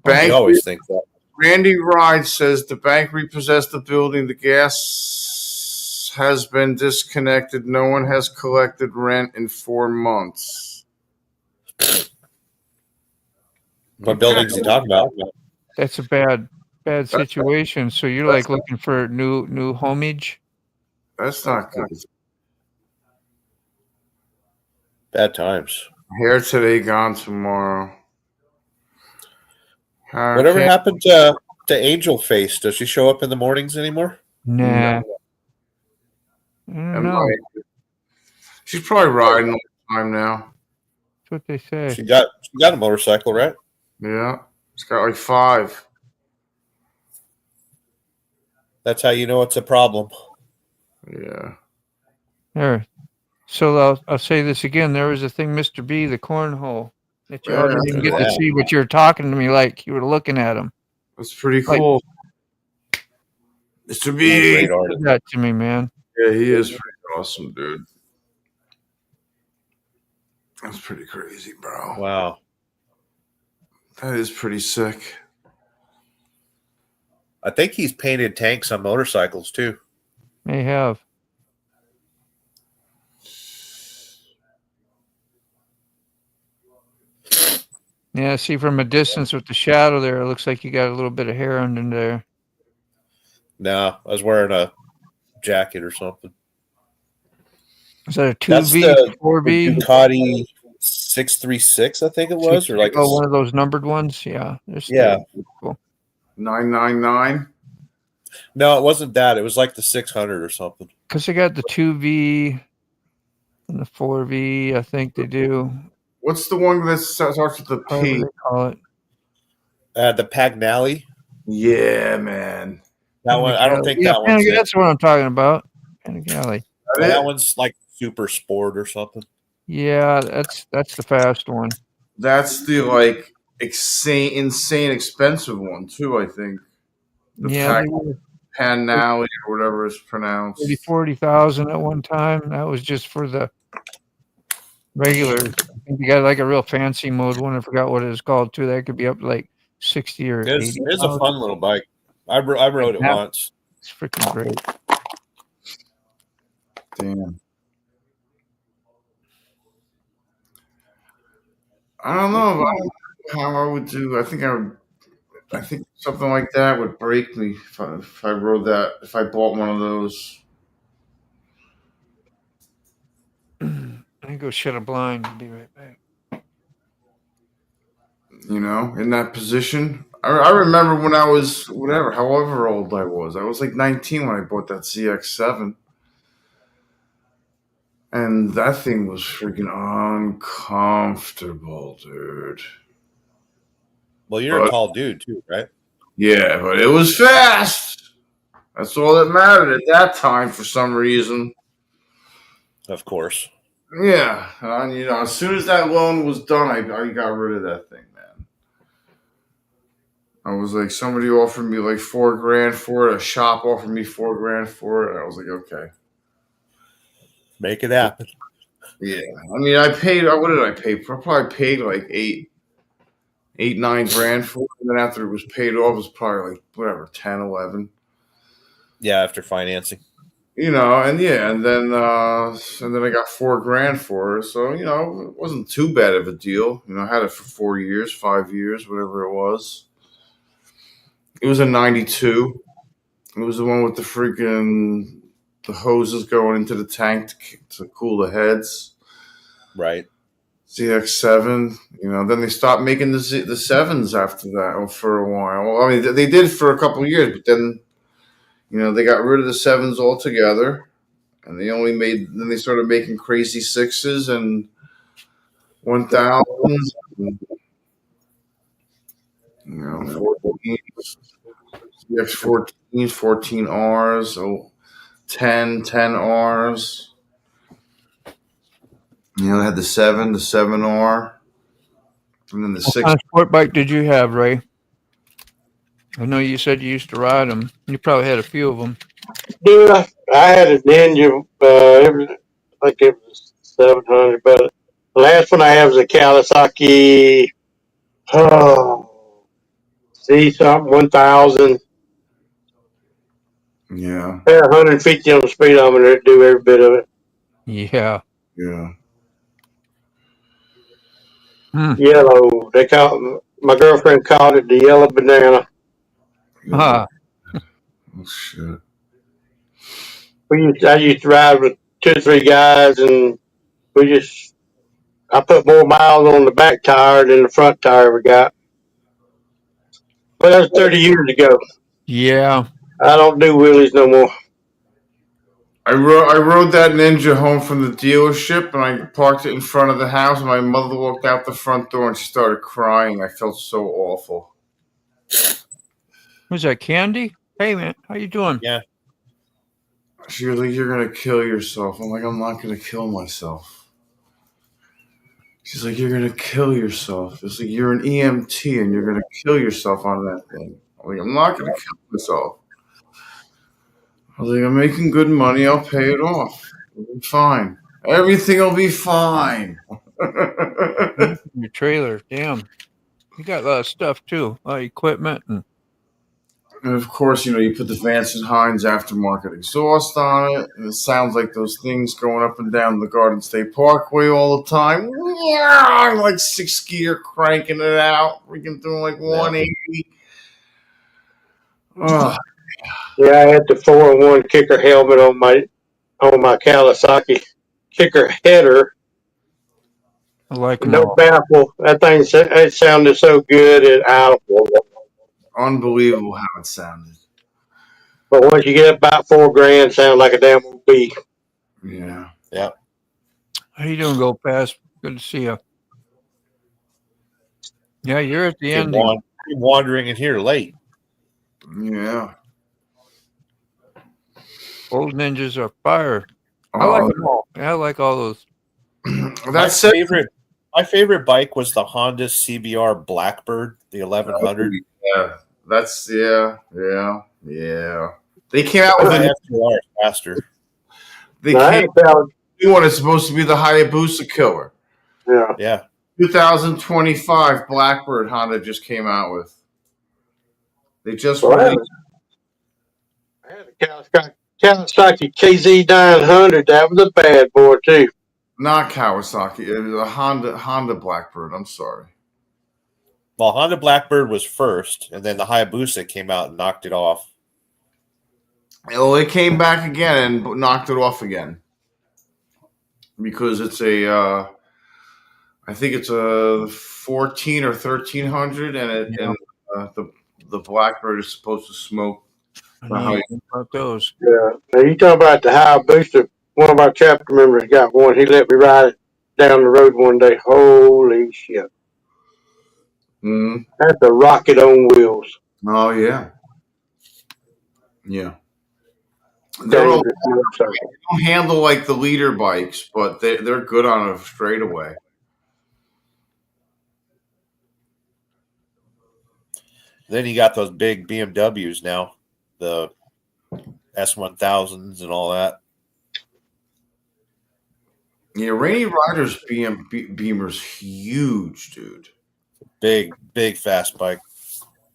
Bank. I always think that. Randy Ride says the bank repossessed the building. The gas has been disconnected. No one has collected rent in 4 months. What building's he talking about? That's a bad situation. So you're like looking for new homage. That's not good. Bad times. Here today, gone tomorrow. Whatever happened to Angel Face? Does she show up in the mornings anymore? Nah. No. She's probably riding all the time now. That's what they say. She got a motorcycle, right? Yeah. She's got like 5. That's how you know it's a problem. Yeah. There. So I'll say this again. There was a thing, Mr. B, the cornhole, that you all didn't even get to see, but you were talking to me like you were looking at him. That's pretty cool. Mr. B. Great artist. That to me, man. Yeah, he is pretty awesome, dude. That's pretty crazy, bro. Wow. That is pretty sick. I think he's painted tanks on motorcycles too. May have. Yeah, see from a distance with the shadow there, it looks like you got a little bit of hair under there. No, I was wearing a jacket or something. Is that a 2V, That's the 4V? Ducati 636, I think it was, or like one of those numbered ones. Yeah. Yeah. Cool. 999. No, it wasn't that. It was like the 600 or something. Because they got the 2V and the 4V, I think they do. What's the one that starts with the However P? they call it. The Pagnelli. Yeah, man. That one, I don't think that one's that's what I'm talking about. Panigale. That one's like super sport or something. Yeah, that's the fast one. That's the like insane expensive one too, I think. The Yeah, Panali or whatever it's pronounced. 40,000 at one time. That was just for the regular. I think you got like a real fancy mode one. I forgot what it was called too. That could be up to like 60 or 80. It's a fun little bike. I rode it once. It's freaking great. Damn. I don't know how I would do. I think something like that would break me if I rode that. If I bought one of those. I go shut a blind. I'll be right back. You know, in that position. I remember when I was however old I was. I was like 19 when I bought that CX-7. And that thing was freaking uncomfortable, dude. Well, you're a tall dude too, right? Yeah, but it was fast. That's all that mattered at that time for some reason. Of course. Yeah, and, you know, as soon as that loan was done, I got rid of that thing, man. I was like, somebody offered me like $4,000 for it. A shop offered me $4,000 for it. And I was like, okay, make it happen. Yeah, I mean, I paid. What did I pay? I probably paid like $9,000 for it. And then after it was paid off, it was probably like whatever, 10, 11. Yeah, after financing. You know, and yeah, and then I got $4,000 for it. So, you know, it wasn't too bad of a deal. You know, I had it for 4 years, 5 years, whatever it was. It was a 92. It was the one with the hoses going into the tank to cool the heads. Right. CX-7. You know, then they stopped making the 7s after that for a while. Well, I mean, they did for a couple of years, but then, you know, they got rid of the 7s altogether. And then they started making crazy 6s and 1,000s. You know, 14s, CX-14s, 14Rs, 10Rs. You know, they had the 7R, and then the 6. What kind of sport bike did you have, Ray? I know you said you used to ride them. You probably had a few of them. Dude, I had a Ninja. I think it was 700, but the last one I had was a Kawasaki. Something 1,000. Yeah. 150 on the speedometer to do every bit of it. Yeah. Yeah. Yellow. My girlfriend called it the yellow banana. Ah. Oh shit. I used to ride with 2 or 3 guys, and I put more miles on the back tire than the front tire we got. But that was 30 years ago. Yeah. I don't do wheelies no more. I rode that Ninja home from the dealership, and I parked it in front of the house, and my mother walked out the front door, and she started crying. I felt so awful. Was that Candy? Hey, man, how you doing? Yeah. She was like, "You're going to kill yourself." I'm like, "I'm not going to kill myself." She's like, "You're going to kill yourself." It's like, "You're an EMT, and you're going to kill yourself on that thing." I'm like, "I'm not going to kill myself." I was like, "I'm making good money. I'll pay it off. It'll be fine. Everything will be fine." Your trailer, damn. You got a lot of stuff too, a lot of equipment, and of course, you know, you put the Vance and Hines aftermarket exhaust on it, and it sounds like those things going up and down the Garden State Parkway all the time. Like 6 gear cranking it out, freaking doing like 180. Oh. Yeah, I had the 4-in-1 kicker helmet on my Kawasaki kicker header. I like them no all. baffle. That thing it sounded so good and audible. Unbelievable how it sounded. But once you get about $4,000, it sounds like a damn old bee. Yeah. Yeah. How you doing, Go Past? Good to see you. Yeah, you're at the end. Wandering in here late. Yeah. Old Ninjas are fire. I like them all. Yeah, I like all those. My favorite bike was the Honda CBR Blackbird, the 1100. Yeah. Yeah. They came out with an FTR faster. They came out new one is supposed to be the Hayabusa killer. Yeah. 2025 Blackbird Honda just came out with. They just released. I had a Kawasaki KZ900. That was a bad boy too. Not Kawasaki. It was a Honda Blackbird. I'm sorry. Well, Honda Blackbird was first, and then the Hayabusa came out and knocked it off. Well, it came back again and knocked it off again. because it's a I think it's a 14 or 1300, and the Blackbird is supposed to smoke. About those. Yeah. Now you talk about the Hayabusa. One of our chapter members got one. He let me ride it down the road one day. Holy shit! That's a rocket on wheels. Oh yeah, yeah. They don't handle like the leader bikes, but they're good on a straightaway. Then you got those big BMWs now, the S1000s and all that. Yeah, Rainy Rider's Beamer's huge, dude. Big fast bike.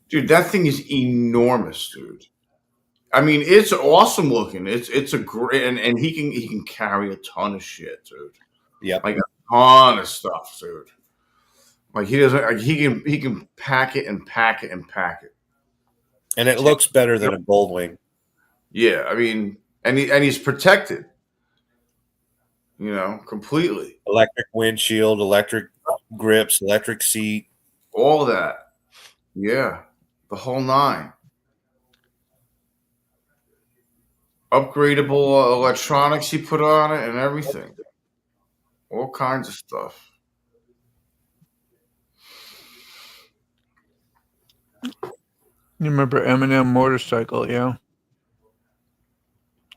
Dude, that thing is enormous, dude. I mean, it's awesome looking. It's a great, and he can carry a ton of shit, dude. Yeah, like a ton of stuff, dude. Like he doesn't. Like he can pack it and pack it and pack it, and it looks better than a Goldwing. Yeah, I mean, and he's protected. You know, completely. Electric windshield, electric grips, electric seat, all that. Yeah, the whole nine. Upgradable electronics he put on it and everything. All kinds of stuff. You remember Eminem Motorcycle, yeah?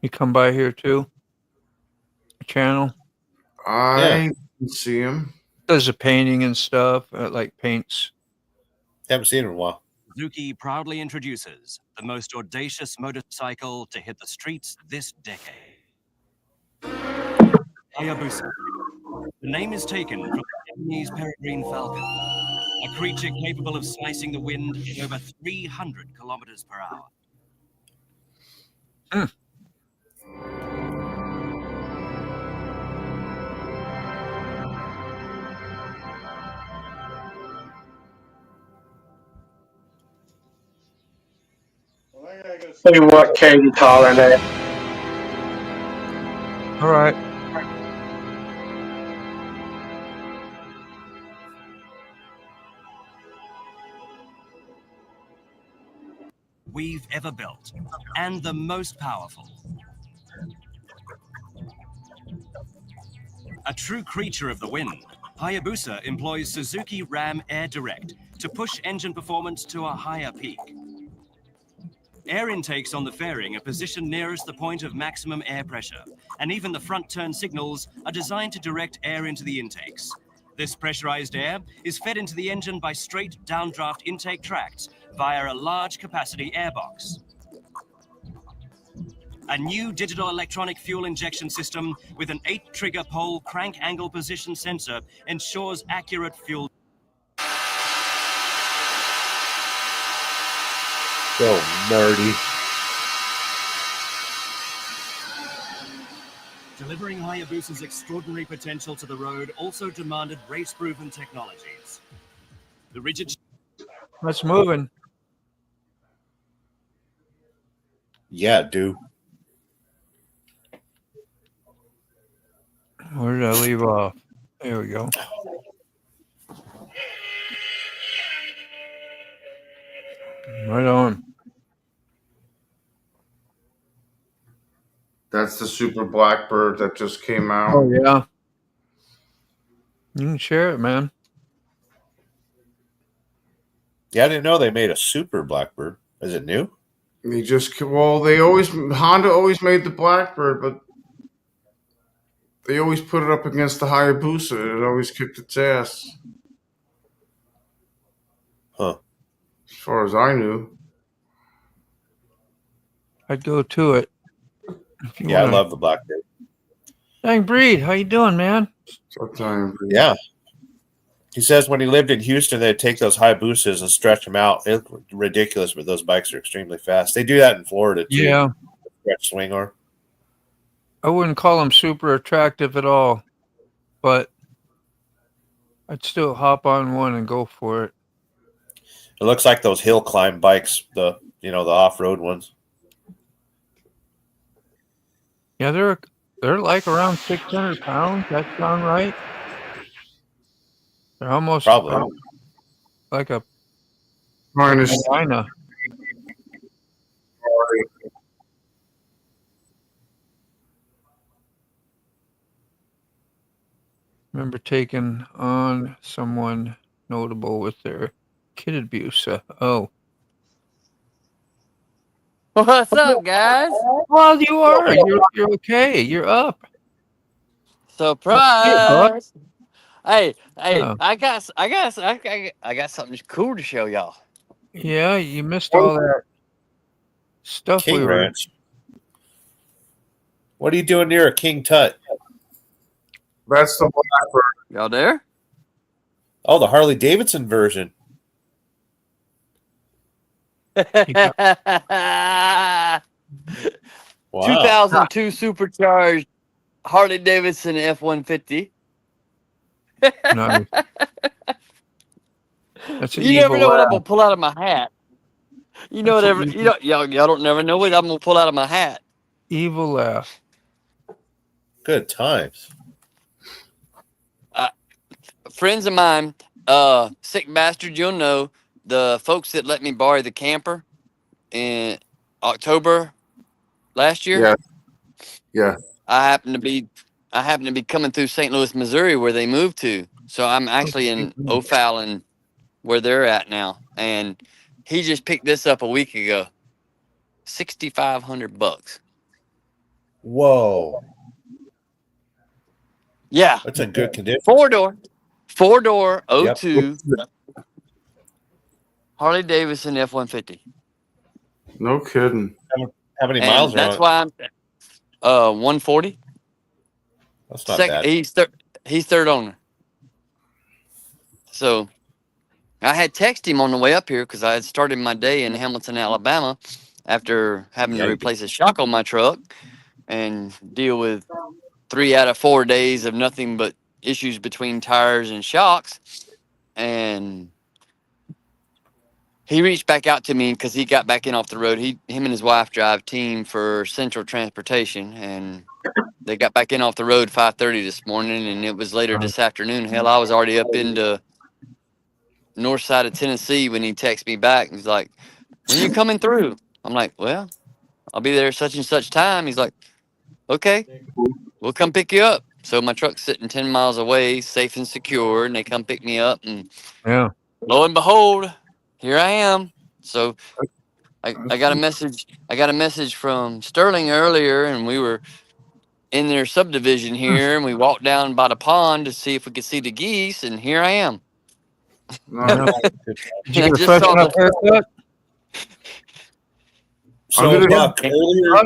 You come by here too? Channel? I didn't see him. Does the painting and stuff, like paints. Haven't seen him in a while. Suzuki proudly introduces the most audacious motorcycle to hit the streets this decade. Hayabusa. The name is taken from the Japanese peregrine falcon, a creature capable of slicing the wind at over 300 kilometers per hour. See what Katie's hollering at. All right. We've ever built, and the most powerful. A true creature of the wind, Hayabusa employs Suzuki Ram Air Direct to push engine performance to a higher peak. Air intakes on the fairing are positioned nearest the point of maximum air pressure, and even the front turn signals are designed to direct air into the intakes. This pressurized air is fed into the engine by straight downdraft intake tracts via a large capacity airbox. A new digital electronic fuel injection system with an 8-trigger pole crank angle position sensor ensures accurate fuel. So nerdy. Delivering Hayabusa's extraordinary potential to the road also demanded race-proven technologies. The rigid... Let's moving. Yeah, dude. Where did I leave off? There we go. Right on. That's the Super Blackbird that just came out. Oh, yeah. You can share it, man. Yeah, I didn't know they made a Super Blackbird. Is it new? Honda always made the Blackbird, but they always put it up against the Hayabusa. It always kicked its ass. Huh. As far as I knew. I'd go to it. Yeah, I love the Blackbird. Dang Breed, how you doing, man? Yeah. He says when he lived in Houston, they'd take those Hayabusas and stretch them out. It's ridiculous, but those bikes are extremely fast. They do that in Florida, too. Yeah. Stretch swing arm. I wouldn't call them super attractive at all, but I'd still hop on one and go for it. It looks like those hill climb bikes, the off-road ones. Yeah, They're like around 600 pounds. That sound right? They're almost Probably. like a Minus. vagina. Remember taking on someone notable with their kid abuse. Oh. What's up, guys? Well, you are. You're okay. You're up. Surprise! Hey, Oh. I got something cool to show y'all. Yeah, you missed all that stuff King we were. Ranch. What are you doing near a King Tut? That's the Blackbird. Y'all there? Oh, the Harley Davidson version. Wow. 2002 supercharged Harley Davidson F-150. Nice. That's You never know what I'm gonna pull out of my hat. You know whatever. You know, y'all don't never know what I'm gonna pull out of my hat. Evil laugh. Good times. Friends of mine, sick bastard, you'll know the folks that let me borrow the camper in October last year. Yeah. Yeah. I happen to be coming through St. Louis, Missouri, where they moved to. So I'm actually in O'Fallon, where they're at now. And he just picked this up a week ago. $6,500. Whoa. Yeah. That's in good condition. Four door 02 Harley Davidson F-150. No kidding. How many And miles are that's on it? why I'm 140. That's not bad. He's third owner. So I had texted him on the way up here because I had started my day in Hamilton, Alabama, after having to replace a shock on my truck and deal with 3 out of 4 days of nothing but issues between tires and shocks. And he reached back out to me because he got back in off the road. Him and his wife drive team for Central Transportation, and they got back in off the road 5:30 this morning, and it was later this afternoon. Hell, I was already up into north side of Tennessee when he texted me back. He's like, "When you coming through?" I'm like, "Well, I'll be there such and such time." He's like, "Okay, we'll come pick you up." So my truck's sitting 10 miles away, safe and secure, and they come pick me up, and Yeah. lo and behold, here I am. So I got a message. I got a message from Sterling earlier, and we were in their subdivision here, and we walked down by the pond to see if we could see the geese, and here I am. Did you get a fresh enough haircut? So, Buck,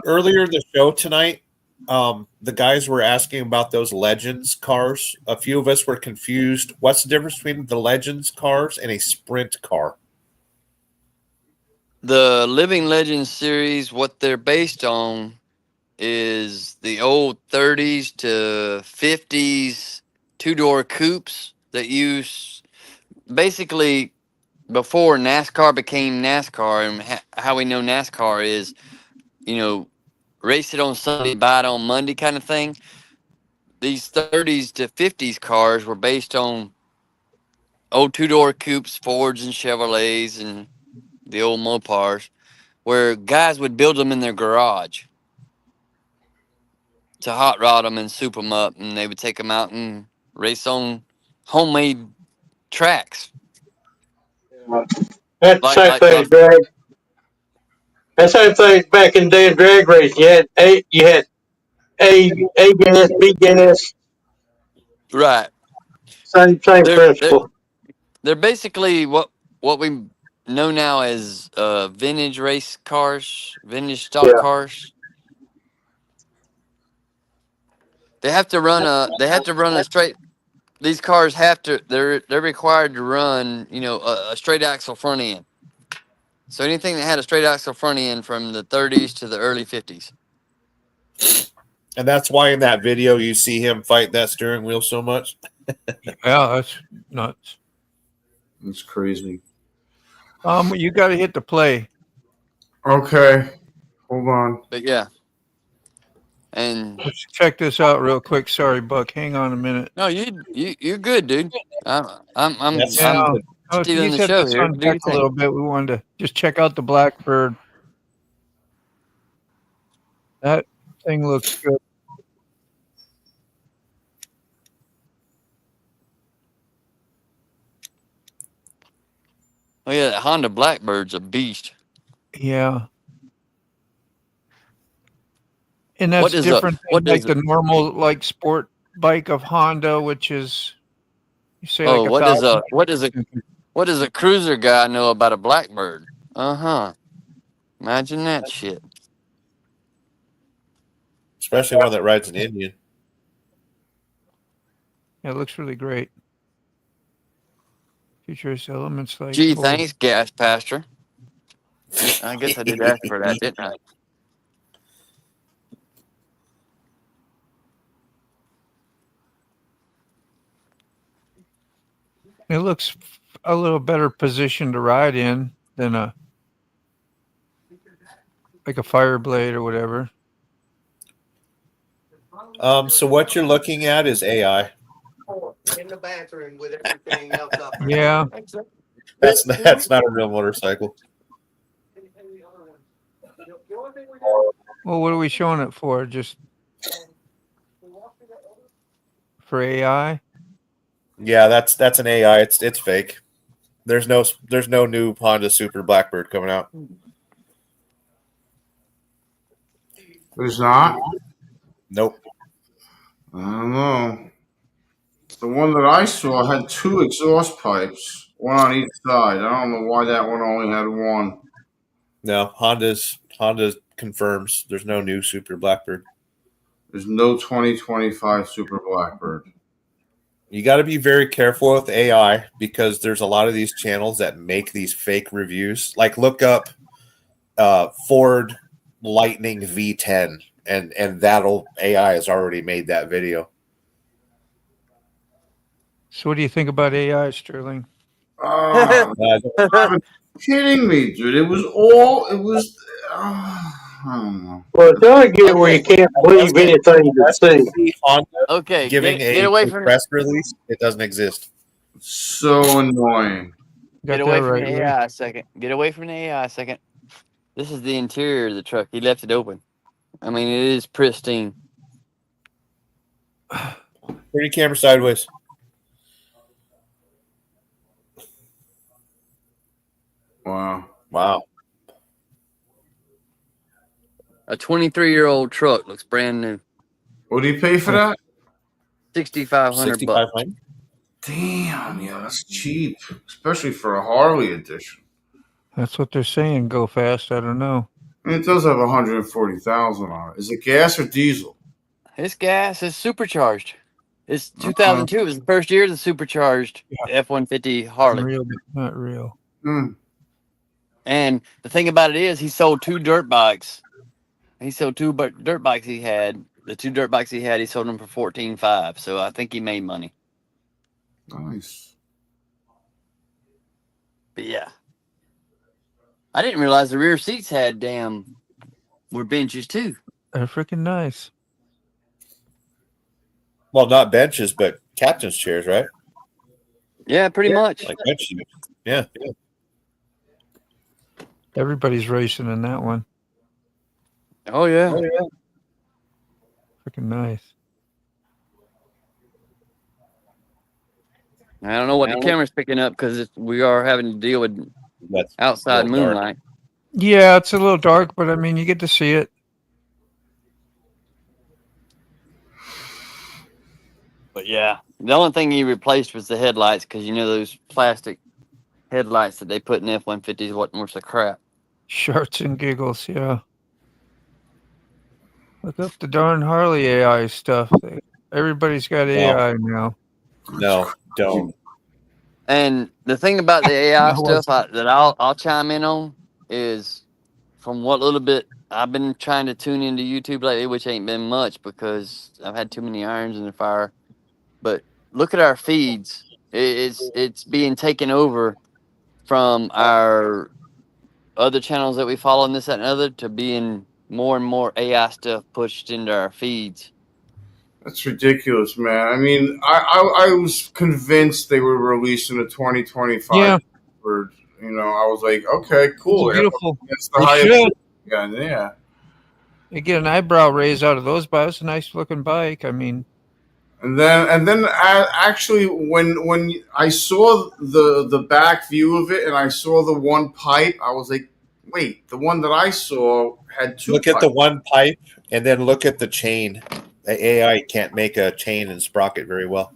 earlier in the show tonight, the guys were asking about those Legends cars. A few of us were confused. What's the difference between the Legends cars and a Sprint car? The Living Legends series, what they're based on is the old 30s to 50s two-door coupes that use basically before NASCAR became NASCAR. And how we know NASCAR is, race it on Sunday, buy it on Monday kind of thing. These 30s to 50s cars were based on old two-door coupes, Fords and Chevrolets and the old Mopars, where guys would build them in their garage to hot rod them and soup them up, and they would take them out and race on homemade tracks. That's the same thing as drag. That's the same thing back in the day of drag race. You had A gas, B gas. Right. Same principle. They're basically what we know now as vintage race cars, vintage stock cars. They have to run a straight. These cars they're required to run, a straight axle front end. So anything that had a straight axle front end from the 30s to the early 50s. And that's why in that video you see him fight that steering wheel so much. Yeah, that's nuts. That's crazy. You got to hit the play. Okay. Hold on. But yeah. And let's check this out real quick. Sorry, Buck. Hang on a minute. no, you're good, dude. I'm Oh, can stealing you the set show the here. sun Do your back a thing. little bit? We wanted to just check out the Blackbird. That thing looks good. Oh yeah, that Honda Blackbird's a beast. Yeah. And that's What is different what than like is the normal like sport bike of Honda, which is you say Oh, like what does a 1,000. what does a cruiser guy know about a Blackbird? Uh-huh. Imagine that shit. Especially one that rides an Indian. Yeah, it looks really great. Features elements like Gee, full- thanks, Gas Pastor. I guess I did ask for that, didn't I? It looks a little better position to ride in than a Fireblade or whatever. So what you're looking at is AI. In the bathroom with everything else up. Yeah. That's not a real motorcycle. Well, what are we showing it for? Just for AI? Yeah, that's an AI. It's fake. There's no new Honda Super Blackbird coming out. There's not? Nope. I don't know. The one that I saw had 2 exhaust pipes, one on each side. I don't know why that one only had one. No, Honda confirms there's no new Super Blackbird. There's no 2025 Super Blackbird. You got to be very careful with AI because there's a lot of these channels that make these fake reviews. Like look up Ford Lightning V10 and that'll AI has already made that video. So what do you think about AI, Sterling? Kidding me, dude. I don't know. Well, it's going to get where you can't believe anything you see. Honda Okay, giving get away a from press release, it doesn't exist. So annoying. Get away from the AI a second. Get away from the AI a second. This is the interior of the truck. He left it open. I mean, it is pristine. Turn your camera sideways. Wow. A 23-year-old truck looks brand new. What do you pay for that? $6,500 bucks. Damn, yeah, that's cheap, especially for a Harley edition. That's what they're saying. Go fast. I don't know. And it does have 140,000 on it. Is it gas or diesel? It's gas. It's supercharged. It's 2002. It was the first year of the supercharged F-150 Harley. Not real. And the thing about it is, he sold 2 dirt bikes. He sold 2 dirt bikes he had. The 2 dirt bikes he had, he sold them for $14,500. So I think he made money. Nice. But yeah, I didn't realize the rear seats were benches too. They're freaking nice. Well, not benches, but captain's chairs, right? Yeah, pretty much. Like bench seats. Yeah. Everybody's racing in that one. Oh yeah. Freaking nice. I don't know what the camera's picking up because we are having to deal with outside moonlight. Yeah, it's a little dark, but I mean, you get to see it. But yeah, the only thing he replaced was the headlights because you know those plastic headlights that they put in F-150s wasn't worth the crap. Shorts and giggles, yeah. Look up the darn Harley AI stuff. Everybody's got AI now. No, don't. And the thing about the AI stuff that I'll chime in on is from what little bit I've been trying to tune into YouTube lately, which ain't been much because I've had too many irons in the fire. But look at our feeds. It's being taken over from our other channels that we follow and this, that, and other to being more and more AI stuff pushed into our feeds. That's ridiculous, man. I mean, I was convinced they were releasing a 2025. Yeah. Or, you know, I was like, okay, cool. It's beautiful. It's the They highest. should. Yeah. They get an eyebrow raise out of those bikes. It's a nice looking bike. I mean, And then actually, when I saw the back view of it and I saw the one pipe, I was like, wait, the one that I saw had two. Look at the one pipe and then look at the chain. The AI can't make a chain and sprocket very well.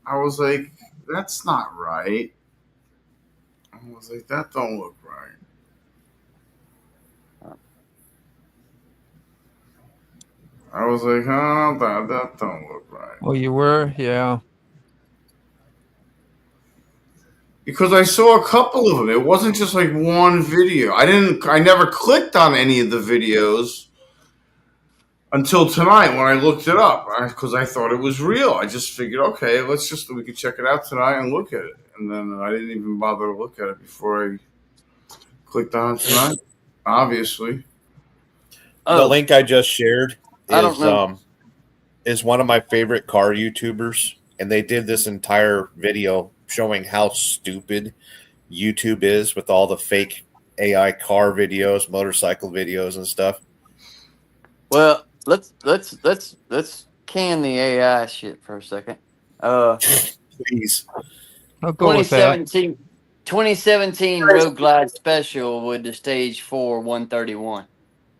I was like, that's not right. I was like, that don't look right. I was like, oh, that don't look right. well, you were, yeah. Because I saw a couple of them. It wasn't just like one video. I never clicked on any of the videos until tonight when I looked it up because I thought it was real. I just figured, okay, we could check it out tonight and look at it. And then I didn't even bother to look at it before I clicked on it tonight, obviously. The link I just shared I don't know. Is one of my favorite car YouTubers, and they did this entire video showing how stupid YouTube is with all the fake AI car videos, motorcycle videos, and stuff. Well, let's can the AI shit for a second. Please. I'll go with that. 2017 Road Glide Special with the Stage 4 131.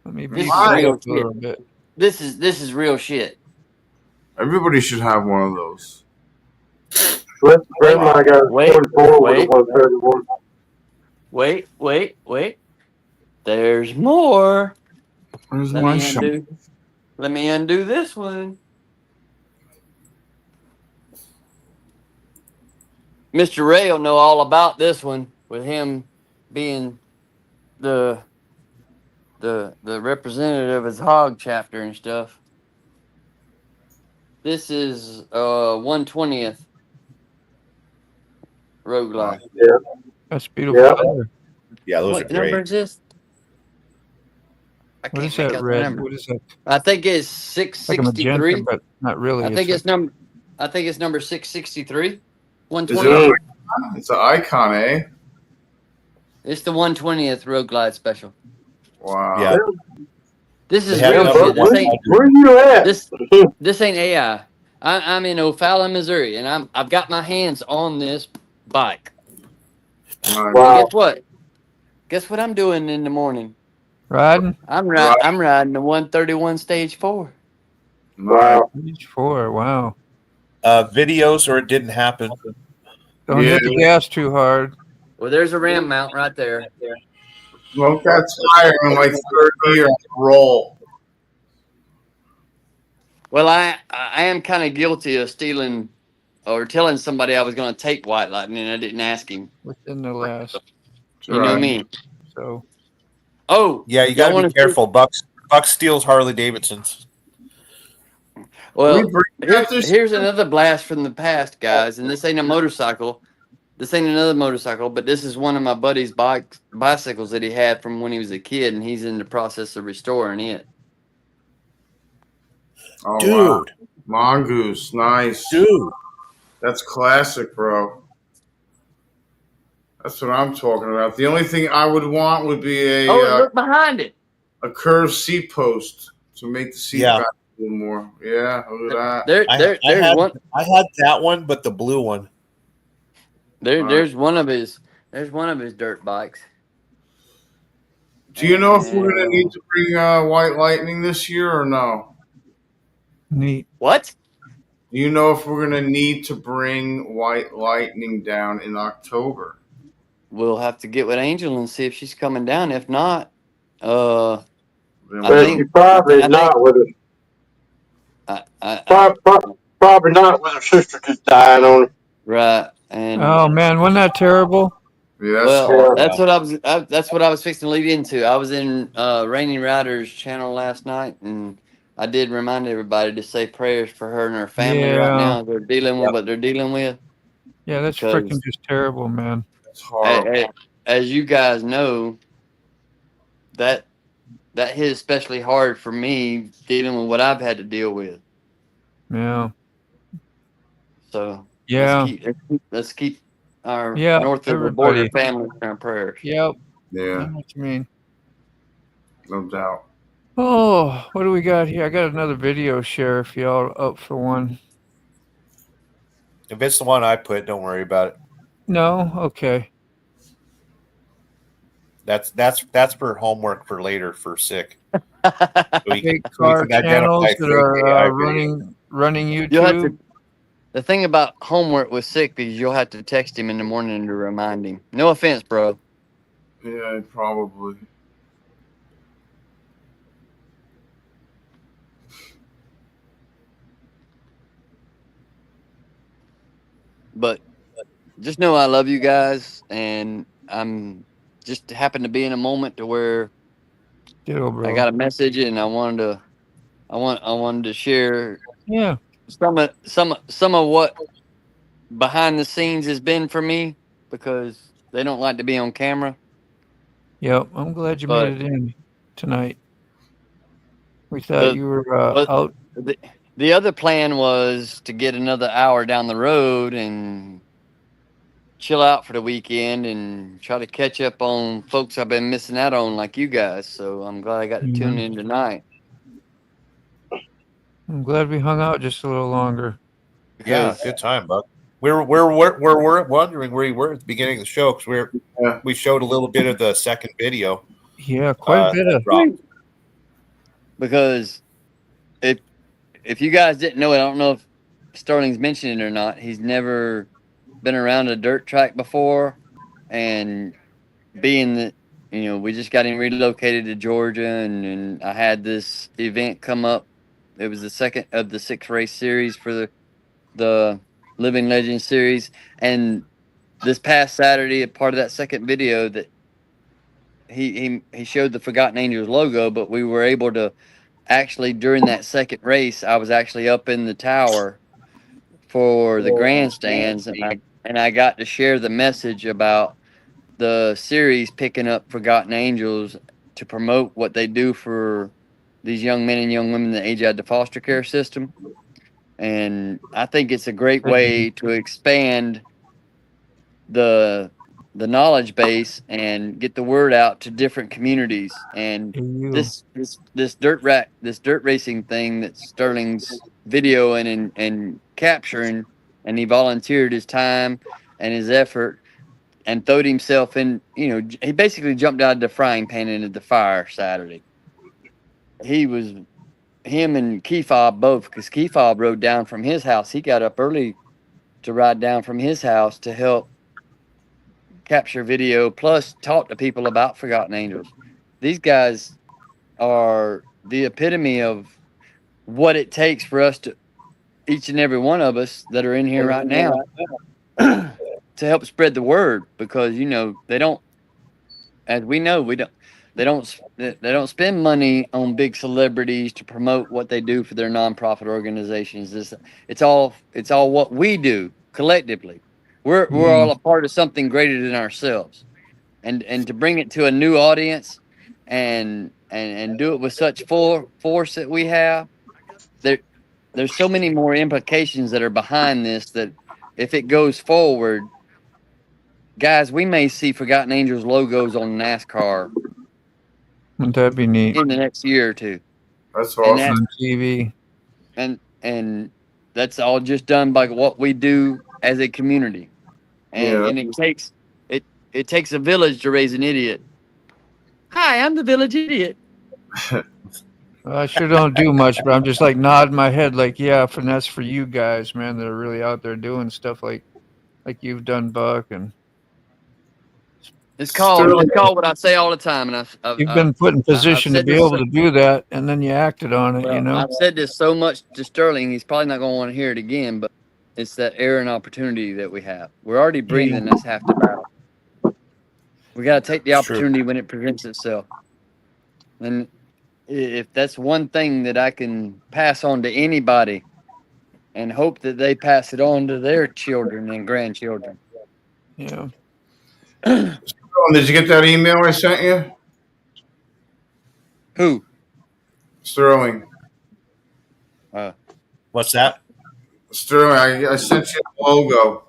Let me This is read real up a little bit. This is real shit. Everybody should have one of those. Wait. There's more. Where's Let my me shot? Let me undo this one. Mr. Ray will know all about this one with him being the representative of his hog chapter and stuff. This is 120th Road Glide. Yeah. That's beautiful. Yeah, those What are great. number is this? I What can't is make that out the red? number. What is that? I think it's Like a 663. magenta, but not really. I think It's it's number 663. Is 120. it an icon? It's an icon, eh? It's the 120th Road Glide Special. Wow. Yeah. This is They have real number shit. This ain't 100. Where you at? this ain't AI. I'm in O'Fallon, Missouri, and I've got my hands on this bike. And Wow. Guess what I'm doing in the morning? riding. I'm riding the 131 Stage 4. Wow. Stage 4. Wow. Videos or it didn't happen. Don't hit the gas too hard. Well, there's a ram mount right there. Smoke that tire in like 30 years roll. Well, I am kind of guilty of stealing or telling somebody I was going to take White Lightning and I didn't ask him. Within the last. You know me. So. Oh. Yeah, you got to be careful. Buck steals Harley Davidsons. Well, here's another blast from the past, guys. And this ain't a motorcycle. This ain't another motorcycle, but this is one of my buddy's bicycles that he had from when he was a kid, and he's in the process of restoring it. Oh, Dude. wow. Mongoose. Nice. Dude. That's classic, bro. That's what I'm talking about. The only thing I would want would be look behind it. A curved seat post to make the seat back a little more. Yeah, look at that. I had that one, but the blue one. There's one of his dirt bikes. Do you know if we're gonna need to bring White Lightning this year or no? Neat. What? Do you know if we're gonna need to bring White Lightning down in October? We'll have to get with Angel and see if she's coming down. If not, But she probably not with her. Probably not with her sister just dying on her. Right. And Oh man, wasn't that terrible? Yeah, well, that's what I was fixing to lead into. I was in Raining Riders channel last night, and I did remind everybody to say prayers for her and her family right now. They're dealing with what they're dealing with. Yeah, that's freaking just terrible, man. It's horrible. As you guys know, that that hit especially hard for me dealing with what I've had to deal with. Yeah. So Yeah. let's keep our Yeah. north of the border Everybody. family in our prayers. Yep. I Yeah, know what you mean. no doubt. Oh, what do we got here? I got another video share if y'all up for one. If it's the one I put, don't worry about it. No? Okay. That's for homework for later for sick. Fake car channels that are running YouTube. The thing about homework with sick is you'll have to text him in the morning to remind him. No offense, bro. Yeah, probably. But just know I love you guys, and I'm just happened to be in a moment to where Ditto, bro. I got a message, and I wanted to share some of what behind the scenes has been for me, because they don't like to be on camera. Yep. I'm glad you But made it in tonight. We thought you were out. The other plan was to get another hour down the road and chill out for the weekend and try to catch up on folks I've been missing out on, like you guys. So I'm glad I got to tune in tonight. I'm glad we hung out just a little longer. Yeah, good time, Buck. We're wondering where you were at the beginning of the show because we showed a little bit of the second video. Yeah, quite a bit of. Because if you guys didn't know it, I don't know if Sterling's mentioned it or not. He's never been around a dirt track before, and being that we just got him relocated to Georgia, and I had this event come up. It was the second of the 6 race series for the Living Legend series, and this past Saturday, a part of that second video that he showed the Forgotten Angels logo, but we were able to actually, during that second race, I was actually up in the tower for the grandstands, and I got to share the message about the series picking up Forgotten Angels to promote what they do for these young men and young women that age out of the foster care system. And I think it's a great way to expand the knowledge base and get the word out to different communities. And this dirt racing thing that Sterling's videoing and capturing, and he volunteered his time and his effort and throwed himself in. He basically jumped out of the frying pan into the fire Saturday. Him and Keyfob both, because Keyfob rode down from his house. He got up early to ride down from his house to help capture video, plus talk to people about Forgotten Angels. These guys are the epitome of what it takes for us to, each and every one of us that are in here right now, to help spread the word, because they don't, as we know, they don't spend money on big celebrities to promote what they do for their nonprofit organizations. It's all what we do collectively. We're all a part of something greater than ourselves, and to bring it to a new audience and do it with such full force that we have, there's so many more implications that are behind this, that if it goes forward, guys, we may see Forgotten Angels logos on NASCAR. Wouldn't that be neat? In the next year or two. That's awesome. On TV. And that's all just done by what we do as a community. And it takes a village to raise an idiot. Hi, I'm the village idiot. I sure don't do much, but I'm just like nodding my head like, yeah, and that's for you guys, man, that are really out there doing stuff like you've done, Buck. And it's called what I say all the time, and you've been put in position to be able to do that, and then you acted on it. I've said this so much to Sterling, he's probably not going to want to hear it again, but it's that air and opportunity that we have. We're already breathing. That's half the battle. We got to take the opportunity when it presents itself. And if that's one thing that I can pass on to anybody, and hope that they pass it on to their children and grandchildren. Yeah. Did you get that email I sent you? Who? Sterling. What's that? Sterling, I sent you the logo.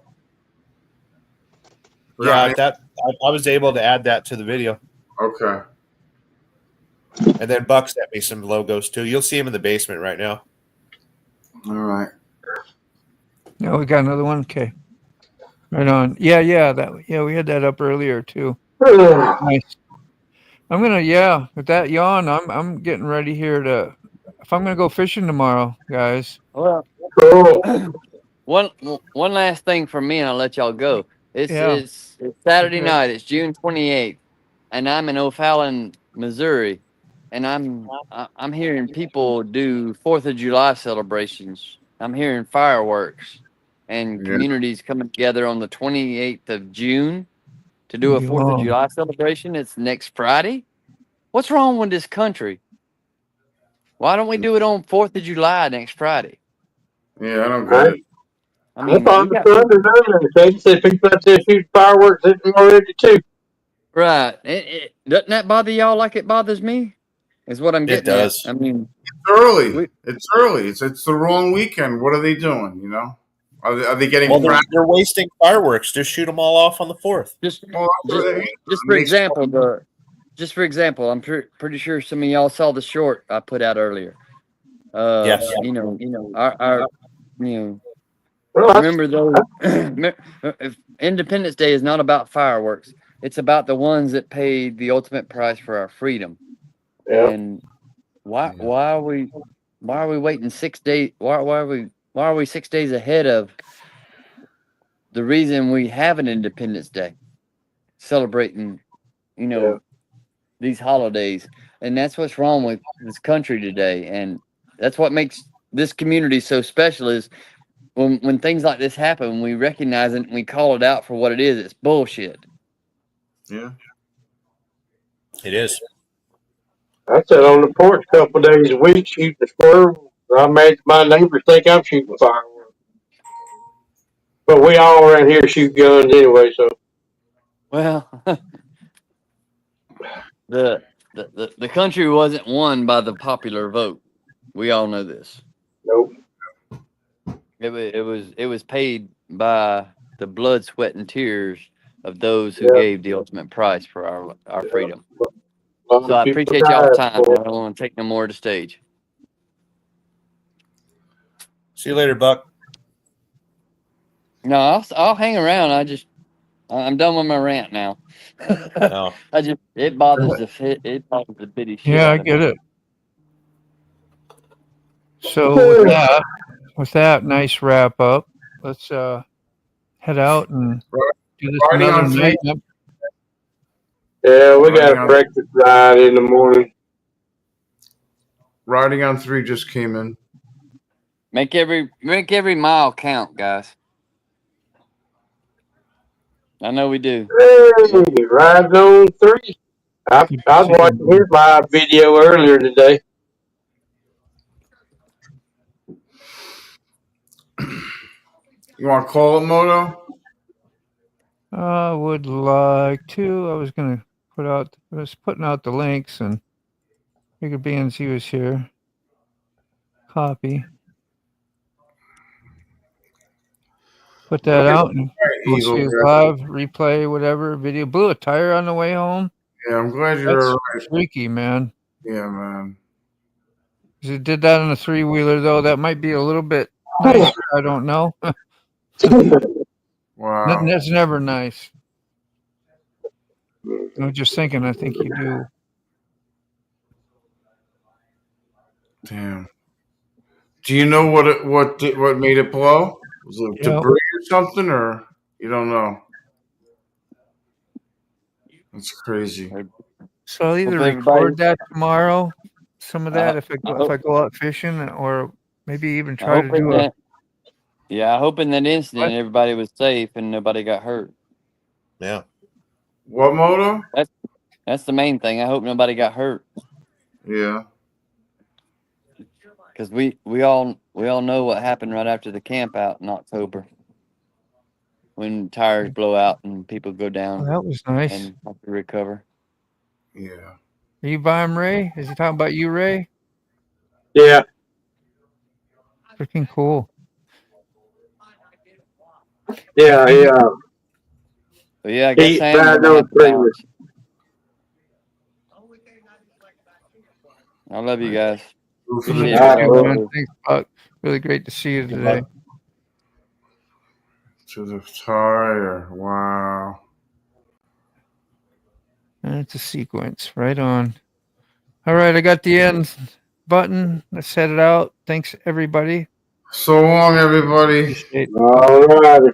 Yeah, I was able to add that to the video. Okay. And then Buck sent me some logos too. You'll see them in the basement right now. All right. Yeah, we got another one. Okay. Right on. Yeah, we had that up earlier too. Nice. I'm gonna with that yawn, I'm getting ready here to if I'm gonna go fishing tomorrow, guys. Well, one last thing for me, and I'll let y'all go. It's Saturday night. It's June 28th, and I'm in O'Fallon, Missouri, and I'm hearing people do 4th of July celebrations. I'm hearing fireworks and communities coming together on the 28th of June to do a 4th of July celebration. It's next Friday. What's wrong with this country? Why don't we do it on 4th of July next Friday? Yeah, I don't get it. I mean, They say people out there shoot fireworks at them already too. Right. Doesn't that bother y'all like it bothers me? Is what I'm getting at. I mean, it's early. It's early. It's the wrong weekend. What are they doing? You know, are they getting? Well, they're wasting fireworks. Just shoot them all off on the 4th. Just for example, I'm pretty sure some of y'all saw the short I put out earlier. Yes. You know, our remember those. Independence Day is not about fireworks. It's about the ones that paid the ultimate price for our freedom. Yep. And why are we waiting 6 days? Why are we 6 days ahead of the reason we have an Independence Day, celebrating, these holidays? And that's what's wrong with this country today. And that's what makes this community so special is when things like this happen, we recognize it and we call it out for what it is. It's bullshit. Yeah. It is. I sat on the porch a couple of days a week shooting the squirrel. I made my neighbors think I'm shooting fireworks. But we all around here shoot guns anyway, so. Well, the country wasn't won by the popular vote. We all know this. Nope. It was paid by the blood, sweat, and tears of those who gave the ultimate price for our freedom. So I appreciate y'all's time. I don't want to take no more of the stage. See you later, Buck. No, I'll hang around. I'm done with my rant now. No. It bothers the bitty shit. Yeah, I get it. So with that nice wrap up, let's head out and do this another night. Yeah, we got a breakfast ride in the morning. Riding on 3 just came in. Make every mile count, guys. I know we do. Hey, riding on 3. I was watching his live video earlier today. You want to call it, Moto? I would like to. I was putting out the links and figured BNC was here. Copy. Put that out and we'll see you live, replay, whatever, video. Blew a tire on the way home. Yeah, I'm glad you're all right. Freaky, man. Yeah, man. You did that on a 3-wheeler, though. That might be a little bit nicer. I don't know. Wow. That's never nice. I was just thinking, I think you do. Damn. Do you know what made it blow? Was it debris or something, or you don't know? That's crazy. So I'll either record that tomorrow, some of that if I go out fishing, or maybe even try to do it. Yeah, I hope in that incident everybody was safe and nobody got hurt. Yeah. What, Moto? That's the main thing. I hope nobody got hurt. Yeah. Because we all know what happened right after the camp out in October, when tires blow out and people go down. Oh, that was nice. And have to recover. Yeah. Are you by him, Ray? Is he talking about you, Ray? Yeah. Freaking cool. Yeah, yeah. But yeah, I guess He, I am that gonna was have to pretty bounce. I love you guys. Appreciate it, brother. Thanks, Buck. Really great to see you today. To the tire. Wow. And it's a sequence. Right on. All right, I got the end button. Let's set it out. Thanks, everybody. So long, everybody. All right.